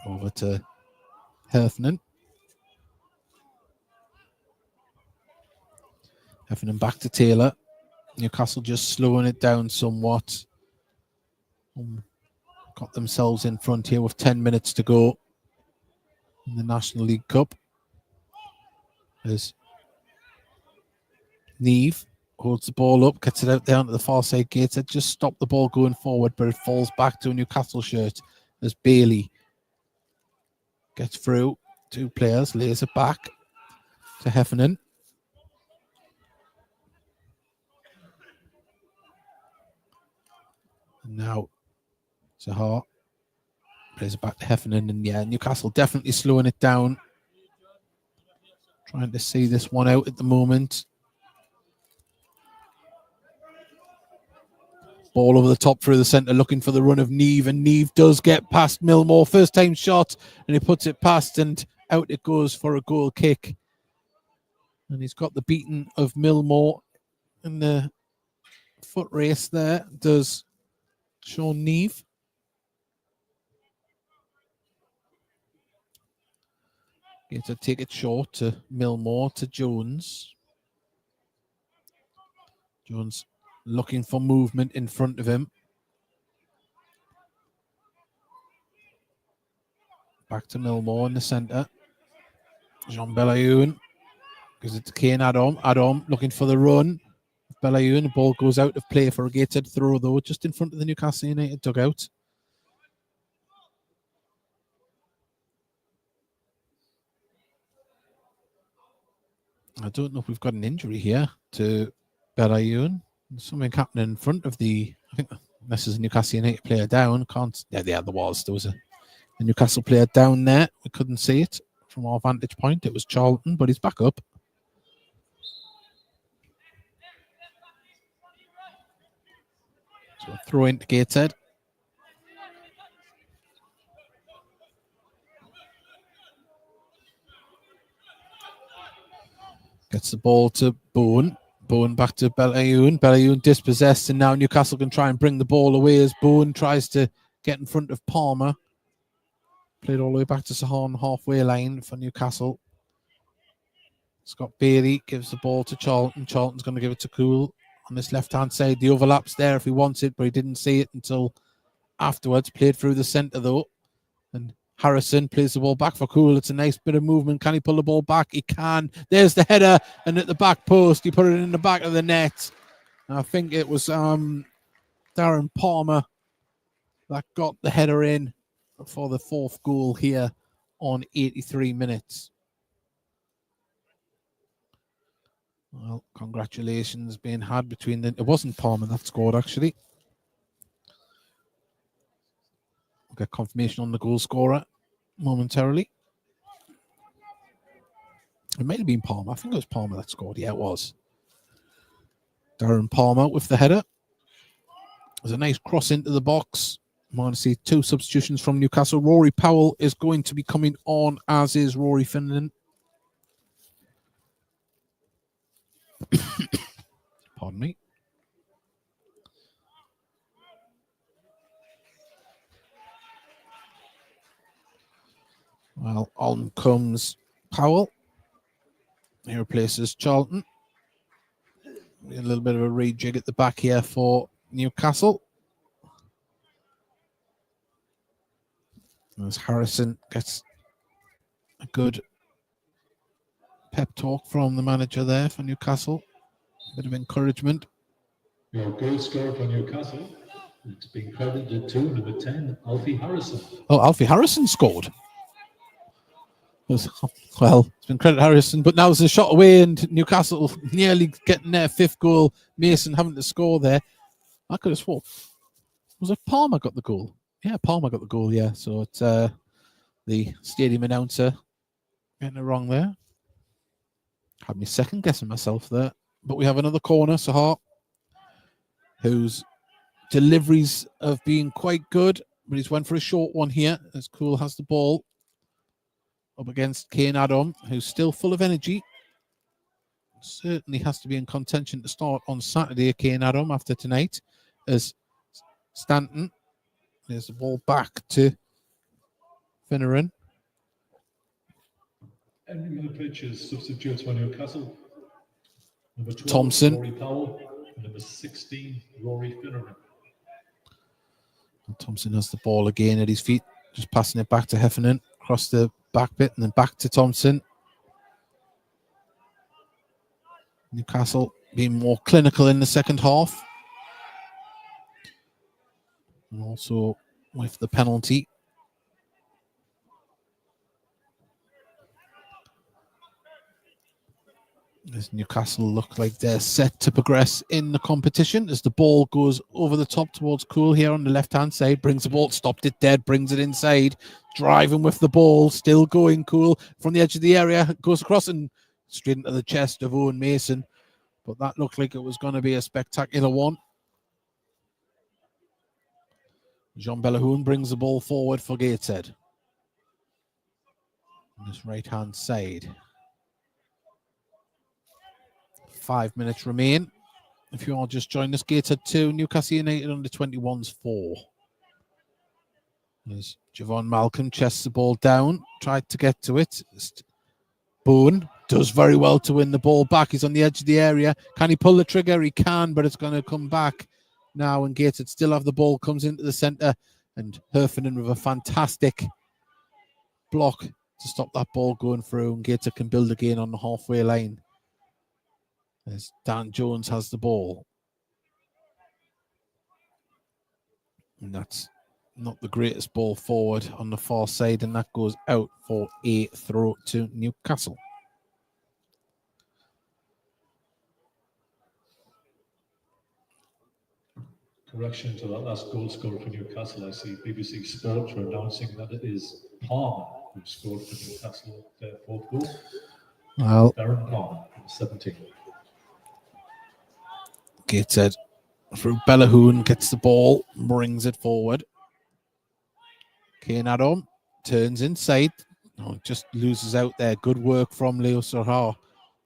Over to Heffernan. Heffernan back to Taylor. Newcastle just slowing it down somewhat. Got themselves in front here with 10 minutes to go in the National League Cup. As Neve holds the ball up, gets it out down to the far side. Gateshead just stopped the ball going forward, but it falls back to a Newcastle shirt as Bailey gets through. Two players, lays it back to Heffernan. And now Zahar plays it back to Heffernan, and yeah, Newcastle definitely slowing it down. Trying to see this one out at the moment. Ball over the top through the centre, looking for the run of Neve, and Neve does get past Millmore. First time shot, and he puts it past, and out it goes for a goal kick. And he's got the beating of Millmore in the foot race there, does Sean Neve. Get to take it short to Millmore, to Jones. Jones looking for movement in front of him. Back to Millmore in the centre. Jean Bellahoon gives it to Kane Adam. Adam looking for the run. Bellahoon, the ball goes out of play for a Gateshead throw, though, just in front of the Newcastle United dugout. I don't know if we've got an injury here to Bellahoon. There's something happening in front of the... I think This is a Newcastle United player down. Can't. Yeah, there was. There was a Newcastle player down there. We couldn't see it from our vantage point. It was Charlton, but he's back up. So a throw into Gateshead. Gets the ball to Bowen. Bowen back to Bellayoun. Bellayoun dispossessed, and now Newcastle can try and bring the ball away as Bowen tries to get in front of Palmer. Played all the way back to Sahan, halfway line for Newcastle. Scott Bailey gives the ball to Charlton. Charlton's going to give it to Cool on this left-hand side. The overlap's there if he wants it, but he didn't see it until afterwards. Played through the centre, though. And Harrison plays the ball back for Cool. It's a nice bit of movement. Can he pull the ball back? He can. There's the header. And at the back post, he put it in the back of the net. And I think it was Darren Palmer that got the header in for the fourth goal here on 83 minutes. Well, congratulations being had between the... It wasn't Palmer that scored, actually. We'll get confirmation on the goal scorer momentarily. It might have been Palmer. I think it was Palmer that scored. Yeah, it was. Darren Palmer with the header. There's a nice cross into the box. I want to see two substitutions from Newcastle. Rory Powell is going to be coming on, as is Rory Finland. Pardon me. Well, on comes Powell. He replaces Charlton. A little bit of a rejig at the back here for Newcastle. As Harrison gets a good pep talk from the manager there for Newcastle. A bit of encouragement. Your goal scorer for Newcastle, it's been credited to number 10, Alfie Harrison. Oh, Alfie Harrison scored. Well, it's been credited Harrison, but now it's a shot away and Newcastle nearly getting their fifth goal. Mason having to score there. I could have sworn. Was it Palmer got the goal? Yeah, Palmer got the goal, yeah. So it's the stadium announcer getting it wrong there. Had me second guessing myself there. But we have another corner, Sahar, whose deliveries have been quite good, but he's went for a short one here as Cool has the ball up against Kane Adam, who's still full of energy. Certainly has to be in contention to start on Saturday, Kane Adam, after tonight, as Stanton. There's the ball back to Finneran. Entering the pitch is substitutes for Newcastle. Number 12, Thompson. Rory Powell. And number 16, Rory Finneran. And Thompson has the ball again at his feet, just passing it back to Heffernan, across the back bit, and then back to Thompson. Newcastle being more clinical in the second half. And also with the penalty. As Newcastle look like they're set to progress in the competition as the ball goes over the top towards Cool here on the left-hand side. Brings the ball, stopped it dead, brings it inside. Driving with the ball, still going Cool from the edge of the area. Goes across and straight into the chest of Owen Mason. But that looked like it was going to be a spectacular one. Jean Bellahoun brings the ball forward for Gateshead. On this right-hand side. 5 minutes remain. If you all just join us, Gateshead 2, Newcastle United under-21s 4. There's Javon Malcolm, chests the ball down, tried to get to it. Boone does very well to win the ball back. He's on the edge of the area. Can he pull the trigger? He can, but it's going to come back now, and Gateshead still have the ball, comes into the centre, and Herfinen with a fantastic block to stop that ball going through, and Gateshead can build again on the halfway line. As Dan Jones has the ball. And that's not the greatest ball forward on the far side, and that goes out for a throw to Newcastle. Correction to that last goal scorer for Newcastle. I see BBC Sport are announcing that it is Palmer who scored for Newcastle their fourth goal. Well, Darren Palmer, 17. Gateshead through Bellahoon, gets the ball, brings it forward. Kane Adam turns inside. Oh, just loses out there. Good work from Leo Sahar.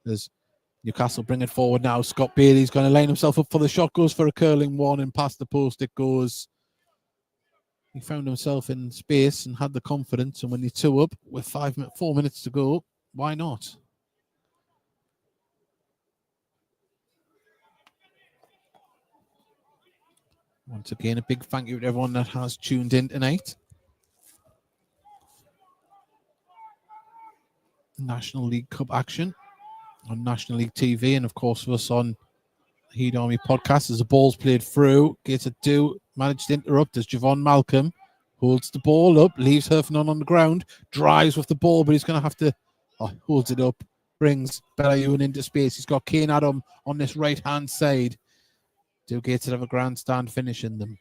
There's Newcastle bring it forward now. Scott Bailey's going to line himself up for the shot. Goes for a curling one and past the post it goes. He found himself in space and had the confidence. And when you're 2 up with 4 minutes to go, why not? Once again, a big thank you to everyone that has tuned in tonight. National League Cup action on National League TV, and of course for us on Heed Army podcast. As the ball's played through, Gateshead do manage to interrupt as Javon Malcolm holds the ball up, leaves Herfnon on the ground, drives with the ball, but he's going to have to holds it up, brings Bellahoon into space. He's got Kane Adam on this right hand side. Do Gateshead have a grandstand finish in them?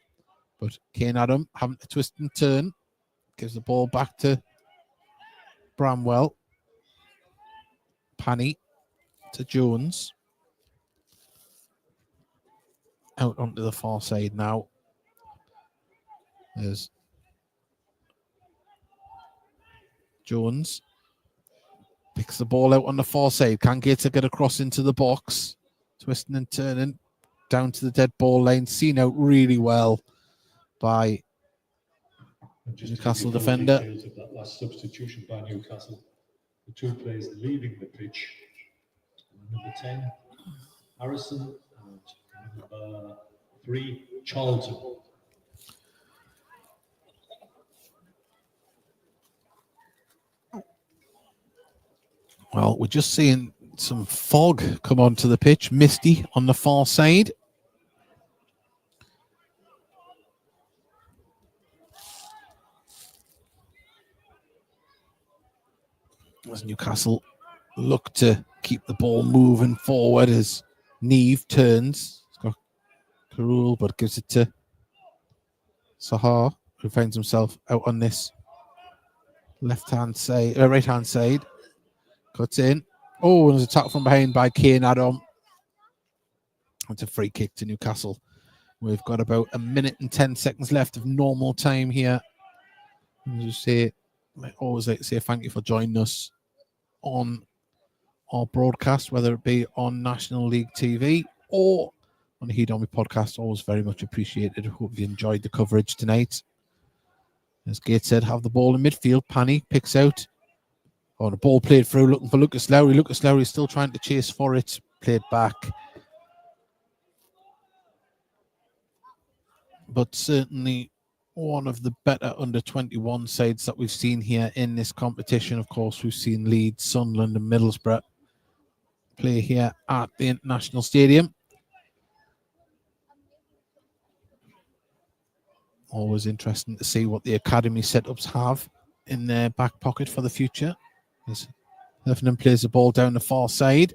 But Kane Adam having to twist and turn, gives the ball back to Bramwell. Panny to Jones. Out onto the far side now. There's Jones. Picks the ball out on the far side. Can Gateshead get across into the box? Twisting and turning down to the dead ball line. Seen out really well by Newcastle defender. Details of that last substitution by Newcastle. The 2 players leaving the pitch. Number 10, Harrison, and number 3, Charlton. Well, we're just seeing some fog come onto the pitch. Misty on the far side. As Newcastle look to keep the ball moving forward as Neve turns. It's got Karul, but gives it to Sahar, who finds himself out on this right-hand side. Cuts in. Oh, and there's a tap from behind by Kane Adam. It's a free kick to Newcastle. We've got about 1 minute and 10 seconds left of normal time here. As you say, I always like to say thank you for joining us on our broadcast, whether it be on National League TV or on the Heed Army podcast. Always very much appreciated. Hope you enjoyed the coverage tonight. As Gateshead have the ball in midfield, Panny picks out. Oh, the ball played through, looking for Lucas Lowry. Lucas Lowry is still trying to chase for it. Played back. But certainly one of the better under-21 sides that we've seen here in this competition. Of course, we've seen Leeds, Sunderland and Middlesbrough play here at the International Stadium. Always interesting to see what the academy setups have in their back pocket for the future. As Heffernan plays the ball down the far side.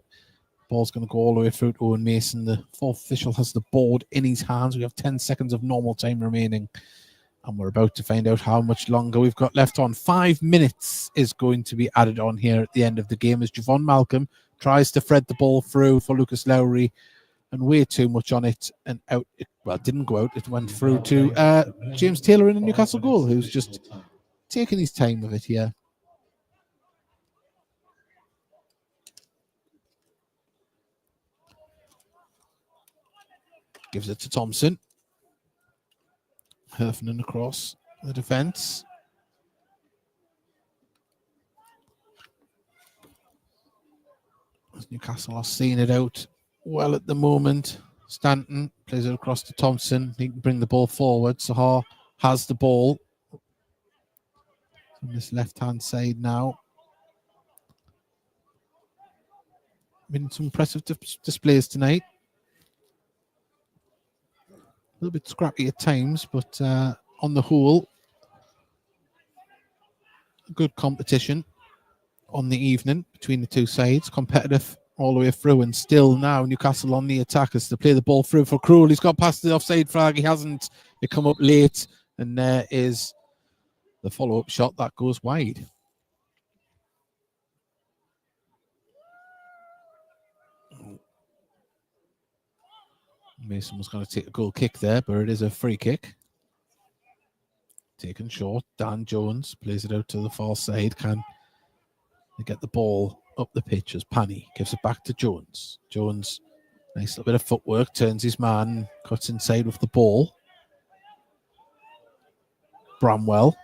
Ball's going to go all the way through to Owen Mason. The fourth official has the board in his hands. We have 10 seconds of normal time remaining. And we're about to find out how much longer we've got left on. 5 minutes is going to be added on here at the end of the game as Javon Malcolm tries to thread the ball through for Lucas Lowry and way too much on it. And out, it didn't go out. It went through to James Taylor in the Newcastle goal, who's just taking his time with it here. Gives it to Thompson. Herfnon across the defence. As Newcastle are seeing it out well at the moment. Stanton plays it across to Thompson. He can bring the ball forward. Sahar has the ball on this left-hand side now. Been some impressive displays tonight. A little bit scrappy at times, but on the whole, a good competition on the evening between the two sides. Competitive all the way through, and still now Newcastle on the attack as they play the ball through for Krul. He's got past the offside flag. He hasn't. It come up late, and there is the follow-up shot that goes wide. Mason was going to take a goal kick there, but it is a free kick. Taken short. Dan Jones plays it out to the far side. Can they get the ball up the pitch as Pani gives it back to Jones. Jones, nice little bit of footwork, turns his man, cuts inside with the ball. Bramwell.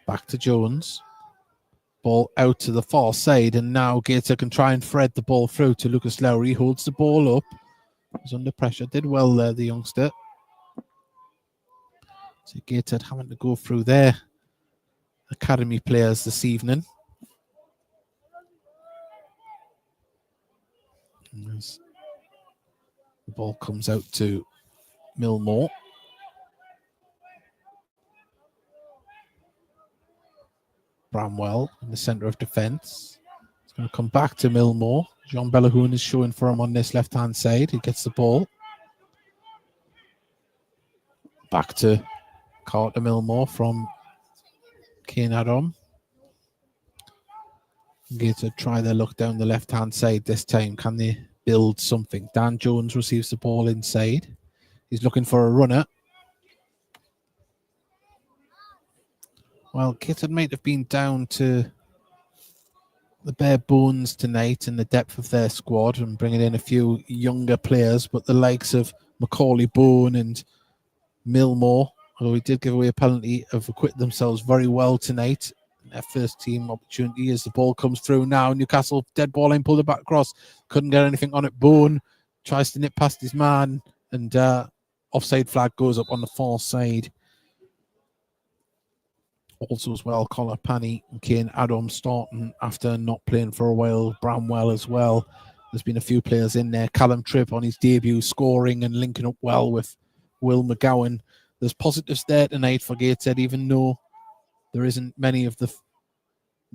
Back to Jones. Ball out to the far side, and now Gator can try and thread the ball through to Lucas Lowry. Holds the ball up. Was under pressure. Did well there, the youngster. So Gator having to go through their academy players this evening. As the ball comes out to Millmore. Bramwell in the centre of defence. It's going to come back to Millmore. Jean Bellahoun is showing for him on this left-hand side. He gets the ball. Back to Carter Millmore from Kane Adam. Gator try their luck down the left-hand side this time. Can they build something? Dan Jones receives the ball inside. He's looking for a runner. Well, Gator might have been down to the bare bones tonight in the depth of their squad and bringing in a few younger players, but the likes of Macaulay Bone and Millmore, although he did give away a penalty, have acquitted themselves very well tonight. Their first team opportunity as the ball comes through now. Newcastle dead ball line, pulled it back across. Couldn't get anything on it. Bone tries to nip past his man, and offside flag goes up on the far side. Also as well, Collar Pani and Kane Adam starting after not playing for a while. Bramwell as well. There's been a few players in there. Callum Tripp on his debut scoring and linking up well with Will McGowan. There's positives there tonight for Gateshead, even though there isn't many of the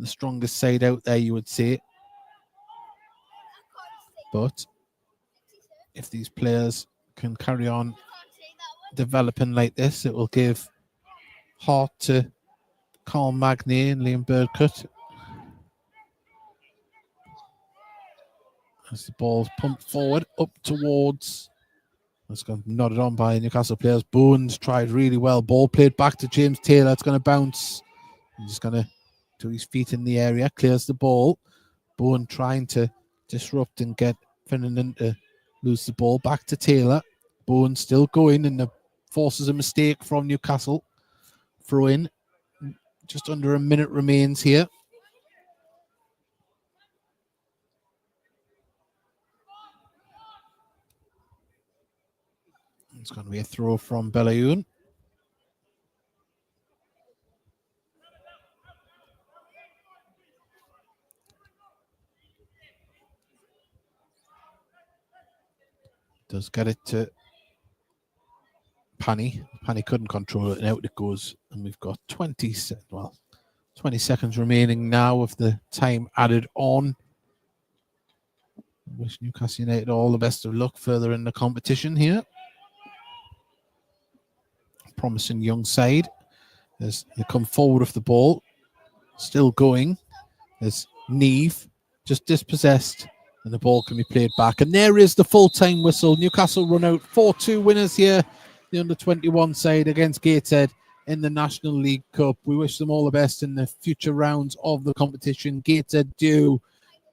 strongest side out there, you would say. But if these players can carry on developing like this, it will give heart to Carl Magny and Liam Birdcut. As the ball's pumped forward up towards, it's going to be nodded on by Newcastle players. Bones tried really well. Ball played back to James Taylor. It's going to bounce. He's just going to do his feet in the area. Clears the ball. Bone trying to disrupt and get Ferdinand to lose the ball. Back to Taylor. Bone still going, and forces a mistake from Newcastle. Throw in. Just under a minute remains here. It's going to be a throw from Bellahoun. Does get it to Pani. Pani couldn't control it, and out it goes. And we've got 20 seconds remaining now of the time added on. Wish Newcastle United all the best of luck further in the competition here. Promising young side as they come forward with the ball. Still going. There's Neve just dispossessed, and the ball can be played back. And there is the full-time whistle. Newcastle run out 4-2 winners here. The under-21 side against Gateshead in the National League Cup. We wish them all the best in the future rounds of the competition. Gateshead do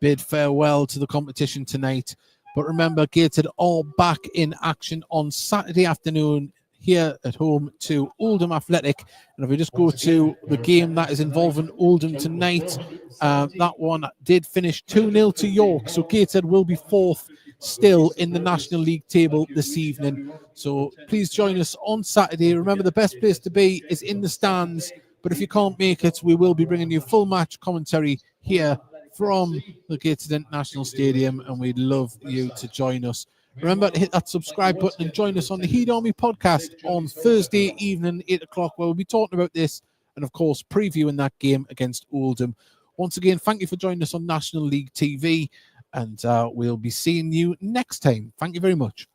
bid farewell to the competition tonight. But remember, Gateshead are back in action on Saturday afternoon here at home to Oldham Athletic. And if we just go to the game that is involving Oldham tonight, that one did finish 2-0 to York. So Gateshead will be fourth still in the National League table this evening. So please join us on Saturday. Remember, the best place to be is in the stands. But if you can't make it, we will be bringing you full match commentary here from the Gateshead International Stadium, and we'd love you to join us. Remember to hit that subscribe button and join us on the Heat Army podcast on Thursday evening, 8 o'clock, where we'll be talking about this and, of course, previewing that game against Oldham. Once again, thank you for joining us on National League TV, and we'll be seeing you next time. Thank you very much.